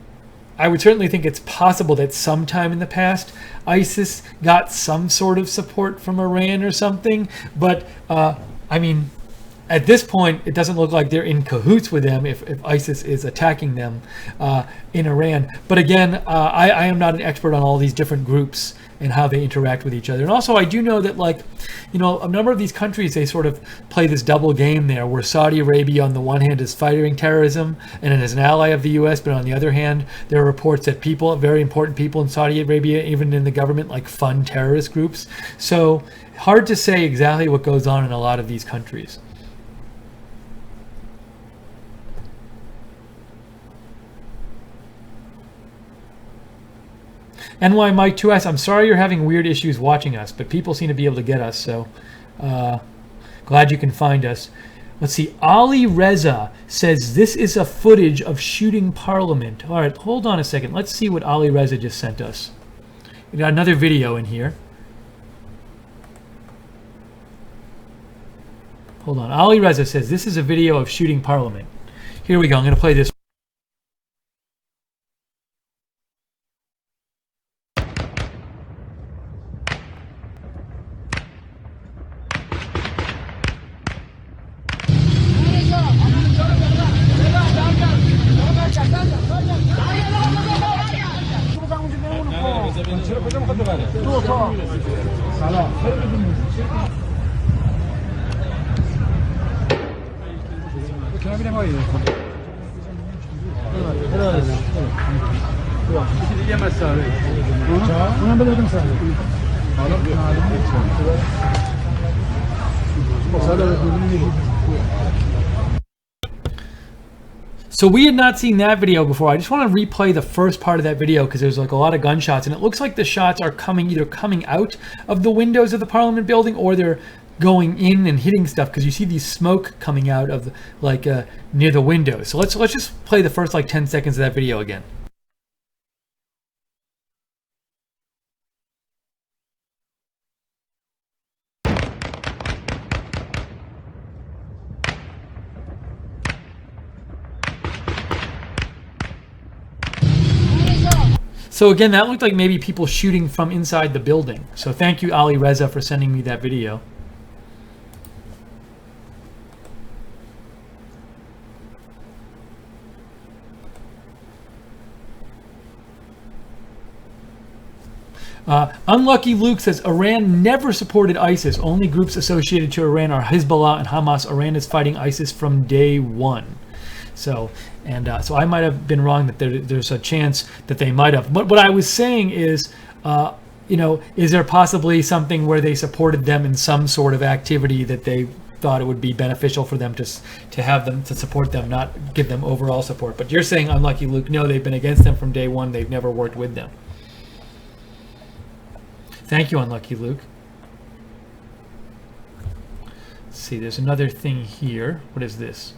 I would certainly think it's possible that sometime in the past ISIS got some sort of support from Iran or something. But I mean, at this point, it doesn't look like they're in cahoots with them if ISIS is attacking them in Iran. But again, I am not an expert on all these different groups and how they interact with each other. And also, I do know that, like, you know, a number of these countries, they sort of play this double game there, where Saudi Arabia on the one hand is fighting terrorism and is an ally of the U.S., but on the other hand, there are reports that people, very important people in Saudi Arabia, even in the government, like, fund terrorist groups. So hard to say exactly what goes on in a lot of these countries. NY Mike 2S, I'm sorry you're having weird issues watching us, but people seem to be able to get us, so glad you can find us. Let's see, Ali Reza says this is a footage of shooting Parliament. All right, hold on a second. Let's see what Ali Reza just sent us. We got another video in here. Hold on. Ali Reza says this is a video of shooting Parliament. Here we go. I'm going to play this. So we had not seen that video before. I just want to replay the first part of that video because there's like a lot of gunshots, and it looks like the shots are either coming out of the windows of the Parliament building or they're going in and hitting stuff, because you see these smoke coming out of near the windows. So let's just play the first like 10 seconds of that video again. So again, that looked like maybe people shooting from inside the building. So thank you, Ali Reza, for sending me that video. Unlucky Luke says Iran never supported ISIS. Only groups associated to Iran are Hezbollah and Hamas. Iran is fighting ISIS from day one. So I might have been wrong that there's a chance that they might have. But what I was saying is, is there possibly something where they supported them in some sort of activity that they thought it would be beneficial for them to have them, to support them, not give them overall support. But you're saying, Unlucky Luke, no, they've been against them from day one. They've never worked with them. Thank you, Unlucky Luke. Let's see, there's another thing here. What is this?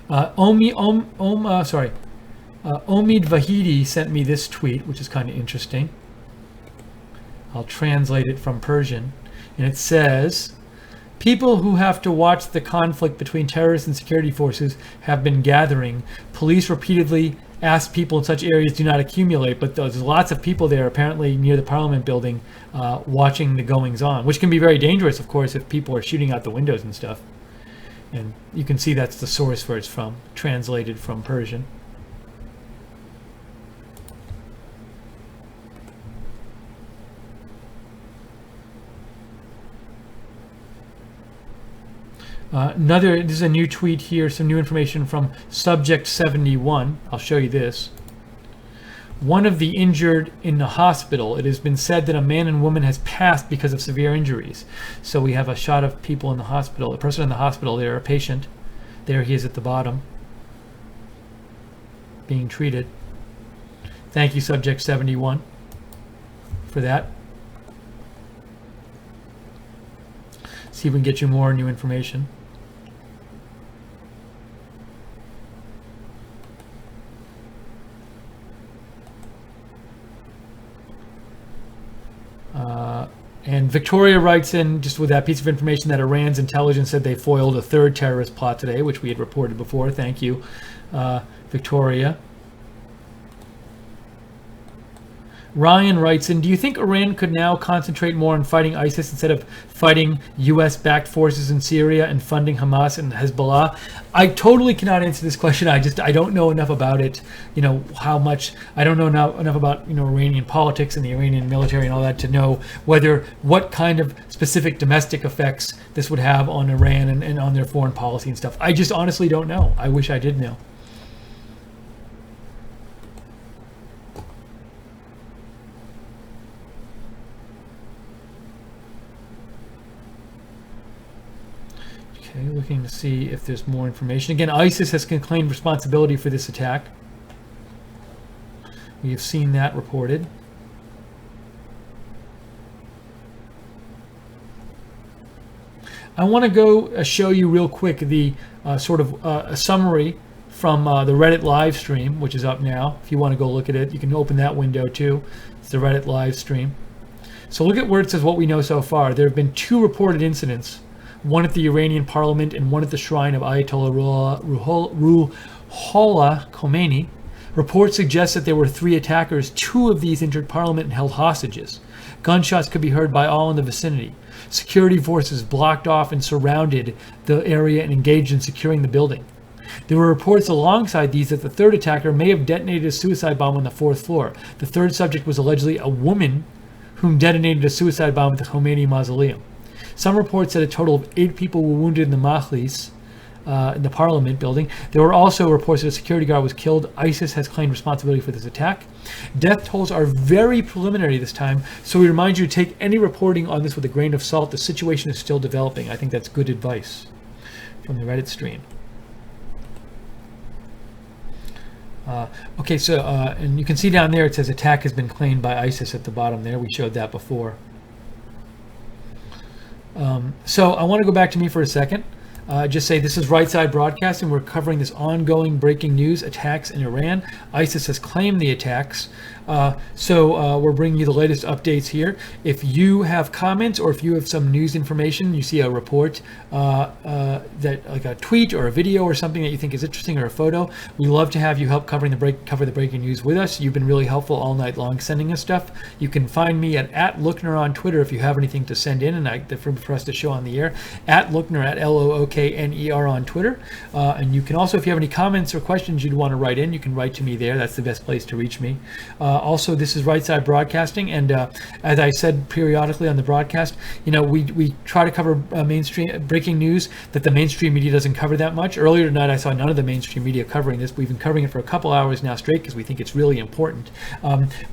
Omid Vahidi sent me this tweet, which is kind of interesting. I'll translate it from Persian. And it says, people who have to watch the conflict between terrorists and security forces have been gathering. Police repeatedly ask people in such areas do not accumulate, but there's lots of people there apparently near the Parliament building watching the goings on, which can be very dangerous, of course, if people are shooting out the windows and stuff. And you can see that's the source where it's from, translated from Persian. This is a new tweet here, some new information from Subject 71. I'll show you this. One of the injured in the hospital. It has been said that a man and woman has passed because of severe injuries. So we have a shot of people in the hospital, a person in the hospital there, a patient. There he is at the bottom, being treated. Thank you, Subject 71, for that. See if we can get you more new information. And Victoria writes in, just with that piece of information, that Iran's intelligence said they foiled a third terrorist plot today, which we had reported before. Thank you, Victoria. Ryan writes in, do you think Iran could now concentrate more on fighting ISIS instead of fighting U.S.-backed forces in Syria and funding Hamas and Hezbollah? I totally cannot answer this question. I don't know enough about it. I don't know enough about Iranian politics and the Iranian military and all that to know what kind of specific domestic effects this would have on Iran and on their foreign policy and stuff. I just honestly don't know. I wish I did know. Okay, looking to see if there's more information. Again, ISIS has claimed responsibility for this attack. We have seen that reported. I want to go show you real quick the a summary from the Reddit live stream, which is up now. If you want to go look at it, you can open that window too. It's the Reddit live stream. So look at where it says what we know so far. There have been 2 reported incidents. One at the Iranian parliament and one at the shrine of Ayatollah Ruhollah Khomeini. Reports suggest that there were 3 attackers. 2 of these entered parliament and held hostages. Gunshots could be heard by all in the vicinity. Security forces blocked off and surrounded the area and engaged in securing the building. There were reports alongside these that the 3rd attacker may have detonated a suicide bomb on the 4th floor. The 3rd subject was allegedly a woman whom detonated a suicide bomb at the Khomeini mausoleum. Some reports said a total of 8 people were wounded in the Majlis, in the Parliament building. There were also reports that a security guard was killed. ISIS has claimed responsibility for this attack. Death tolls are very preliminary this time, so we remind you to take any reporting on this with a grain of salt. The situation is still developing. I think that's good advice from the Reddit stream. Okay, so and you can see down there it says attack has been claimed by ISIS at the bottom there. We showed that before. So I want to go back to me for a second. Just say this is Right Side Broadcasting. We're covering this ongoing breaking news attacks in Iran. ISIS has claimed the attacks. So we're bringing you the latest updates here. If you have comments or if you have some news information, you see a report that like a tweet or a video or something that you think is interesting or a photo, we love to have you help cover the breaking news with us. You've been really helpful all night long sending us stuff. You can find me at Lookner on Twitter if you have anything to send in and for us to show on the air. At Lookner, at Lookner on Twitter. And you can also, if you have any comments or questions you'd want to write in, you can write to me there. That's the best place to reach me. Also, this is Right Side Broadcasting, and as I said periodically on the broadcast, we try to cover mainstream breaking news that the mainstream media doesn't cover that much. Earlier tonight, I saw none of the mainstream media covering this. We've been covering it for a couple hours now straight because we think it's really important.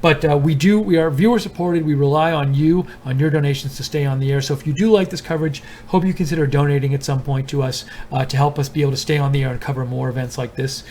But we are viewer supported. We rely on you, on your donations to stay on the air. So if you do like this coverage, hope you consider donating at some point to us to help us be able to stay on the air and cover more events like this.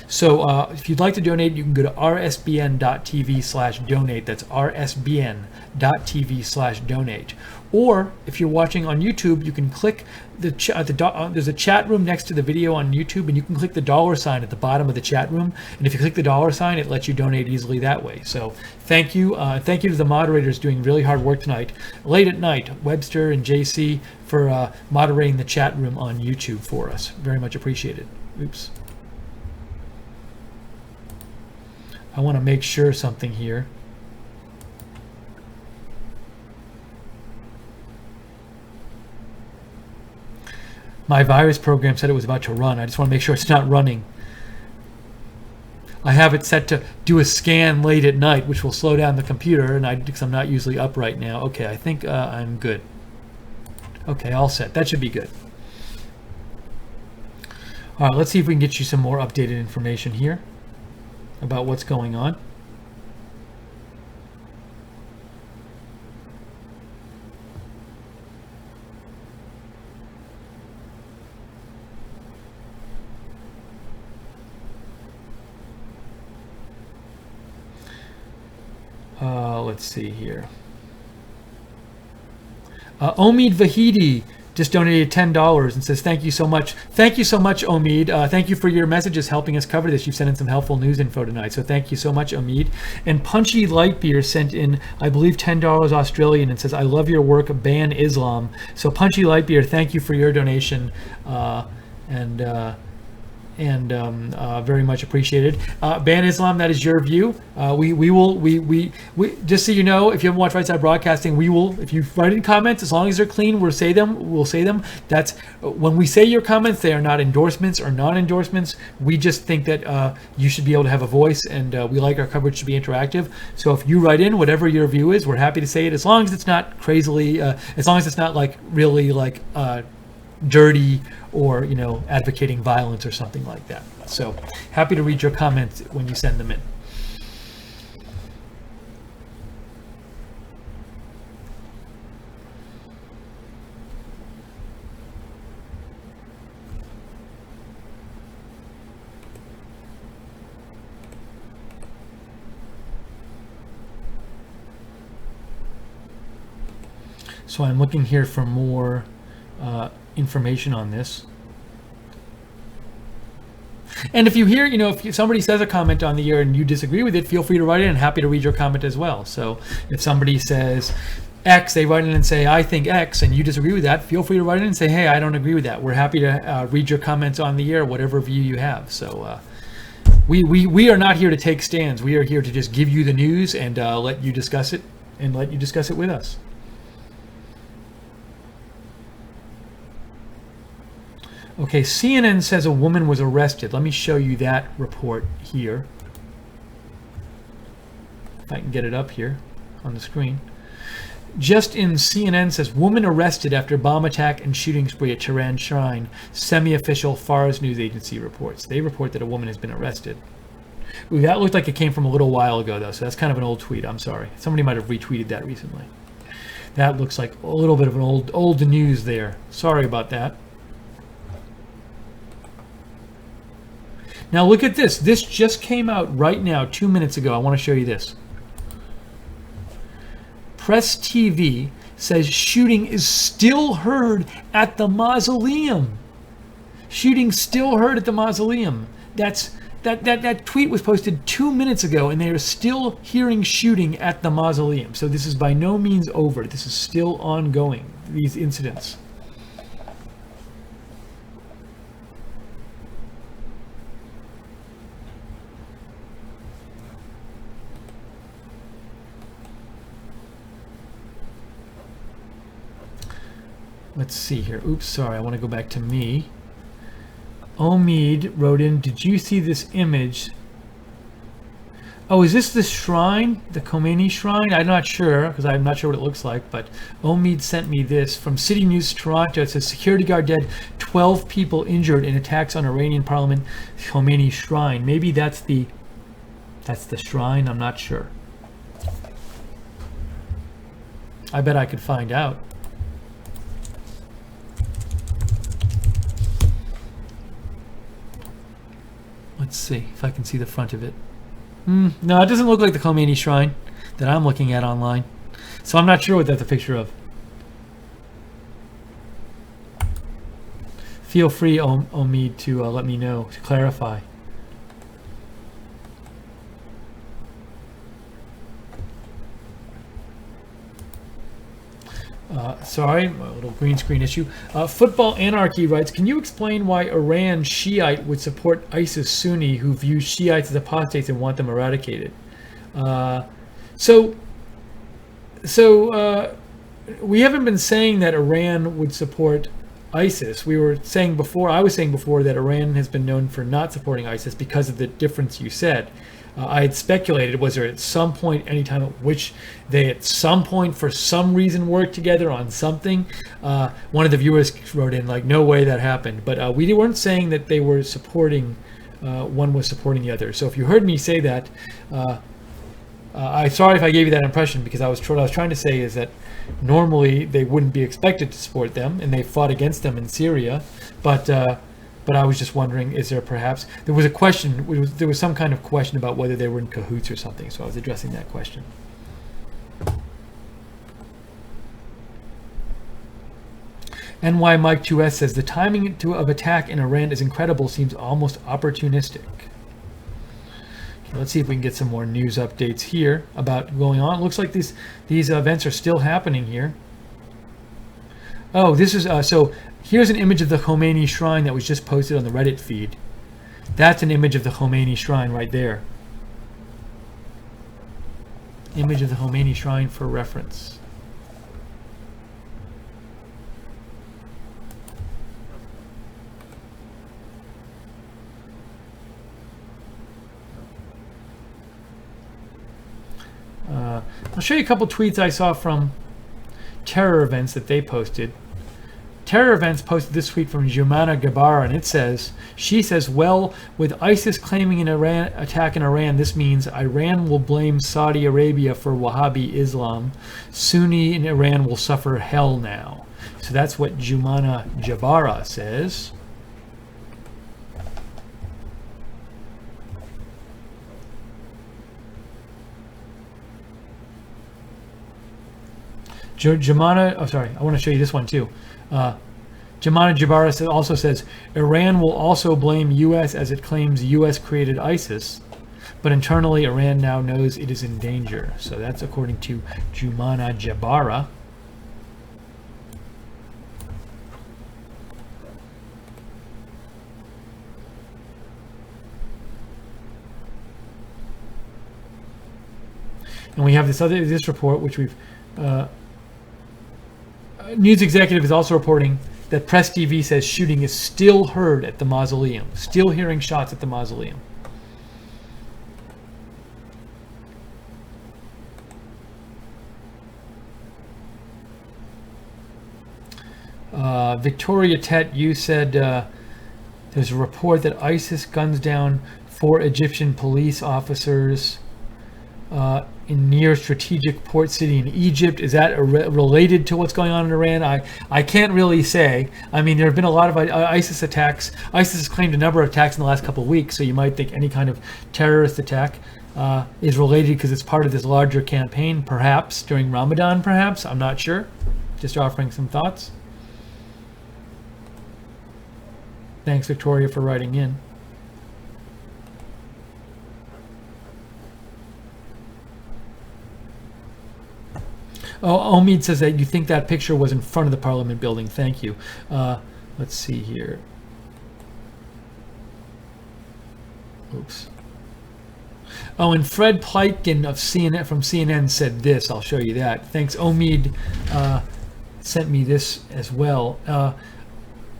So if you'd like to donate, you can go to rsbn.tv/donate. That's rsbn.tv/donate. Or if you're watching on YouTube, you can click there's a chat room next to the video on YouTube, and you can click the $ at the bottom of the chat room. And if you click the $, it lets you donate easily that way. So thank you. Thank you to the moderators doing really hard work tonight, late at night, Webster and JC, for moderating the chat room on YouTube for us. Very much appreciated. Oops. I want to make sure something here. My virus program said it was about to run. I just want to make sure it's not running. I have it set to do a scan late at night, which will slow down the computer, and because I'm not usually up right now. Okay, I think I'm good. Okay, all set. That should be good. All right, let's see if we can get you some more updated information here about what's going on. Let's see here. Omid Vahidi just donated $10 and says, thank you so much. Thank you so much, Omid. Thank you for your messages helping us cover this. You've sent in some helpful news info tonight, so thank you so much, Omid. And Punchy Lightbeer sent in, I believe, $10 Australian and says, I love your work, ban Islam. So Punchy Lightbeer, thank you for your donation, and very much appreciated. Ban Islam, that is your view. We just so you know, if you haven't watched Right Side Broadcasting, we will, if you write in comments, as long as they're clean, we'll say them. That's when we say your comments, they are not endorsements or non-endorsements. We just think that you should be able to have a voice, and we like our coverage to be interactive. So if you write in whatever your view is, we're happy to say it, as long as it's not crazily, as long as it's not like really like dirty or advocating violence or something like that. So happy to read your comments when you send them in. So I'm looking here for more information on this. And if you hear, if somebody says a comment on the air and you disagree with it, feel free to write in. I'm happy to read your comment as well. So if somebody says X, they write in and say, I think X, and you disagree with that, feel free to write in and say, hey, I don't agree with that. We're happy to read your comments on the air, whatever view you have. So we are not here to take stands. We are here to just give you the news and let you discuss it with us. Okay, CNN says a woman was arrested. Let me show you that report here. If I can get it up here on the screen. Just in CNN says, woman arrested after bomb attack and shooting spree at Tehran shrine. Semi-official Fars news agency reports. They report that a woman has been arrested. Ooh, that looked like it came from a little while ago, though, so that's kind of an old tweet. I'm sorry. Somebody might have retweeted that recently. That looks like a little bit of an old news there. Sorry about that. Now look at this. This just came out right now, 2 minutes ago. I want to show you this. Press TV says shooting is still heard at the mausoleum. Shooting still heard at the mausoleum. That tweet was posted 2 minutes ago, and they are still hearing shooting at the mausoleum. So this is by no means over. This is still ongoing, these incidents. Let's see here. Oops, sorry. I want to go back to me. Omid wrote in, did you see this image? Oh, is this the shrine? The Khomeini shrine? I'm not sure, because I'm not sure what it looks like, but Omid sent me this from City News Toronto. It says, security guard dead, 12 people injured in attacks on Iranian parliament Khomeini shrine. Maybe that's the shrine? I'm not sure. I bet I could find out. Let's see if I can see the front of it. No, it doesn't look like the Khomeini shrine that I'm looking at online. So I'm not sure what that's a picture of. Feel free, Omid, to let me know, to clarify. Sorry, a little green screen issue. Football Anarchy writes, can you explain why Iran Shiite would support ISIS Sunni who view Shiites as apostates and want them eradicated? So we haven't been saying that Iran would support ISIS. I was saying before that Iran has been known for not supporting ISIS because of the difference you said. I had speculated, was there at some point, any time at which they at some point for some reason worked together on something? One of the viewers wrote in like, no way that happened. But we weren't saying that they were supporting, one was supporting the other. So if you heard me say that, I'm sorry if I gave you that impression, because what I was trying to say is that normally they wouldn't be expected to support them, and they fought against them in Syria. But I was just wondering, is there perhaps, there was a question, there was some kind of question about whether they were in cahoots or something, so I was addressing that question. NY Mike 2S says, the timing of attack in Iran is incredible, seems almost opportunistic. Okay, let's see if we can get some more news updates here about going on. It looks like these events are still happening here. Oh, this is, so here's an image of the Khomeini shrine that was just posted on the Reddit feed. That's an image of the Khomeini shrine right there. Image of the Khomeini shrine for reference. I'll show you a couple tweets I saw from terror events that they posted. Terror Events posted this tweet from Jumana Gabar, and she says, well, with ISIS claiming an attack in Iran, this means Iran will blame Saudi Arabia for Wahhabi Islam. Sunni in Iran will suffer hell now. So that's what Jumana Jabara says. Jumana, oh sorry, I want to show you this one too. Jamana Jabara also says, Iran will also blame U.S. as it claims U.S. created ISIS, but internally Iran now knows it is in danger. So that's according to Jumana Jabara. And we have this report, which we've news executive is also reporting that Press TV says shooting is still heard at the mausoleum. Still hearing shots at the mausoleum. Victoria Tet, you said there's a report that ISIS guns down 4 Egyptian police officers in near strategic port city in Egypt. Is that related to what's going on in Iran? I can't really say. I mean, there have been a lot of ISIS attacks. ISIS has claimed a number of attacks in the last couple of weeks, so you might think any kind of terrorist attack is related because it's part of this larger campaign, perhaps during Ramadan, perhaps. I'm not sure. Just offering some thoughts. Thanks, Victoria, for writing in. Oh, Omid says that you think that picture was in front of the Parliament building. Thank you. Let's see here. Oops. Oh, and Fred Pleitgen of CNN from CNN said this. I'll show you that. Thanks. Omid sent me this as well.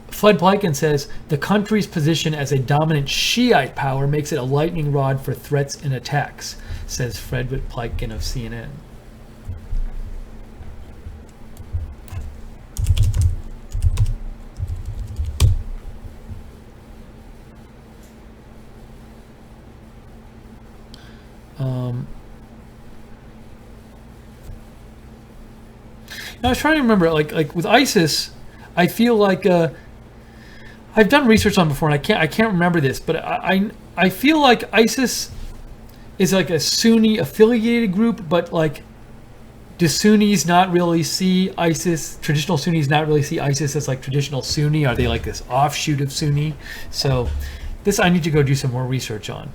Fred Pleitgen says the country's position as a dominant Shiite power makes it a lightning rod for threats and attacks, says Fred Pleitgen of CNN. I was trying to remember, like with ISIS, I feel like I've done research on it before, and I can't remember this, but I feel like ISIS is like a Sunni affiliated group, but like, do Sunnis not really see ISIS? Traditional Sunnis not really see ISIS as like traditional Sunni? Are they like this offshoot of Sunni? So this I need to go do some more research on.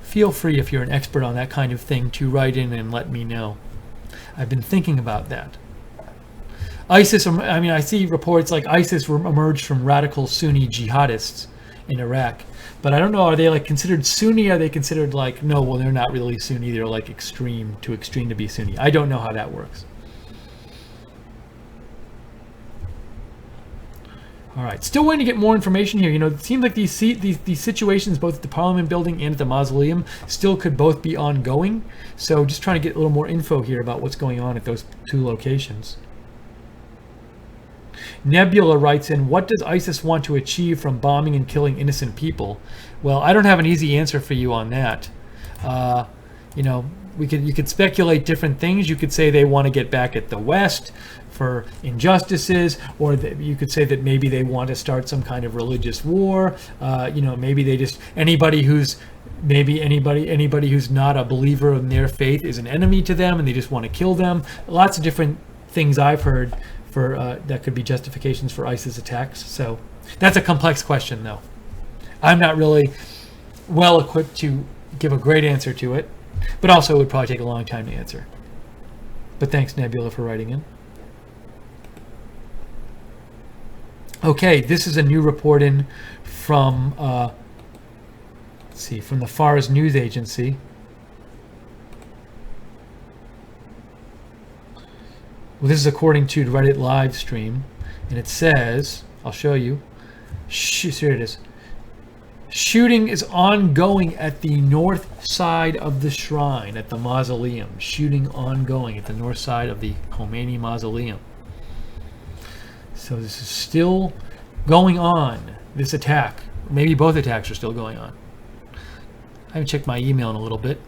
Feel free, if you're an expert on that kind of thing, to write in and let me know. I've been thinking about that. ISIS, I mean, I see reports like ISIS emerged from radical Sunni jihadists in Iraq. But I don't know, are they like considered Sunni? Are they considered like, no, well, they're not really Sunni. They're like extreme to be Sunni. I don't know how that works. All right, still waiting to get more information here. You know, it seems like these situations, both at the Parliament building and at the mausoleum, still could both be ongoing. So just trying to get a little more info here about what's going on at those 2 locations. Nebula writes in, what does ISIS want to achieve from bombing and killing innocent people? Well, I don't have an easy answer for you on that. You know, you could speculate different things. You could say they want to get back at the West for injustices, or you could say that maybe they want to start some kind of religious war. You know, maybe they just anybody who's not a believer in their faith is an enemy to them, and they just want to kill them. Lots of different things I've heard for that could be justifications for ISIS attacks. So that's a complex question, though. I'm not really well equipped to give a great answer to it, but also it would probably take a long time to answer. But thanks, Nebula, for writing in. Okay, this is a new report in from from the Fars News Agency. Well, this is according to Reddit live stream, and it says, I'll show you. Here it is. Shooting is ongoing at the north side of the shrine, at the mausoleum. Shooting ongoing at the north side of the Khomeini mausoleum. So this is still going on, this attack. Maybe both attacks are still going on. I haven't checked my email in a little bit.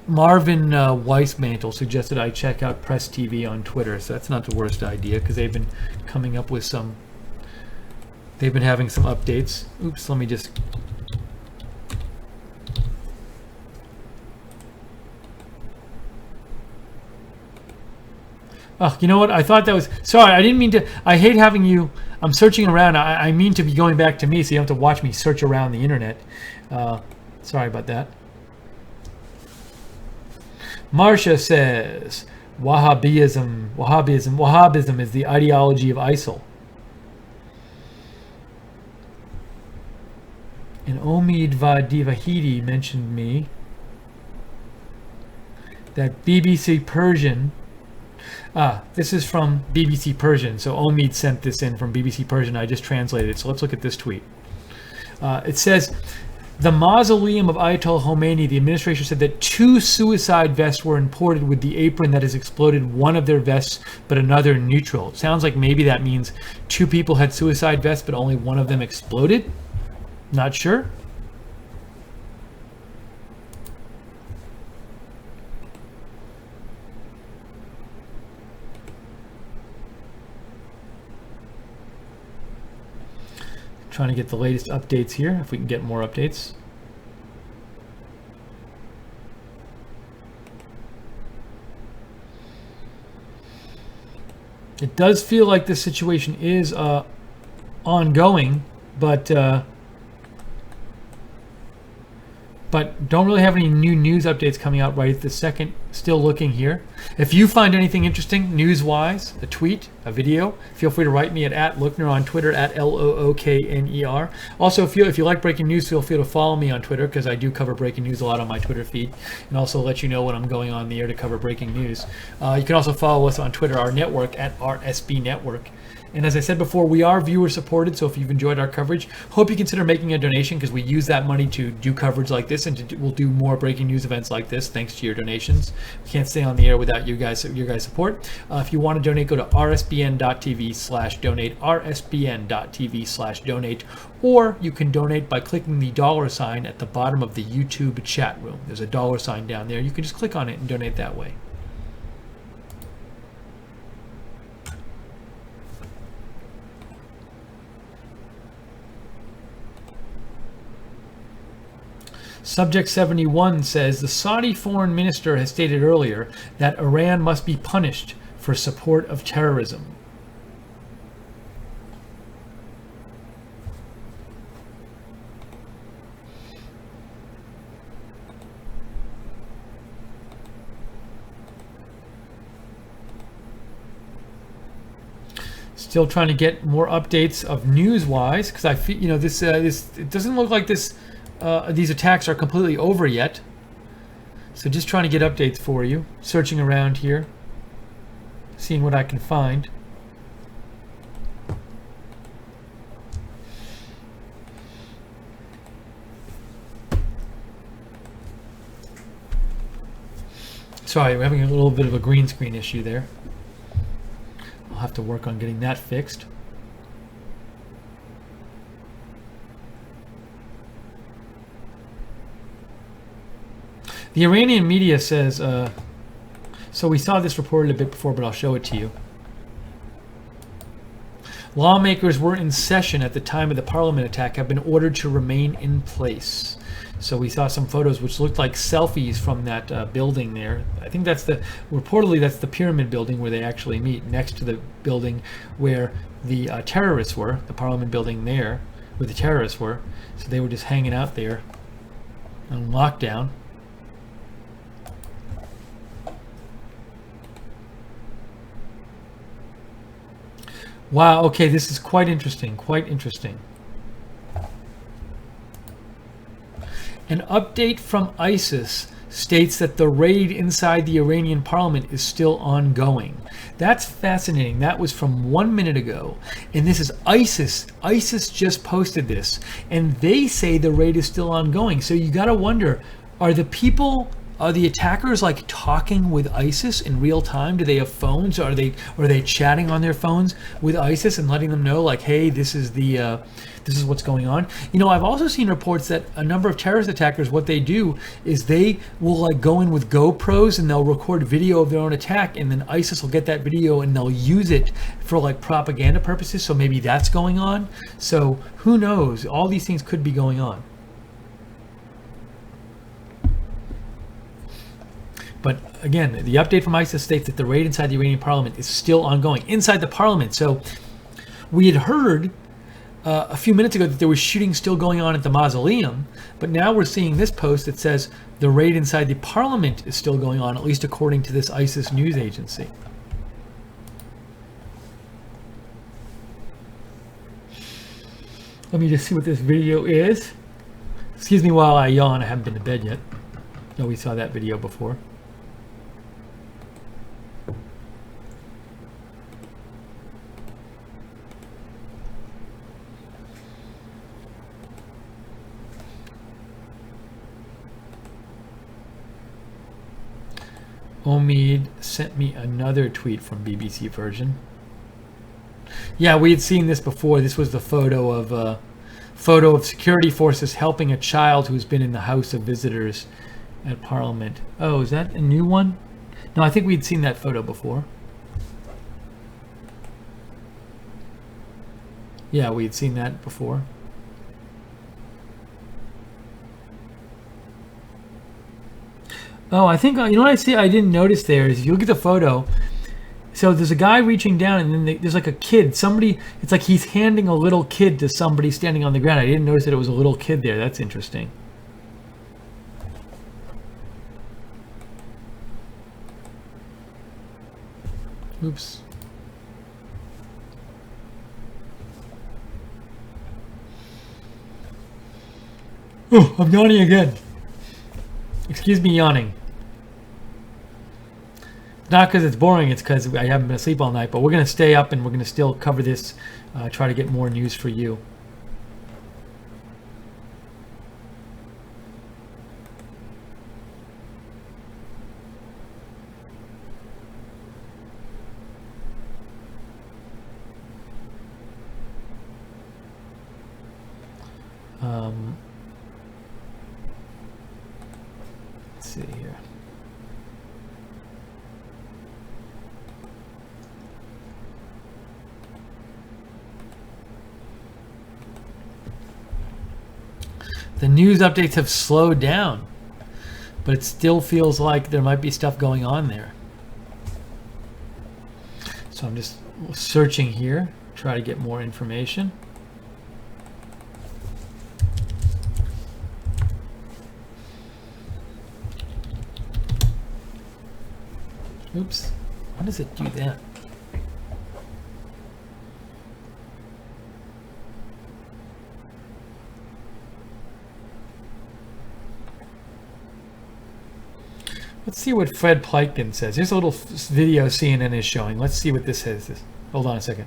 Marvin Weissmantle suggested I check out Press TV on Twitter, so that's not the worst idea, because they've been coming up with some, they've been having some updates. Oops, let me just, oh, you know what, I thought that was, sorry, I didn't mean to, I hate having you, I'm searching around, I mean to be going back to me, so you don't have to watch me search around the internet. Sorry about that. Marcia says, Wahhabism is the ideology of ISIL. And Omid Vahidi mentioned me that BBC Persian, this is from BBC Persian, so Omid sent this in from BBC Persian, I just translated it, so let's look at this tweet. It says, the mausoleum of Ayatollah Khomeini, the administration said that 2 suicide vests were imported with the apron that has exploded, one of their vests, but another neutral. It sounds like maybe that means 2 people had suicide vests, but only one of them exploded. Not sure. Trying to get the latest updates here, if we can get more updates. It does feel like this situation is ongoing, but don't really have any new news updates coming out right this second. Still looking here. If you find anything interesting news-wise, a tweet, a video, feel free to write me at Lookner on Twitter, at LOOKNER. Also, if you like breaking news, feel free to follow me on Twitter, because I do cover breaking news a lot on my Twitter feed, and also let you know when I'm going on the air to cover breaking news. You can also follow us on Twitter, our network, at RSB Network. And as I said before, we are viewer supported, so if you've enjoyed our coverage, hope you consider making a donation, because we use that money to do coverage like this, and we'll do more breaking news events like this thanks to your donations. We can't stay on the air without your guys' support. If you want to donate, go to rsbn.tv/donate, rsbn.tv/donate, or you can donate by clicking the $sign at the bottom of the YouTube chat room. There's a $sign down there. You can just click on it and donate that way. Subject 71 says, the Saudi foreign minister has stated earlier that Iran must be punished for support of terrorism. Still trying to get more updates of news-wise, because I feel, this it doesn't look like this. These attacks are completely over yet. So just trying to get updates for you. Searching around here. Seeing what I can find. Sorry, we're having a little bit of a green screen issue there. I'll have to work on getting that fixed. The Iranian media says, so we saw this reported a bit before, but I'll show it to you. Lawmakers were in session at the time of the parliament attack have been ordered to remain in place. So we saw some photos which looked like selfies from that building there. I think reportedly that's the pyramid building where they actually meet, next to the building where the terrorists were, the parliament building there where the terrorists were. So they were just hanging out there on lockdown. Wow, okay, this is quite interesting, quite interesting. An update from ISIS states that the raid inside the Iranian parliament is still ongoing. That's fascinating. That was from 1 minute ago. And this is ISIS. ISIS just posted this. And they say the raid is still ongoing. So you got to wonder, are the attackers like talking with ISIS in real time? Do they have phones? Are they chatting on their phones with ISIS and letting them know, like, hey, this is what's going on? I've also seen reports that a number of terrorist attackers, what they do is they will like go in with GoPros and they'll record video of their own attack, and then ISIS will get that video and they'll use it for like propaganda purposes. So maybe that's going on. So who knows? All these things could be going on. But again, the update from ISIS states that the raid inside the Iranian parliament is still ongoing. Inside the parliament. So we had heard a few minutes ago that there was shooting still going on at the mausoleum. But now we're seeing this post that says the raid inside the parliament is still going on, at least according to this ISIS news agency. Let me just see what this video is. Excuse me while I yawn. I haven't been to bed yet. No, we saw that video before. Omid sent me another tweet from BBC Version. Yeah, we had seen this before. This was the photo of security forces helping a child who's been in the House of Visitors at Parliament. Oh, is that a new one? No, I think we'd seen that photo before. Yeah, we'd seen that before. Oh, I think, you know what I see? I didn't notice there is if you look at the photo, so there's a guy reaching down and then there's like a kid. Somebody, it's like he's handing a little kid to somebody standing on the ground. I didn't notice that it was a little kid there. That's interesting. Oops. Oh, I'm yawning again. Excuse me yawning. Not because it's boring, it's because I haven't been asleep all night, but we're going to stay up and we're going to still cover this, try to get more news for you. Let's see here. The news updates have slowed down, but it still feels like there might be stuff going on there. So I'm just searching here, try to get more information. Oops, why does it do that? Let's see what Fred Pleitgen says. Here's a little video CNN is showing. Let's see what this says. Hold on a second.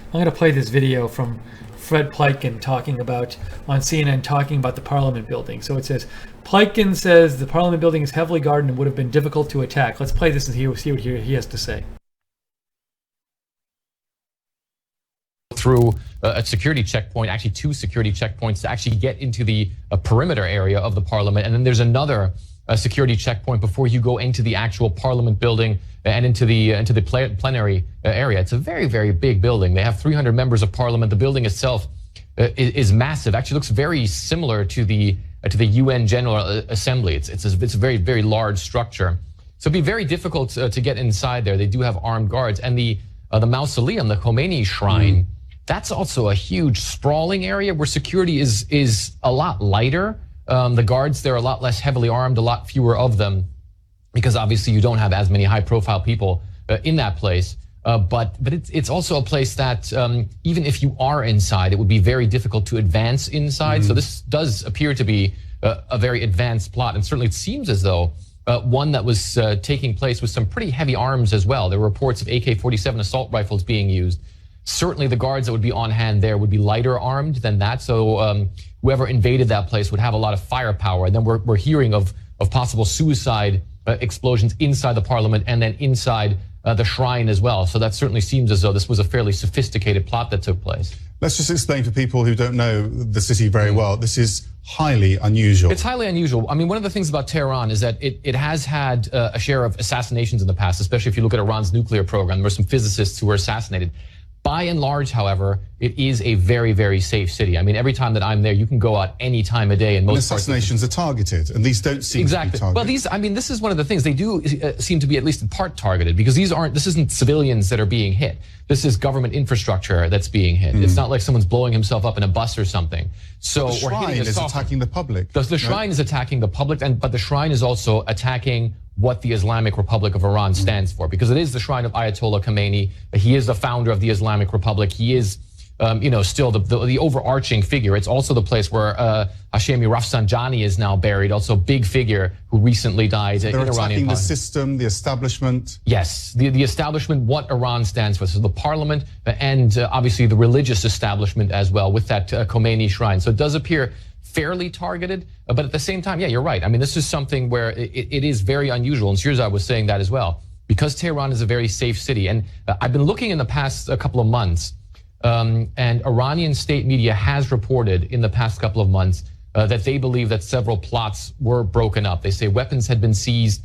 I'm going to play this video from Fred Pleitgen talking about, on CNN, talking about the Parliament building. So it says, Pleitgen says the Parliament building is heavily guarded and would have been difficult to attack. Let's play this and see what he has to say. Through a security checkpoint, actually 2 security checkpoints to actually get into the perimeter area of the Parliament. And then there's another security checkpoint before you go into the actual Parliament building and into the plenary area. It's a very, very big building. They have 300 members of Parliament. The building itself is massive. Actually looks very similar to the UN General Assembly. It's a very, very large structure. So it'd be very difficult to get inside there. They do have armed guards. And the mausoleum, the Khomeini shrine, that's also a huge sprawling area where security is a lot lighter. The guards, they're a lot less heavily armed, a lot fewer of them, because obviously you don't have as many high-profile people in that place. But it's also a place that even if you are inside, it would be very difficult to advance inside. So this does appear to be a very advanced plot, and certainly it seems as though one that was taking place with some pretty heavy arms as well. There were reports of AK-47 assault rifles being used. Certainly the guards that would be on hand there would be lighter armed than that. So whoever invaded that place would have a lot of firepower. And then we're hearing of possible suicide explosions inside the Parliament and then inside the shrine as well. So that certainly seems as though this was a fairly sophisticated plot that took place. Let's just explain for people who don't know the city very well. This is highly unusual. It's highly unusual. I mean, one of the things about Tehran is that it has had a share of assassinations in the past, especially if you look at Iran's nuclear program. There were some physicists who were assassinated. By and large, however, it is a very, very safe city. I mean, every time that I'm there, you can go out any time of day. And most assassinations are targeted, and these don't seem to be targeted. Well, I mean, this is one of the things. They do seem to be at least in part targeted, because this isn't civilians that are being hit. This is government infrastructure that's being hit. It's not like someone's blowing himself up in a bus or something. So the shrine is attacking the public. The shrine is attacking the public, but the shrine is also attacking what the Islamic Republic of Iran stands for, because it is the shrine of Ayatollah Khomeini. He is the founder of the Islamic Republic. He is, still the overarching figure. It's also the place where Hashemi Rafsanjani is now buried, also a big figure who recently died in Iranian attacking parliament. The system, the establishment. Yes, the establishment, what Iran stands for. So the parliament and obviously the religious establishment as well with that Khomeini shrine. So it does appear fairly targeted. But at the same time, yeah, you're right. I mean, this is something where it is very unusual. And Shirzad was saying that as well, because Tehran is a very safe city. And I've been looking in the past couple of months, and Iranian state media has reported in the past couple of months that they believe that several plots were broken up. They say weapons had been seized.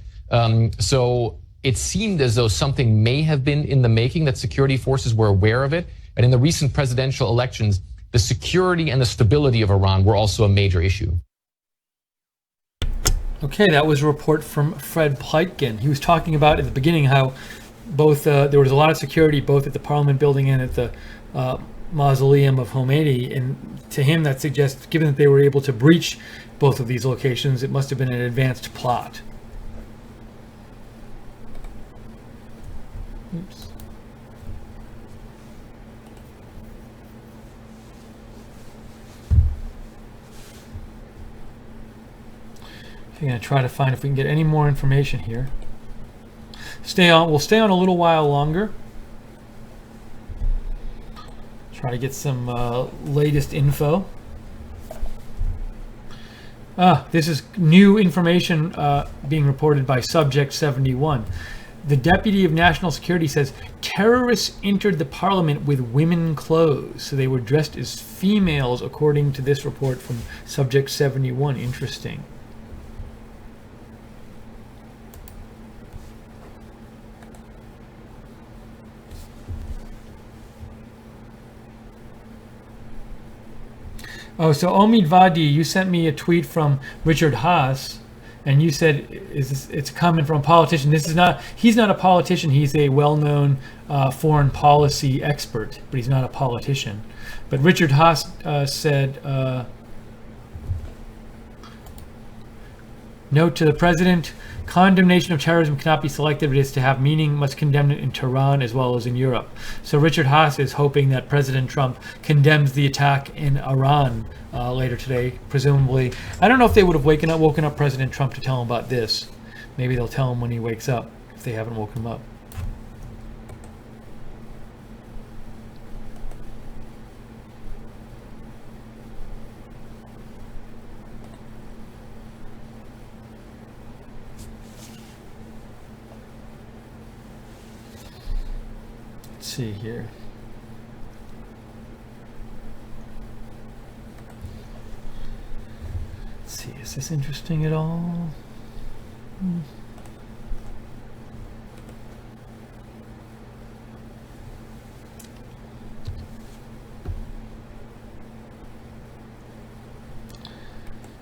So it seemed as though something may have been in the making, that security forces were aware of it. And in the recent presidential elections, the security and the stability of Iran were also a major issue. Okay, that was a report from Fred Pleitgen. He was talking about at the beginning how both there was a lot of security both at the Parliament building and at the mausoleum of Khomeini. And to him, that suggests, given that they were able to breach both of these locations, it must have been an advanced plot. Oops. I'm going to try to find if we can get any more information here. Stay on. We'll stay on a little while longer. Try to get some latest info. This is new information being reported by Subject 71. The Deputy of National Security says terrorists entered the parliament with women clothes. So they were dressed as females, according to this report from Subject 71. Interesting. Oh, so Omid Vadi, you sent me a tweet from Richard Haas, and you said it's coming from a politician. He's not a politician. He's a well-known foreign policy expert, but he's not a politician. But Richard Haas said, note to the president, condemnation of terrorism cannot be selective. It is to have meaning, must condemn it in Tehran as well as in Europe. So Richard Haas is hoping that President Trump condemns the attack in Iran later today, presumably. I don't know if they would have woken up President Trump to tell him about this. Maybe they'll tell him when he wakes up, if they haven't woken him up. See here. Let's see, is this interesting at all?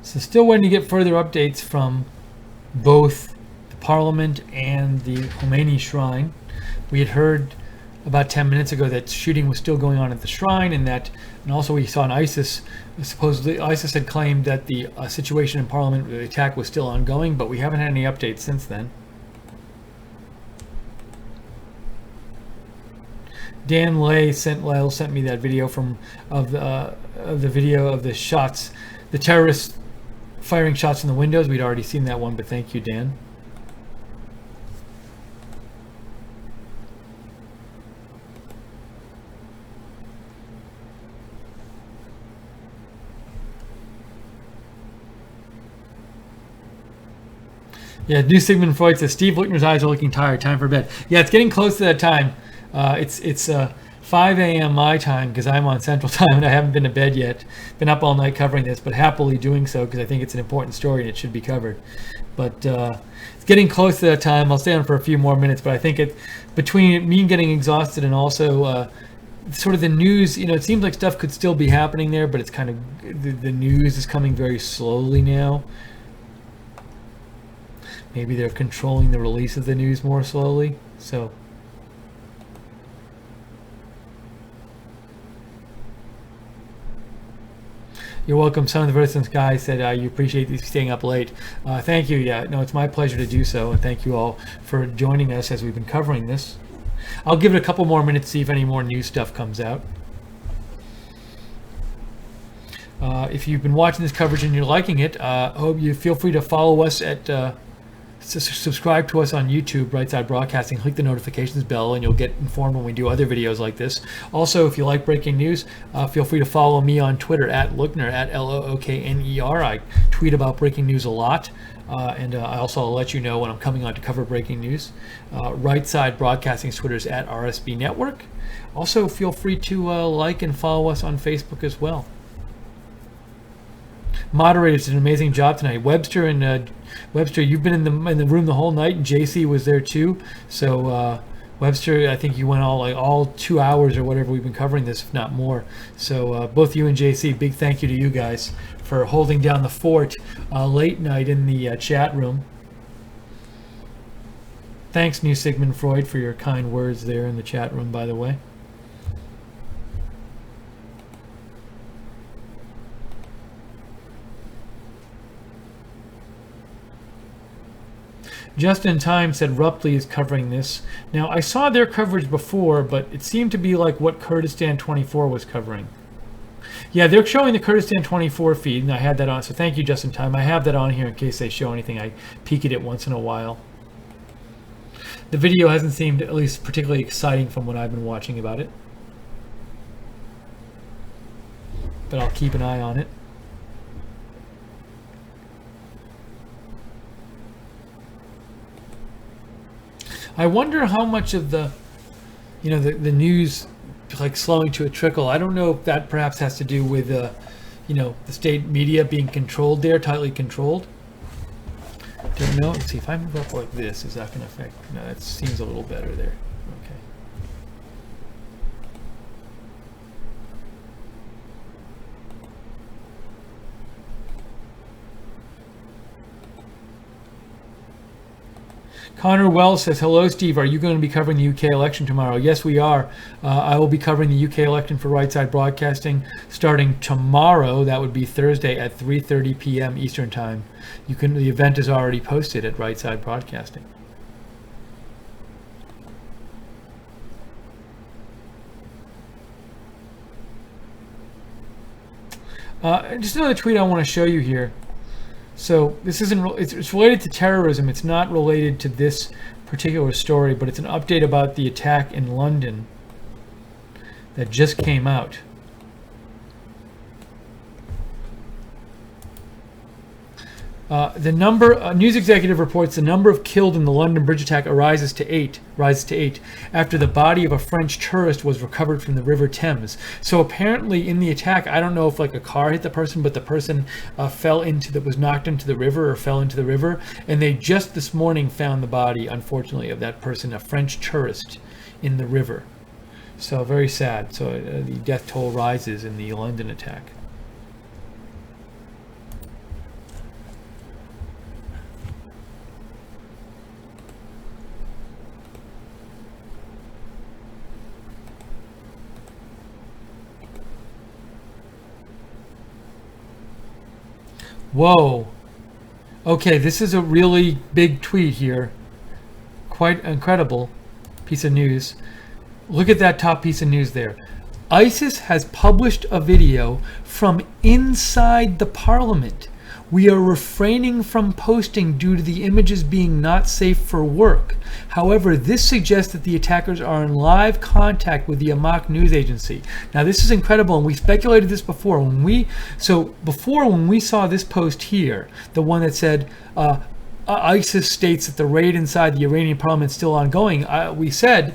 So still waiting to get further updates from both the Parliament and the Khomeini Shrine. We had heard about 10 minutes ago that shooting was still going on at the shrine, and also we saw an ISIS, supposedly ISIS had claimed that the situation in Parliament, the attack was still ongoing, but we haven't had any updates since then. Dan Lyle sent me that video of the video of the shots, the terrorists firing shots in the windows. We'd already seen that one, but thank you, Dan. Yeah, New Sigmund Freud says Steve Lichtner's eyes are looking tired. Time for bed. Yeah, it's getting close to that time. It's 5 a.m. my time because I'm on Central Time and I haven't been to bed yet. Been up all night covering this, but happily doing so because I think it's an important story and it should be covered. But it's getting close to that time. I'll stay on for a few more minutes, but I think between me getting exhausted and also sort of the news, it seems like stuff could still be happening there, but it's kind of the news is coming very slowly now. Maybe they're controlling the release of the news more slowly. So you're welcome. Son of the Resistance guy said you appreciate you staying up late. Thank you. Yeah, no, it's my pleasure to do so, and thank you all for joining us as we've been covering this. I'll give it a couple more minutes to see if any more new stuff comes out. If you've been watching this coverage and you're liking it, I hope you feel free to follow us at subscribe to us on YouTube, Right Side Broadcasting. Click the notifications bell, and you'll get informed when we do other videos like this. Also, if you like breaking news, feel free to follow me on Twitter at Lookner, at Lookner. I tweet about breaking news a lot. And I also will let you know when I'm coming on to cover breaking news. Right Side Broadcasting's Twitter is at RSB Network. Also, feel free to like and follow us on Facebook as well. Moderators did an amazing job tonight. Webster and Webster, you've been in the room the whole night, and JC was there too. So Webster, I think you went all 2 hours or whatever we've been covering this, if not more. So both you and JC, big thank you to you guys for holding down the fort late night in the chat room. Thanks, New Sigmund Freud, for your kind words there in the chat room, by the way. Just in Time said Rupley is covering this. Now, I saw their coverage before, but it seemed to be like what Kurdistan 24 was covering. Yeah, they're showing the Kurdistan 24 feed, and I had that on. So thank you, Just in Time. I have that on here in case they show anything. I peek at it once in a while. The video hasn't seemed at least particularly exciting from what I've been watching about it. But I'll keep an eye on it. I wonder how much of the, the news, like slowing to a trickle. I don't know if that perhaps has to do with, the state media being controlled there, tightly controlled. Don't know. Let's see if I move up like this. Is that going to affect? No, that seems a little better there. Okay. Connor Wells says, hello, Steve. Are you going to be covering the UK election tomorrow? Yes, we are. I will be covering the UK election for Right Side Broadcasting starting tomorrow. That would be Thursday at 3:30 p.m. Eastern Time. The event is already posted at Right Side Broadcasting. Just another tweet I want to show you here. So this isn't, it's related to terrorism. It's not related to this particular story, but it's an update about the attack in London that just came out. The number, news executive reports the number of killed in the London bridge attack rises to eight after the body of a French tourist was recovered from the River Thames. So apparently in the attack, I don't know if like a car hit the person, but the person was knocked into the river or fell into the river. And they just this morning found the body, unfortunately, of that person, a French tourist, in the river. So very sad. So the death toll rises in the London attack. Whoa. Okay, this is a really big tweet here. Quite incredible piece of news. Look at that top piece of news there. ISIS has published a video from inside the parliament. We are refraining from posting due to the images being not safe for work. However, this suggests that the attackers are in live contact with the Amaq news agency. Now, this is incredible, and we speculated this before. When we saw this post here, the one that said, ISIS states that the raid inside the Iranian parliament is still ongoing, I said,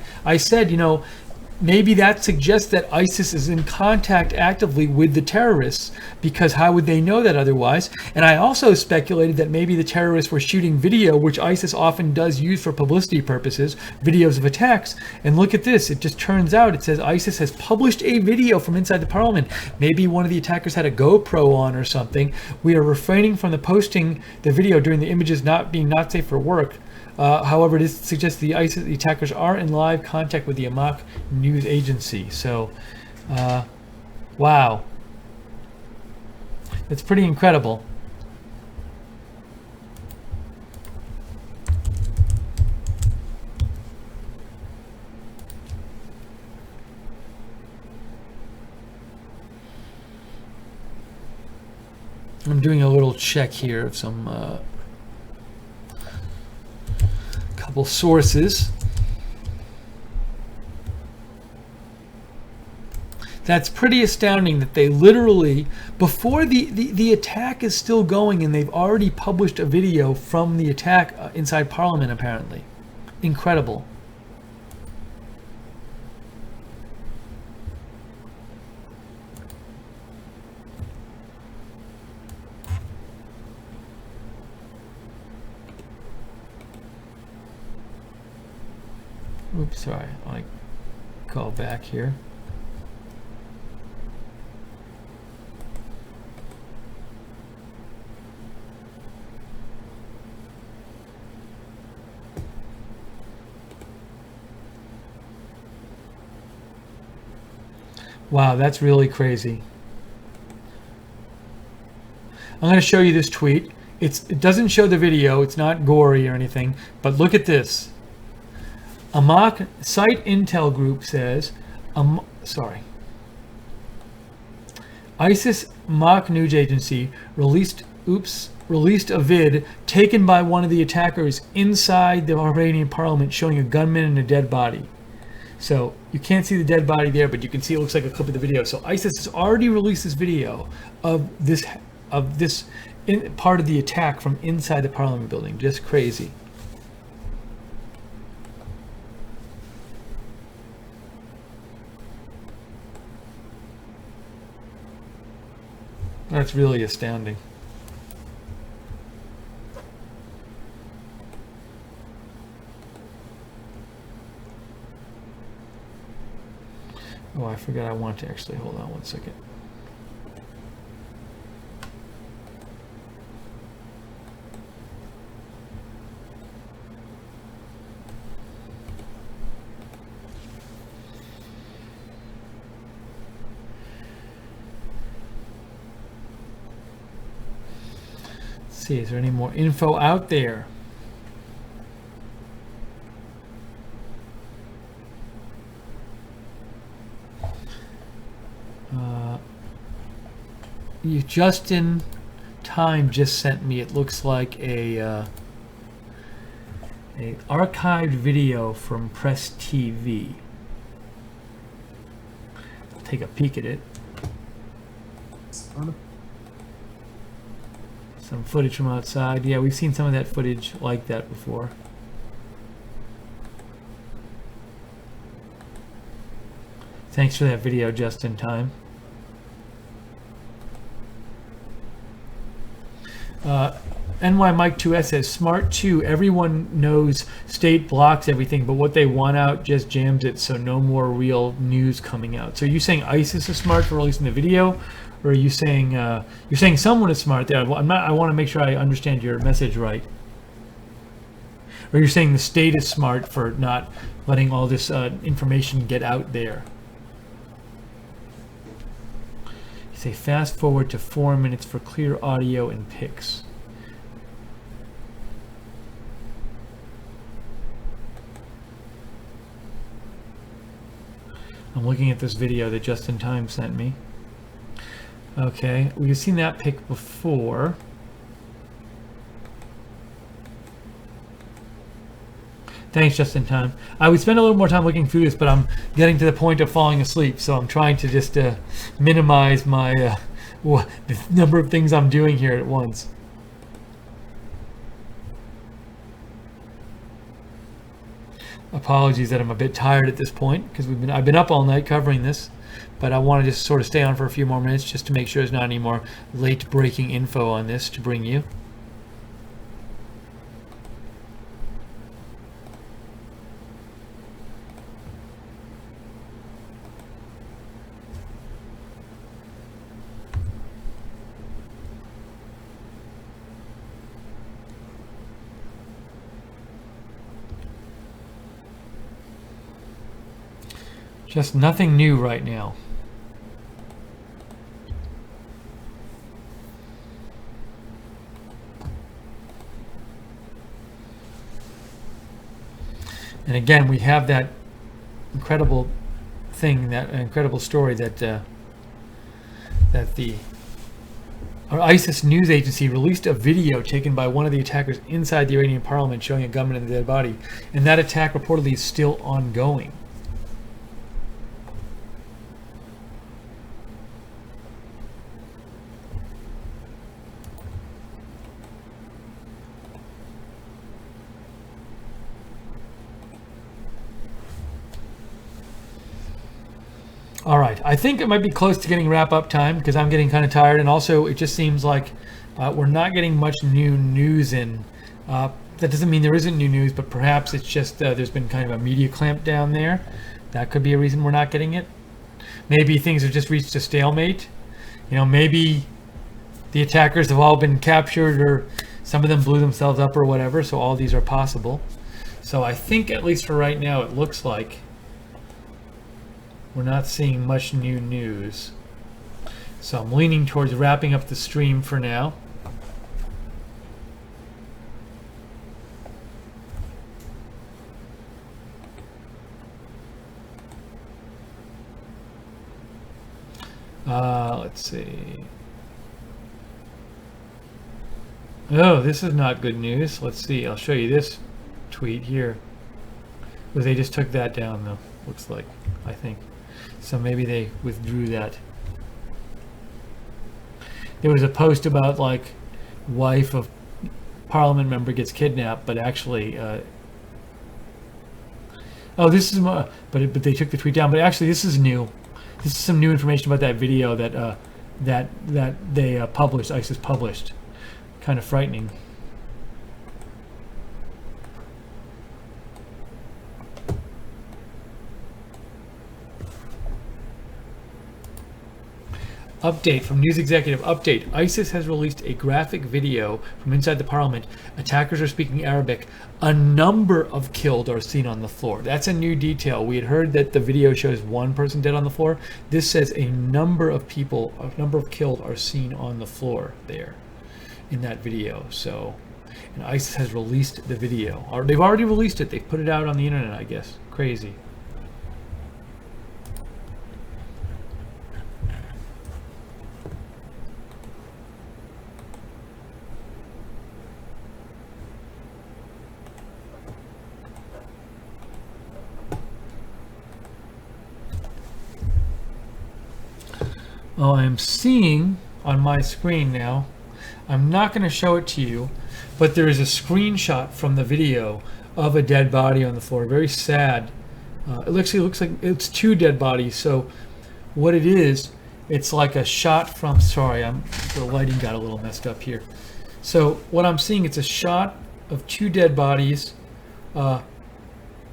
maybe that suggests that ISIS is in contact actively with the terrorists, because how would they know that otherwise? And I also speculated that maybe the terrorists were shooting video, which ISIS often does use for publicity purposes, videos of attacks. And look at this. It just turns out, it says ISIS has published a video from inside the parliament. Maybe one of the attackers had a GoPro on or something. We are refraining from posting the video during the images not safe for work. However, this suggests the attackers are in live contact with the Amaq news agency. So, wow. It's pretty incredible. I'm doing a little check here of some couple sources. That's pretty astounding that they literally, before the attack is still going, and they've already published a video from the attack inside Parliament, apparently. Incredible. Oops, sorry. I call back here. Wow, that's really crazy. I'm going to show you this tweet. It doesn't show the video. It's not gory or anything. But look at this. A mock site intel group says, ISIS mock news agency released a vid taken by one of the attackers inside the Bahraini parliament showing a gunman and a dead body. So you can't see the dead body there, but you can see it looks like a clip of the video. So ISIS has already released this video of this part of the attack from inside the parliament building. Just crazy. That's really astounding. Oh, I forgot I want to actually, hold on one second. Let's see, is there any more info out there? You just in time just sent me, it looks like a archived video from Press TV. I'll take a peek at it. Some footage from outside. Yeah, we've seen some of that footage like that before. Thanks for that video just in time. NY Mike 2S says, Smart 2, everyone knows state blocks everything, but what they want out just jams it, so no more real news coming out. So are you saying ISIS is smart for releasing the video, or are you saying you're saying someone is smart there? I want to make sure I understand your message right. Or you're saying the state is smart for not letting all this information get out there. You say fast forward to 4 minutes for clear audio and pics. I'm looking at this video that Just in Time sent me. Okay, we've seen that pic before. Thanks, Just in Time. I would spend a little more time looking through this, but I'm getting to the point of falling asleep, so I'm trying to just minimize my the number of things I'm doing here at once. Apologies that I'm a bit tired at this point, because I've been up all night covering this, but I want to just sort of stay on for a few more minutes just to make sure there's not any more late breaking info on this to bring you. Just nothing new right now. And again, we have that incredible thing, that incredible story that that the Our ISIS news agency released a video taken by one of the attackers inside the Iranian parliament showing a gunman in the dead body, and that attack reportedly is still ongoing. All right, I think it might be close to getting wrap-up time because I'm getting kind of tired, and also it just seems like we're not getting much new news in. That doesn't mean there isn't new news, but perhaps it's just there's been kind of a media clamp down there. That could be a reason we're not getting it. Maybe things have just reached a stalemate. You know, maybe the attackers have all been captured, or some of them blew themselves up or whatever, so all these are possible. So I think, at least for right now, it looks like we're not seeing much new news. So I'm leaning towards wrapping up the stream for now. Let's see. Oh, this is not good news. Let's see. I'll show you this tweet here. Well, they just took that down, though, looks like, I think. So maybe they withdrew that. There was a post about, like, wife of parliament member gets kidnapped, but actually, oh, this is, but they took the tweet down. But actually, this is new. This is some new information about that video that that they published. ISIS published. Kind of frightening. Update from News Executive. Update. ISIS has released a graphic video from inside the parliament. Attackers are speaking Arabic. A number of killed are seen on the floor. That's a new detail. We had heard that the video shows one person dead on the floor. This says a number of people, a number of killed are seen on the floor there in that video. So, and ISIS has released the video. Or they've already released it. They've put it out on the internet, I guess. Crazy. Oh, I'm seeing on my screen now, I'm not going to show it to you, but there is a screenshot from the video of a dead body on the floor. Very sad. It actually looks like it's two dead bodies. So what it is, it's like a shot from, sorry, the lighting got a little messed up here. So what I'm seeing, it's a shot of two dead bodies.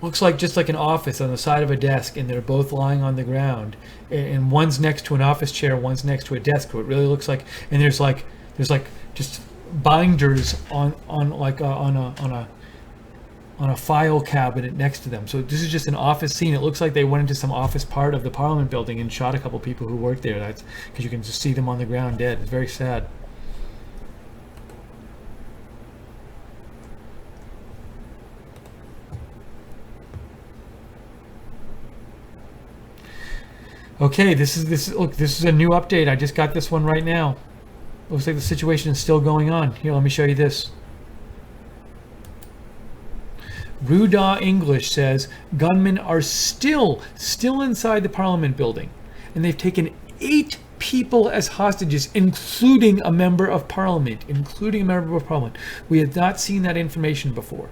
Looks like just like an office on the side of a desk, and they're both lying on the ground, and one's next to an office chair, one's next to a desk. So it really looks like, and there's like just binders on a file cabinet next to them. So this is just an office scene. It looks like they went into some office part of the Parliament building and shot a couple people who worked there. That's because you can just see them on the ground dead. It's very sad. Okay, this is a new update. I just got this one right now. Looks like the situation is still going on. Here, let me show you this. Rudaw English says gunmen are still inside the Parliament building, and they've taken 8 people as hostages, including a member of Parliament. We had not seen that information before.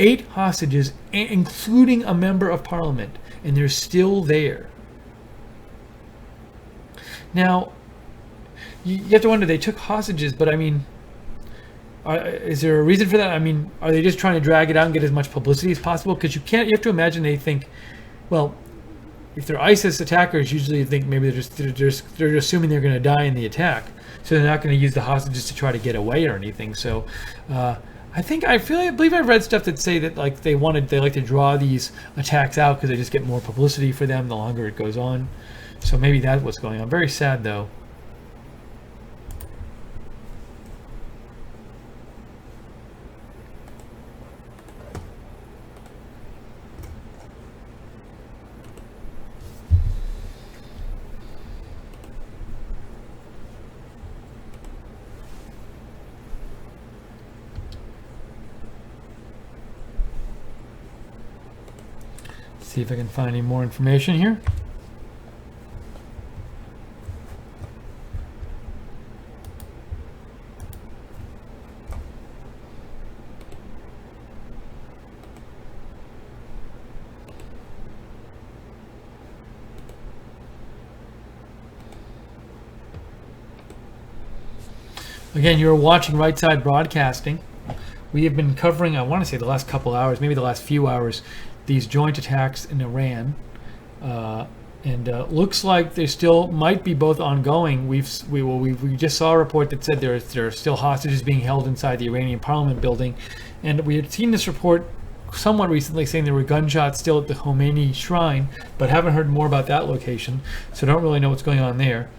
8 hostages, including a member of Parliament, and they're still there. Now, you have to wonder, they took hostages, but I mean, is there a reason for that? I mean, are they just trying to drag it out and get as much publicity as possible? Because you have to imagine they think, well, if they're ISIS attackers, usually think maybe they're assuming they're going to die in the attack, so they're not going to use the hostages to try to get away or anything. So, I believe I've read stuff that say that like they like to draw these attacks out because they just get more publicity for them the longer it goes on. So maybe that's what's going on. Very sad though. See if I can find any more information here. Again, you're watching Right Side Broadcasting. We have been covering, I want to say the last couple hours, maybe the last few hours, these joint attacks in Iran. Looks like they still might be both ongoing. We just saw a report that said there are still hostages being held inside the Iranian parliament building. And we had seen this report somewhat recently saying there were gunshots still at the Khomeini shrine, but haven't heard more about that location, so don't really know what's going on there.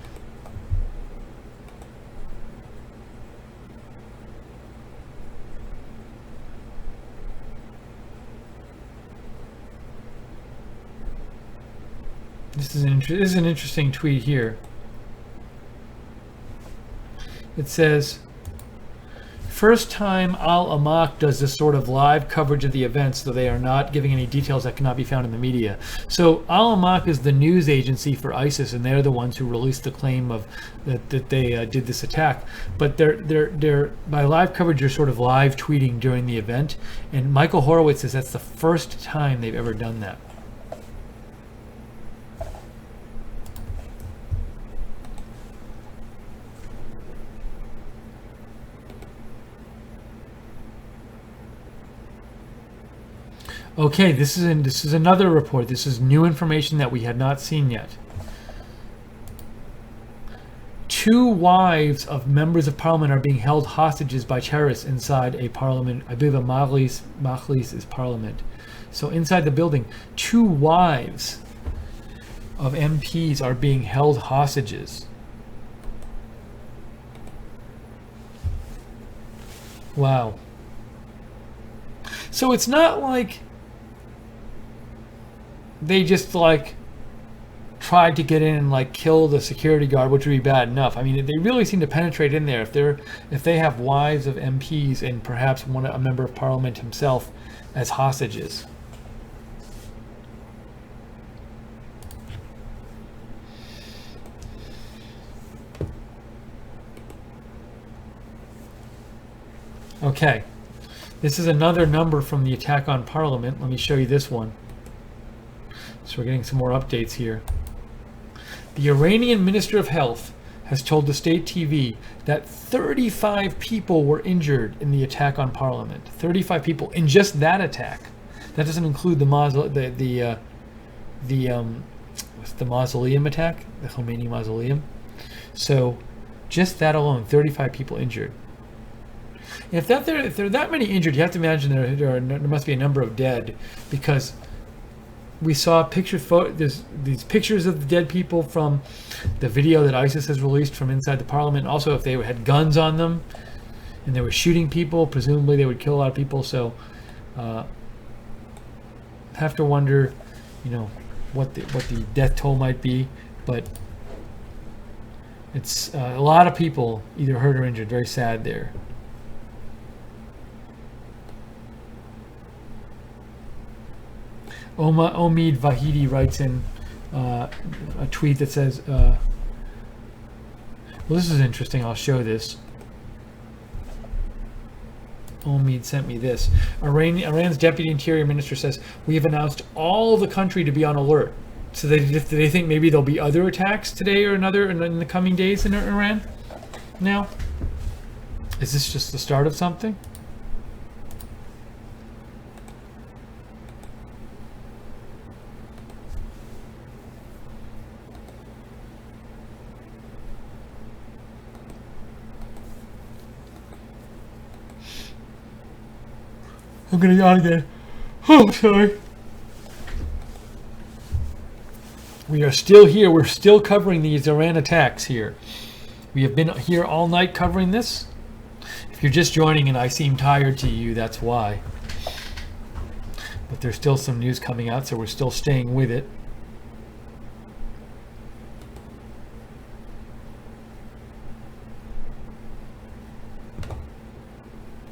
This is an interesting tweet here. It says, first time Al-Amaq does this sort of live coverage of the events, though they are not giving any details that cannot be found in the media. So Al-Amaq is the news agency for ISIS, and they're the ones who released the claim of that they did this attack. But they're by live coverage, they're sort of live tweeting during the event. And Michael Horowitz says that's the first time they've ever done that. Okay, this is another report. This is new information that we had not seen yet. 2 wives of members of parliament are being held hostages by terrorists inside a parliament. I believe a Majlis is parliament. So inside the building, 2 wives of MPs are being held hostages. Wow. So it's not like they just like tried to get in and like kill the security guard, which would be bad enough. I mean, they really seem to penetrate in there. If they have wives of MPs and perhaps a member of parliament himself as hostages. Okay, this is another number from the attack on Parliament. Let me show you this one. So we're getting some more updates here. The Iranian Minister of Health has told the state TV that 35 people were injured in the attack on Parliament. 35 people in just that attack. That doesn't include the mausoleum attack, the Khomeini mausoleum. So just that alone, 35 people injured. If there are that many injured, you have to imagine there must be a number of dead, because we saw there's these pictures of the dead people from the video that ISIS has released from inside the parliament. Also, if they had guns on them and they were shooting people, presumably they would kill a lot of people. So have to wonder, what the death toll might be, but it's a lot of people either hurt or injured. Very sad there. Omid Vahidi writes in a tweet that says, well, this is interesting. I'll show this. Omid sent me this. Iran's deputy interior minister says, we have announced all the country to be on alert. So they think maybe there'll be other attacks today or another in the coming days in Iran? Now, is this just the start of something? I'm gonna yawn again. Oh, sorry. We are still here. We're still covering these Iran attacks here. We have been here all night covering this. If you're just joining and I seem tired to you, that's why. But there's still some news coming out, so we're still staying with it.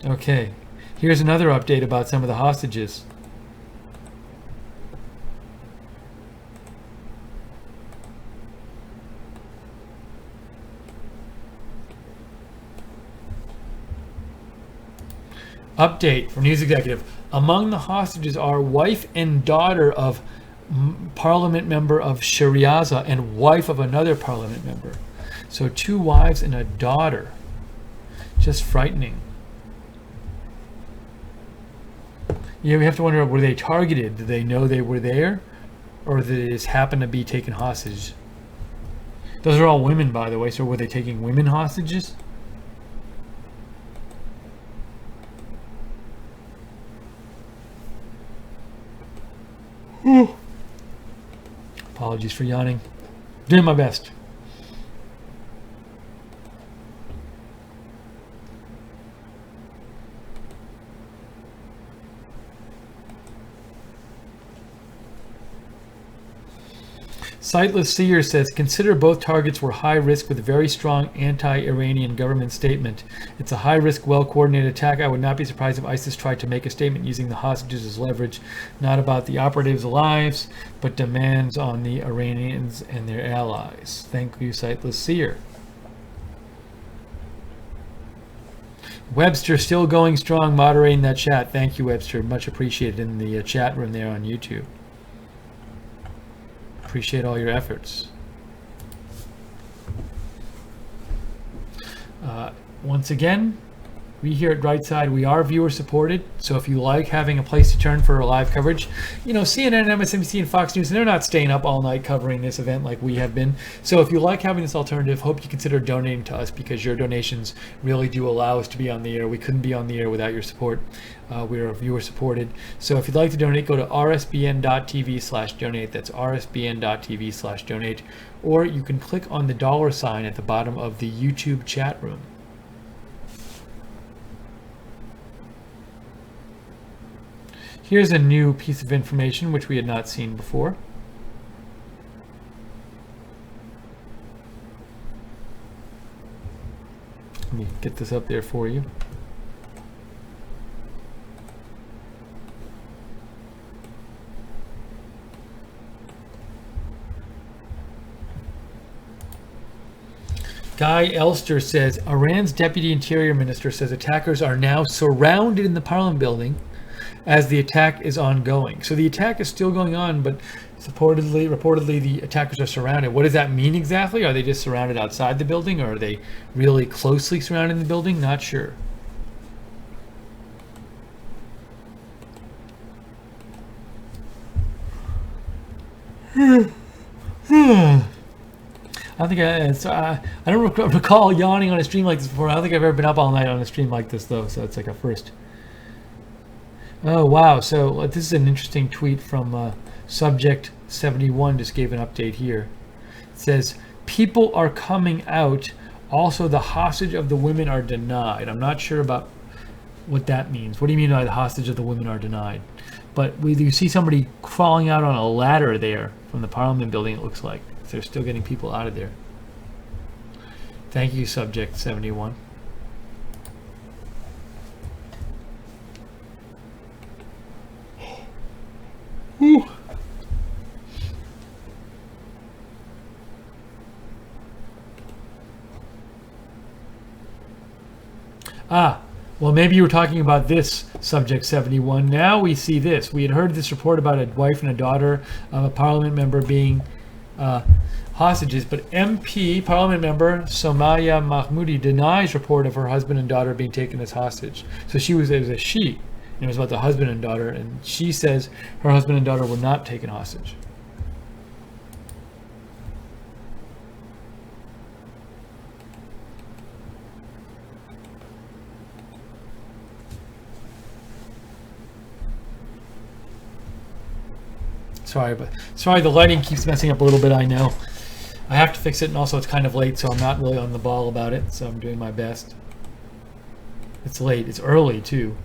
Okay. Here's another update about some of the hostages. Update from News Executive. Among the hostages are wife and daughter of parliament member of Shariaza and wife of another parliament member. So 2 wives and a daughter. Just frightening. Yeah, we have to wonder, were they targeted? Did they know they were there? Or did they just happen to be taken hostage? Those are all women, by the way, so were they taking women hostages? Apologies for yawning. Doing my best. Sightless Seer says, consider both targets were high risk with a very strong anti-Iranian government statement. It's a high risk, well-coordinated attack. I would not be surprised if ISIS tried to make a statement using the hostages as leverage, not about the operatives' lives, but demands on the Iranians and their allies. Thank you, Sightless Seer. Webster still going strong, moderating that chat. Thank you, Webster. Much appreciated in the chat room there on YouTube. Appreciate all your efforts. Once again, we here at Right Side, we are viewer supported. So if you like having a place to turn for live coverage, you know, CNN, MSNBC, and Fox News, they're not staying up all night covering this event like we have been. So if you like having this alternative, hope you consider donating to us, because your donations really do allow us to be on the air. We couldn't be on the air without your support. We are viewer supported. So if you'd like to donate, go to rsbn.tv/donate. That's rsbn.tv/donate. Or you can click on the $ at the bottom of the YouTube chat room. Here's a new piece of information which we had not seen before. Let me get this up there for you. Guy Elster says, Iran's deputy interior minister says attackers are now surrounded in the parliament building as the attack is ongoing. So the attack is still going on, but reportedly the attackers are surrounded. What does that mean exactly? Are they just surrounded outside the building, or are they really closely surrounded the building? Not sure. I think I don't recall yawning on a stream like this before. I don't think I've ever been up all night on a stream like this, though, so it's like a first. Oh, wow. So this is an interesting tweet from Subject 71, just gave an update here. It says, people are coming out. Also, the hostage of the women are denied. I'm not sure about what that means. What do you mean by the hostage of the women are denied? But you see somebody crawling out on a ladder there from the parliament building, it looks like. They're still getting people out of there. Thank you, Subject 71. Whew. Well, maybe you were talking about this, Subject 71. Now we see this. We had heard this report about a wife and a daughter of a parliament member being hostages, but MP, parliament member Somaya Mahmoudi, denies report of her husband and daughter being taken as hostage. So it was a she, and it was about the husband and daughter, and she says her husband and daughter were not taken hostage. Sorry, the lighting keeps messing up a little bit, I know. I have to fix it, and also it's kind of late, so I'm not really on the ball about it, so I'm doing my best. It's late. It's early, too.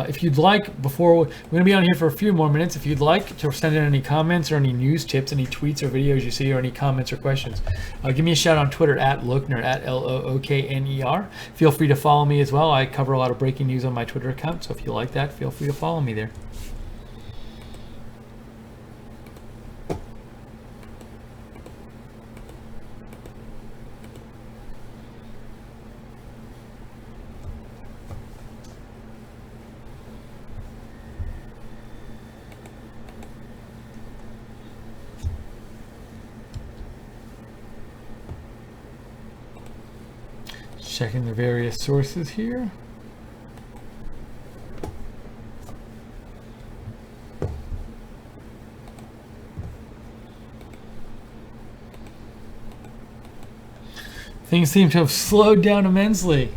If you'd like, we're going to be on here for a few more minutes. If you'd like to send in any comments or any news tips, any tweets or videos you see, or any comments or questions, give me a shout on Twitter at Lookner, at Lookner. Feel free to follow me as well. I cover a lot of breaking news on my Twitter account, so if you like that, feel free to follow me there. checking the various sources here. Things seem to have slowed down immensely.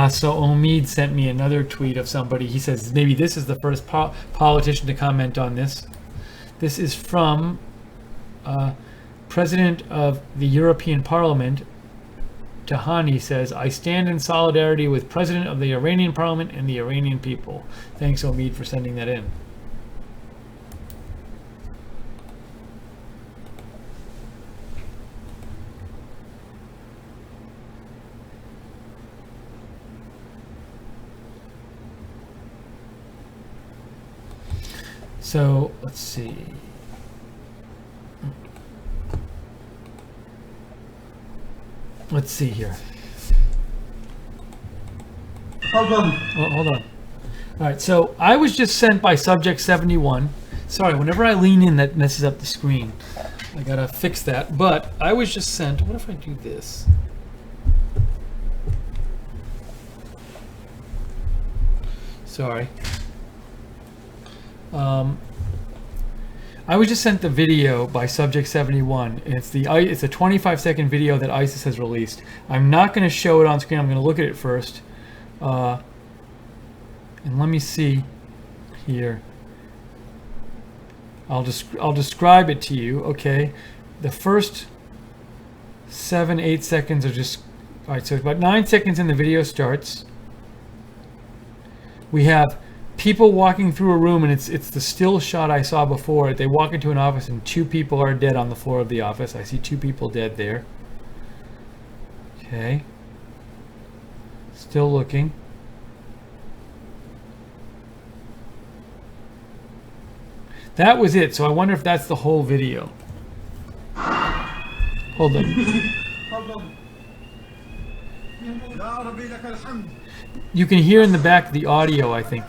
So Omid sent me another tweet of somebody. He says maybe this is the first politician to comment on this. This is from President of the European Parliament. Tahani says, I stand in solidarity with President of the Iranian Parliament and the Iranian people. Thanks, Omid, for sending that in. So let's see. Let's see here. Hold on. Oh, hold on. All right. So I was just sent by Subject 71. Sorry, whenever I lean in, that messes up the screen. I gotta fix that. But I was just sent. What if I do this? Sorry. I was just sent the video by Subject 71. It's a 25-second video that ISIS has released. I'm not going to show it on screen. I'm going to look at it first. And let me see here. I'll describe it to you. Okay, the first 7-8 seconds are just all right. So about 9 seconds in, the video starts. We have people walking through a room, and it's the still shot I saw before. They walk into an office, and 2 people are dead on the floor of the office. I see 2 people dead there. Okay. Still looking. That was it. So I wonder if that's the whole video. Hold on. You can hear in the back the audio, I think.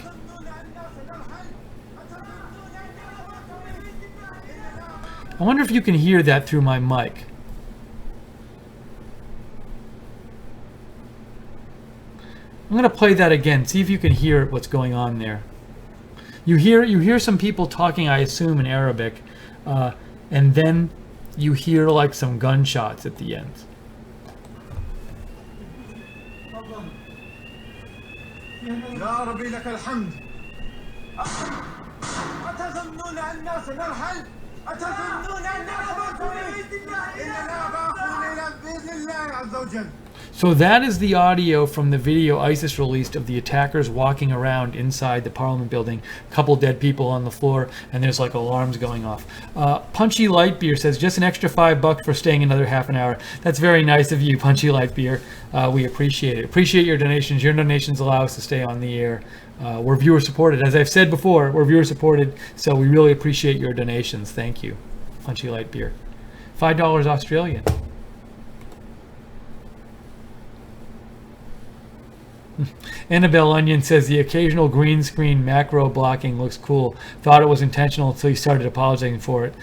I wonder if you can hear that through my mic. I'm going to play that again. See if you can hear what's going on there. You hear some people talking, I assume, in Arabic, and then you hear like some gunshots at the end. So that is the audio from the video ISIS released of the attackers walking around inside the Parliament building. A couple dead people on the floor, and there's like alarms going off. Punchy Lightbeer says, just an extra $5 for staying another half an hour. That's very nice of you, Punchy Lightbeer. We appreciate it. Appreciate your donations. Your donations allow us to stay on the air. We're viewer supported. As I've said before, we're viewer supported, so we really appreciate your donations. Thank you, Punchy Lightbeer. $5 Australian. Annabelle Onion says the occasional green screen macro blocking looks cool. Thought it was intentional until you started apologizing for it.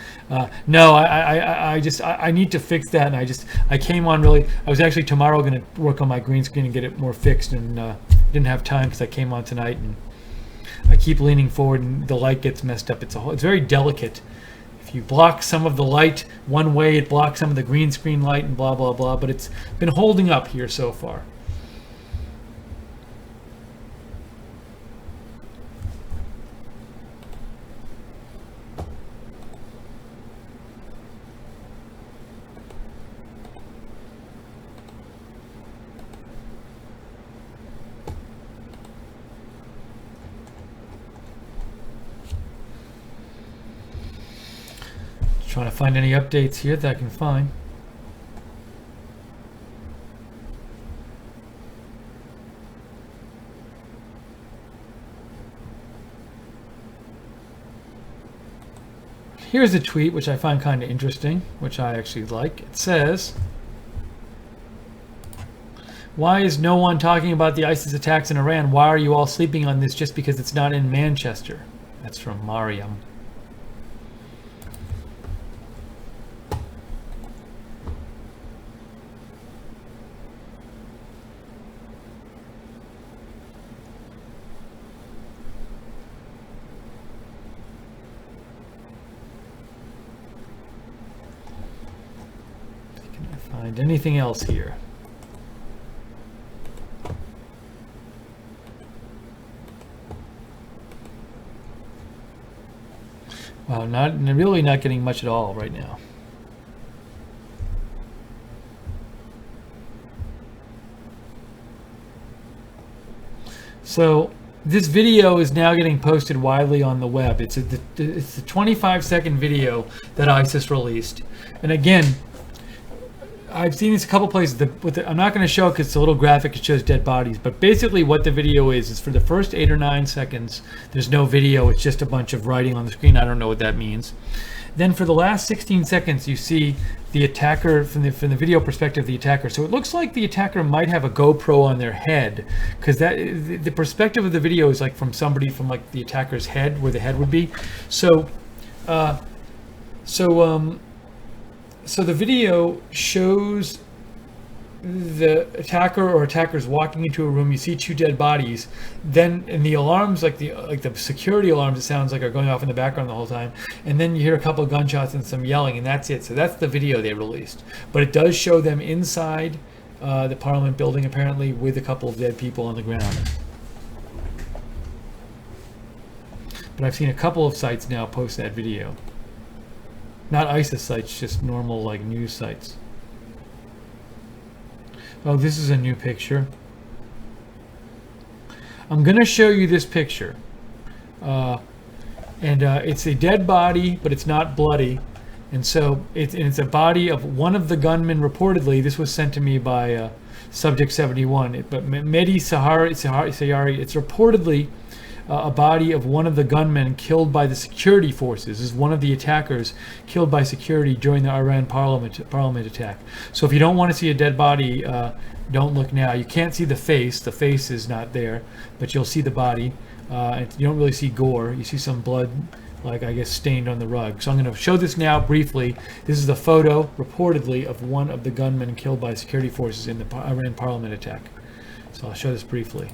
No, I need to fix that, and I came on really. I was actually tomorrow going to work on my green screen and get it more fixed, and didn't have time because I came on tonight, and I keep leaning forward, and the light gets messed up. It's very delicate. If you block some of the light one way, it blocks some of the green screen light, and blah blah blah. But it's been holding up here so far. Trying to find any updates here that I can find. Here's a tweet which I find kind of interesting, which I actually like. It says, "Why is no one talking about the ISIS attacks in Iran? Why are you all sleeping on this just because it's not in Manchester?" That's from Mariam. Can I find anything else here? Wow, really not getting much at all right now. So this video is now getting posted widely on the web. It's the 25-second video that ISIS released, and again, I've seen this a couple places. I'm not going to show it because it's a little graphic. It shows dead bodies. But basically what the video is for the first 8 or 9 seconds, there's no video. It's just a bunch of writing on the screen. I don't know what that means. Then for the last 16 seconds, you see the attacker from the video perspective of the attacker. So it looks like the attacker might have a GoPro on their head, because the perspective of the video is like from somebody from like the attacker's head, where the head would be. So the video shows the attacker or attackers walking into a room. You see 2 dead bodies. Then, and the alarms, like the security alarms, it sounds like, are going off in the background the whole time. And then you hear a couple of gunshots and some yelling, and that's it. So that's the video they released. But it does show them inside the Parliament building, apparently, with a couple of dead people on the ground. But I've seen a couple of sites now post that video. Not ISIS sites, just normal like news sites. Oh, this is a new picture. I'm going to show you this picture. It's a dead body, but it's not bloody. And so it's a body of one of the gunmen reportedly. This was sent to me by Subject 71. But Mehdi Sayari, it's reportedly a body of one of the gunmen killed by the security forces. This is one of the attackers killed by security during the Iran parliament attack. So if you don't want to see a dead body, don't look now. You can't see the face. The face is not there, but you'll see the body. And you don't really see gore. You see some blood, like I guess stained on the rug. So I'm going to show this now briefly. This is the photo, reportedly, of one of the gunmen killed by security forces in the Iran parliament attack. So I'll show this briefly.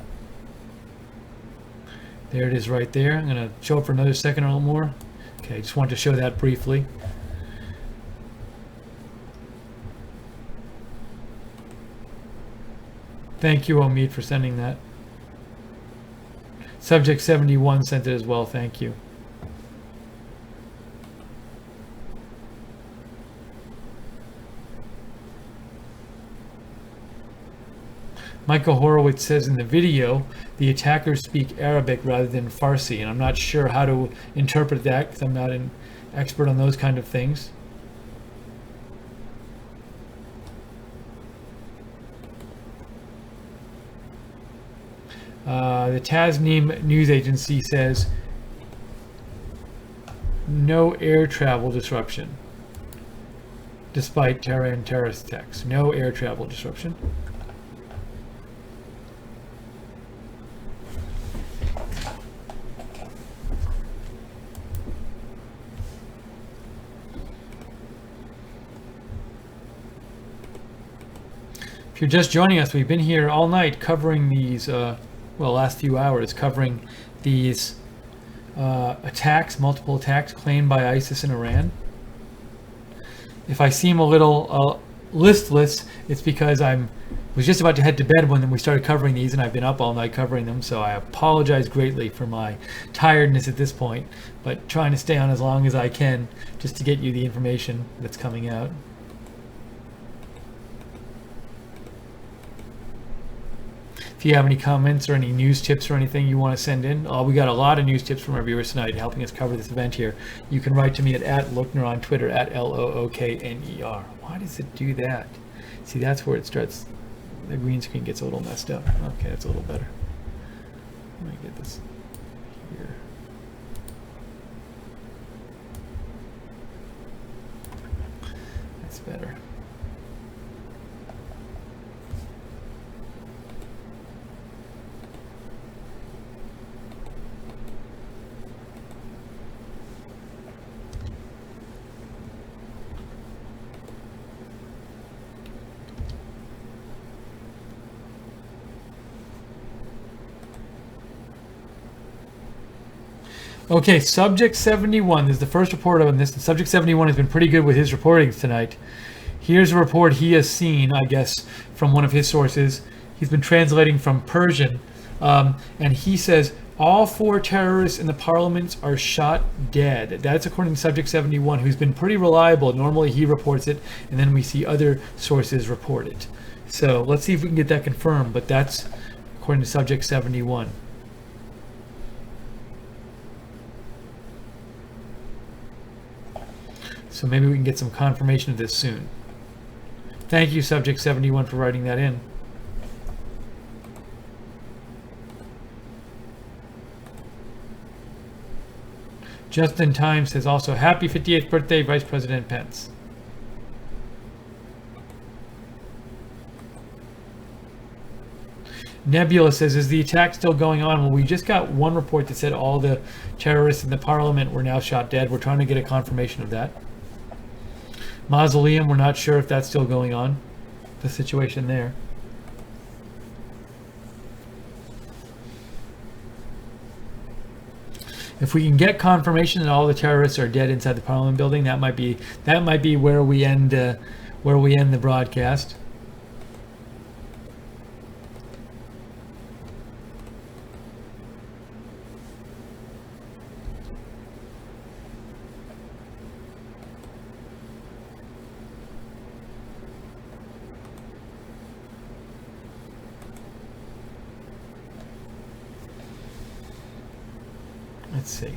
There it is right there. I'm going to show it for another second or a little more. Okay, just wanted to show that briefly. Thank you, Omid, for sending that. Subject 71 sent it as well. Thank you. Michael Horowitz says in the video, the attackers speak Arabic rather than Farsi, and I'm not sure how to interpret that because I'm not an expert on those kind of things. The Tasnim news agency says no air travel disruption despite Tehran terrorist attacks. No air travel disruption. If you're just joining us, we've been here all night covering these, last few hours, covering these attacks, multiple attacks claimed by ISIS in Iran. If I seem a little listless, it's because I was just about to head to bed when we started covering these, and I've been up all night covering them, so I apologize greatly for my tiredness at this point, but trying to stay on as long as I can just to get you the information that's coming out. If you have any comments or any news tips or anything you want to send in, we got a lot of news tips from our viewers tonight helping us cover this event here. You can write to me at Lookner on Twitter, at LOOKNER. Why does it do that? See, that's where it starts. The green screen gets a little messed up. Okay, that's a little better. Let me get this here. better. Okay, Subject 71. This is the first report on this. Subject 71 has been pretty good with his reportings tonight. Here's a report he has seen, I guess, from one of his sources. He's been translating from Persian. And he says, all 4 terrorists in the parliament are shot dead. That's according to Subject 71, who's been pretty reliable. Normally he reports it, and then we see other sources report it. So let's see if we can get that confirmed, but that's according to Subject 71. So maybe we can get some confirmation of this soon. Thank you, Subject 71, for writing that in. Justin Time says also, happy 58th birthday, Vice President Pence. Nebula says, is the attack still going on? Well, we just got one report that said all the terrorists in the parliament were now shot dead. We're trying to get a confirmation of that. Mausoleum, we're not sure if that's still going on, the situation there. If we can get confirmation that all the terrorists are dead inside the Parliament building, that might be where we end the broadcast. Let's see.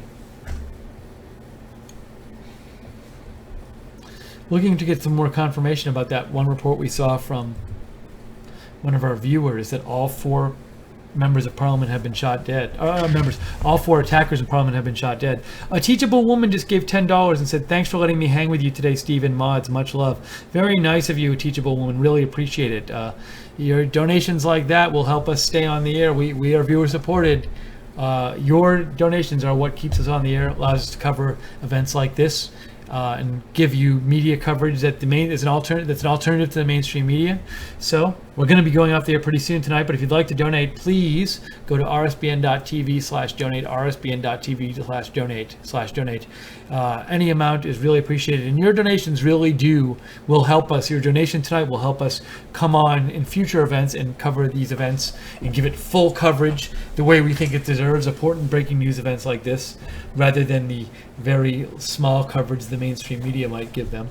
Looking to get some more confirmation about that one report we saw from one of our viewers that all 4 members of Parliament have been shot dead. All 4 attackers in Parliament have been shot dead. A teachable woman just gave $10 and said, "Thanks for letting me hang with you today, Stephen Mods. Much love." Very nice of you, teachable woman. Really appreciate it. Your donations like that will help us stay on the air. We are viewer supported. Your donations are what keeps us on the air, allows us to cover events like this, and give you media coverage that's an alternative to the mainstream media. So we're going to be going off the air pretty soon tonight, but if you'd like to donate, please go to rsbn.tv/donate, rsbn.tv/donate. Any amount is really appreciated, and your donations really will help us. Your donation tonight will help us come on in future events and cover these events and give it full coverage the way we think it deserves, important breaking news events like this, rather than the very small coverage the mainstream media might give them.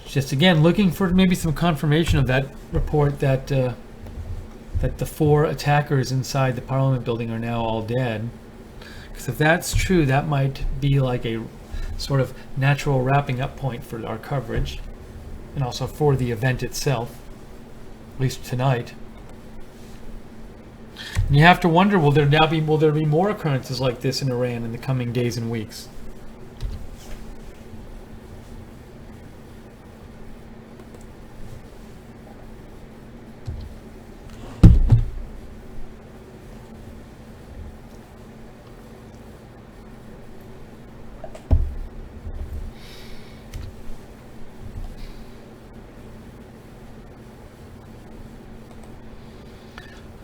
Just again looking for maybe some confirmation of that report that the 4 attackers inside the Parliament building are now all dead. Because if that's true, that might be like a sort of natural wrapping up point for our coverage, and also for the event itself, at least tonight. And you have to wonder, will there be more occurrences like this in Iran in the coming days and weeks?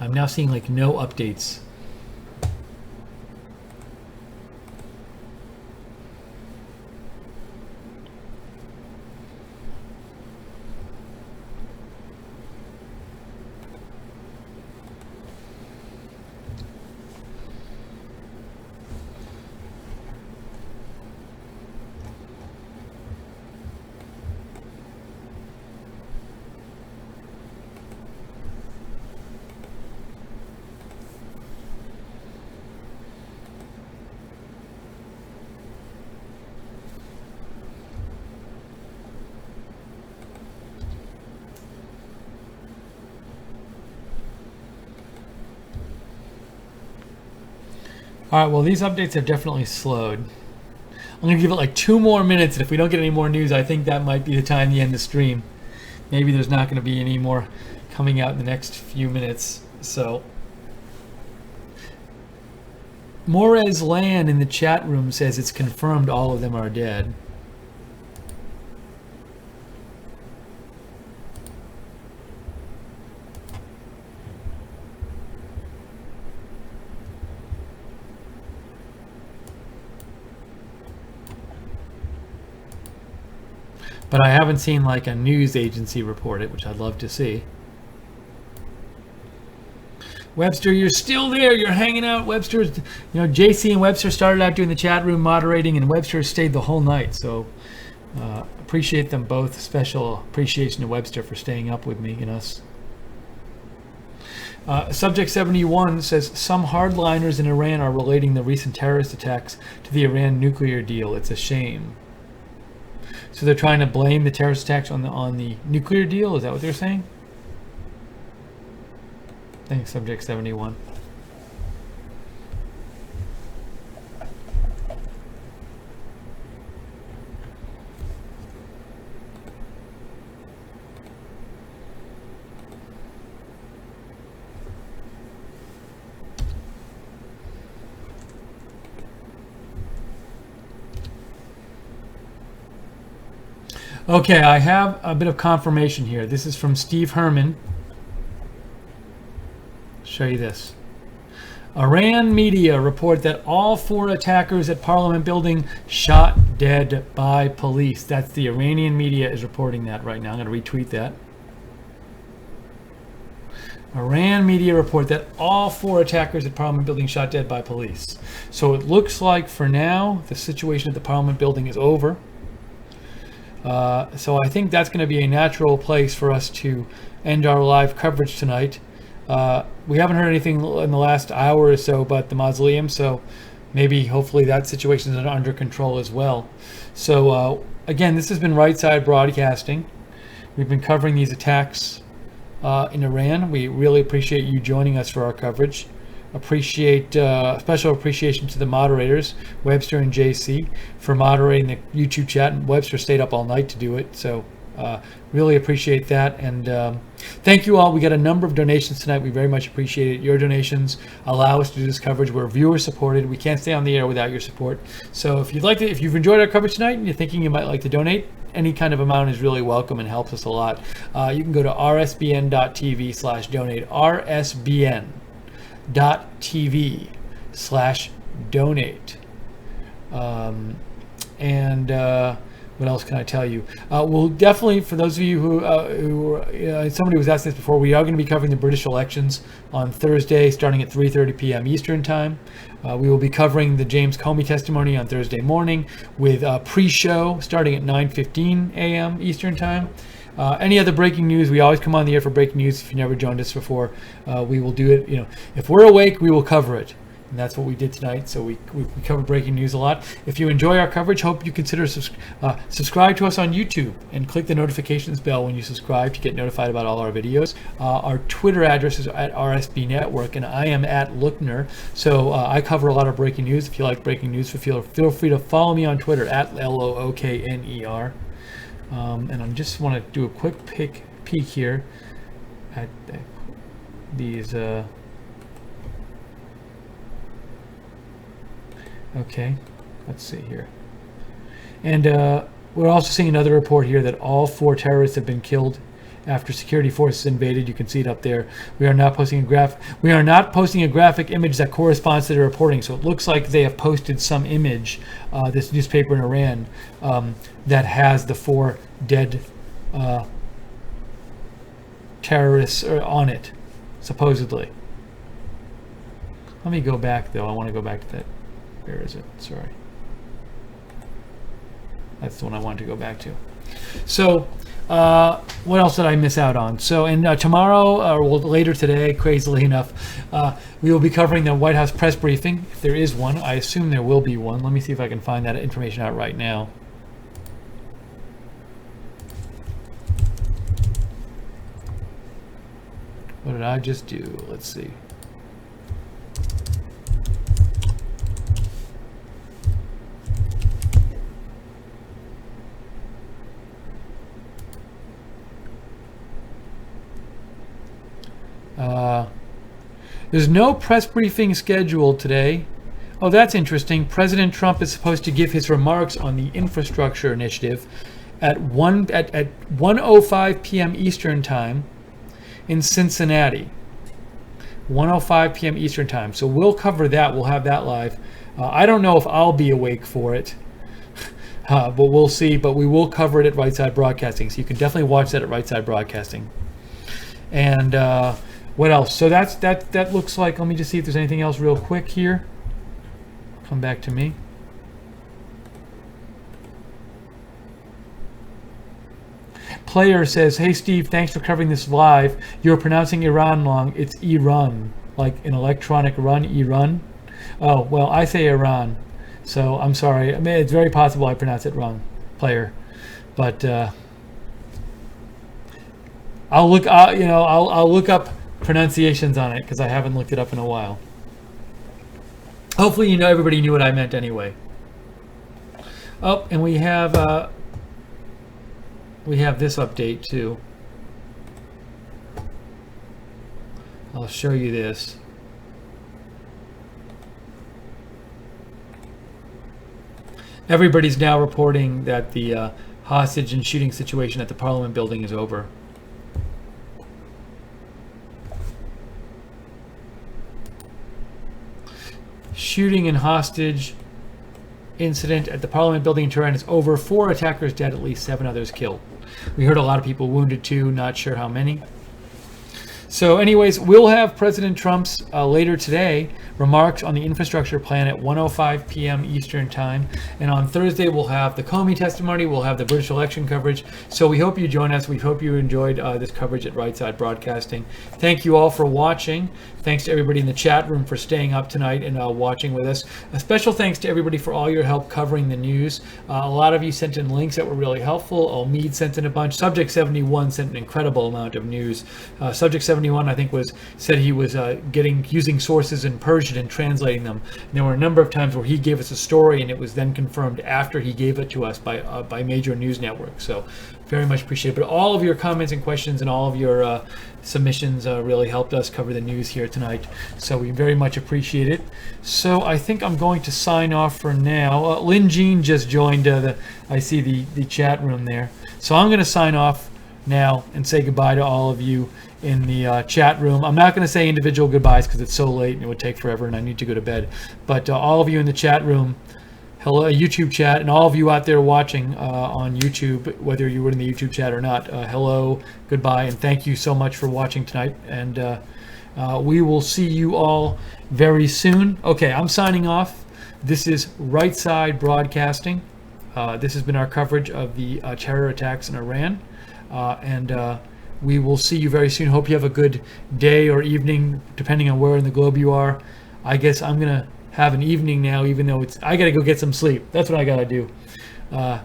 I'm now seeing like no updates. All right, well, these updates have definitely slowed. I'm going to give it like 2 more minutes, and if we don't get any more news, I think that might be the time to end the stream. Maybe there's not going to be any more coming out in the next few minutes. So, Morez Lan in the chat room says it's confirmed all of them are dead. But I haven't seen like a news agency report it, which I'd love to see. Webster, you're still there. You're hanging out. Webster's, JC and Webster started out doing the chat room moderating, and Webster stayed the whole night. So appreciate them both. Special appreciation to Webster for staying up with me and us. Subject 71 says some hardliners in Iran are relating the recent terrorist attacks to the Iran nuclear deal. It's a shame. So they're trying to blame the terrorist attacks on the nuclear deal? Is that what they're saying? Thanks, Subject 71. Okay, I have a bit of confirmation here. This is from Steve Herman. Show you this. Iran media report that all 4 attackers at Parliament building shot dead by police. That's the Iranian media is reporting that right now. I'm going to retweet that. Iran media report that all 4 attackers at Parliament building shot dead by police. So it looks like for now the situation at the Parliament building is over. So I think that's going to be a natural place for us to end our live coverage tonight. We haven't heard anything in the last hour or so about the mausoleum, so maybe hopefully that situation is under control as well. So again, this has been Right Side Broadcasting. We've been covering these attacks in Iran. We really appreciate you joining us for our coverage. Special appreciation to the moderators, Webster and JC, for moderating the YouTube chat. And Webster stayed up all night to do it, so really appreciate that. And thank you all. We got a number of donations tonight. We very much appreciate it. Your donations allow us to do this coverage. We're viewer supported. We can't stay on the air without your support. So if you've enjoyed our coverage tonight and you're thinking you might like to donate, any kind of amount is really welcome and helps us a lot. You can go to rsbn.tv/donate. rsbn.tv/donate. What else can I tell you? We'll definitely, for those of you who somebody was asking this before, we are going to be covering the British elections on Thursday, starting at 3:30 p.m. Eastern time. We will be covering the James Comey testimony on Thursday morning with a pre-show starting at 9:15 a.m. Eastern time. Any other breaking news, we always come on the air for breaking news. If you never joined us before, we will do it. If we're awake, we will cover it. And that's what we did tonight. So we cover breaking news a lot. If you enjoy our coverage, hope you consider subscribe to us on YouTube and click the notifications bell when you subscribe to get notified about all our videos. Our Twitter address is at RSB Network, and I am at Lookner. So I cover a lot of breaking news. If you like breaking news, feel free to follow me on Twitter at LOOKNER. And I just want to do a quick peek here at these. Okay, let's see here. And we're also seeing another report here that all 4 terrorists have been killed after security forces invaded. You can see it up there. We are not posting a graphic image that corresponds to the reporting. So it looks like they have posted some image, this newspaper in Iran, that has the 4 dead terrorists on it, supposedly. Let me go back though. I want to go back to that. Where is it? Sorry. That's the one I wanted to go back to. So, what else did I miss out on? So, tomorrow, or later today, crazily enough, we will be covering the White House press briefing. If there is one, I assume there will be one. Let me see if I can find that information out right now. What did I just do? Let's see. There's no press briefing scheduled today. Oh, that's interesting. President Trump is supposed to give his remarks on the infrastructure initiative at 1:05 p.m. Eastern Time in Cincinnati. 1:05 p.m. Eastern Time. So we'll cover that. We'll have that live. I don't know if I'll be awake for it, but we'll see. But we will cover it at Right Side Broadcasting. So you can definitely watch that at Right Side Broadcasting. And what else? So that looks like. Let me just see if there's anything else real quick here. Come back to me. Player says, "Hey Steve, thanks for covering this live. You're pronouncing Iran wrong. It's Iran, like an electronic run, Iran." Oh, well, I say Iran, so I'm sorry. I mean, it's very possible I pronounce it wrong, player. But I'll look. I'll look up pronunciations on it because I haven't looked it up in a while. Hopefully, everybody knew what I meant anyway. Oh, and we have this update too. I'll show you this. Everybody's now reporting that the hostage and shooting situation at the Parliament building is over. Shooting and hostage incident at the Parliament building in Tehran is over. 4 attackers dead, at least 7 others killed. We heard a lot of people wounded too, not sure how many. So anyways, we'll have President Trump's later today remarks on the infrastructure plan at 1:05 p.m. Eastern Time. And on Thursday, we'll have the Comey testimony. We'll have the British election coverage. So we hope you join us. We hope you enjoyed this coverage at Right Side Broadcasting. Thank you all for watching. Thanks to everybody in the chat room for staying up tonight and watching with us. A special thanks to everybody for all your help covering the news. A lot of you sent in links that were really helpful. Omid sent in a bunch. Subject 71 sent an incredible amount of news. Subject 71, I think, said he was using sources in Persian and translating them. And there were a number of times where he gave us a story and it was then confirmed after he gave it to us by major news networks. So very much appreciate it. But all of your comments and questions and all of your submissions really helped us cover the news here tonight. So we very much appreciate it. So I think I'm going to sign off for now. Lynn Jean just joined. I see the chat room there. So I'm going to sign off now and say goodbye to all of you in the chat room. I'm not going to say individual goodbyes because it's so late and it would take forever and I need to go to bed. But all of you in the chat room, hello, YouTube chat, and all of you out there watching on YouTube, whether you were in the YouTube chat or not, hello, goodbye, and thank you so much for watching tonight. And we will see you all very soon. Okay, I'm signing off. This is Right Side Broadcasting. This has been our coverage of the terror attacks in Iran. And we will see you very soon. Hope you have a good day or evening, depending on where in the globe you are. I guess I'm going to have an evening now, even though I got to go get some sleep. That's what I got to do.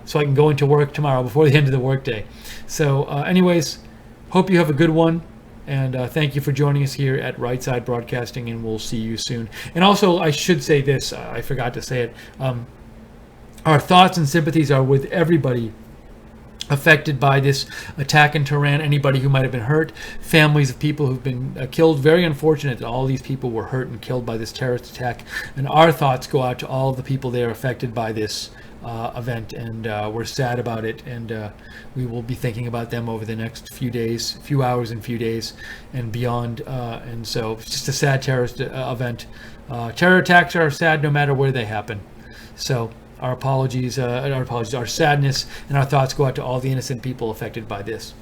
So I can go into work tomorrow before the end of the workday. So anyways, hope you have a good one. And thank you for joining us here at Right Side Broadcasting, and we'll see you soon. And also, I should say this. I forgot to say it. Our thoughts and sympathies are with everybody affected by this attack in Tehran, anybody who might have been hurt, families of people who've been killed. Very unfortunate that all these people were hurt and killed by this terrorist attack. And our thoughts go out to all of the people there affected by this event, and we're sad about it, and we will be thinking about them over the next few days, few hours and few days and beyond. And so it's just a sad terrorist event. Terror attacks are sad no matter where they happen. So our sadness and our thoughts go out to all the innocent people affected by this.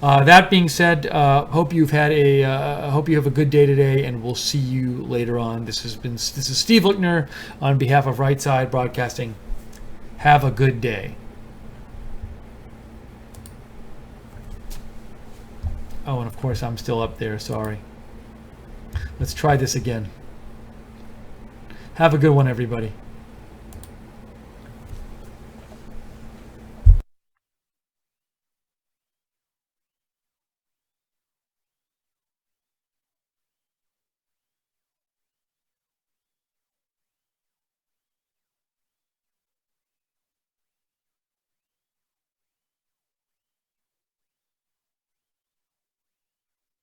That being said, hope you have a good day today, and we'll see you later on. This is Steve Lickner on behalf of Right Side Broadcasting. Have a good day. Oh, and of course I'm still up there. Sorry. Let's try this again. Have a good one, everybody.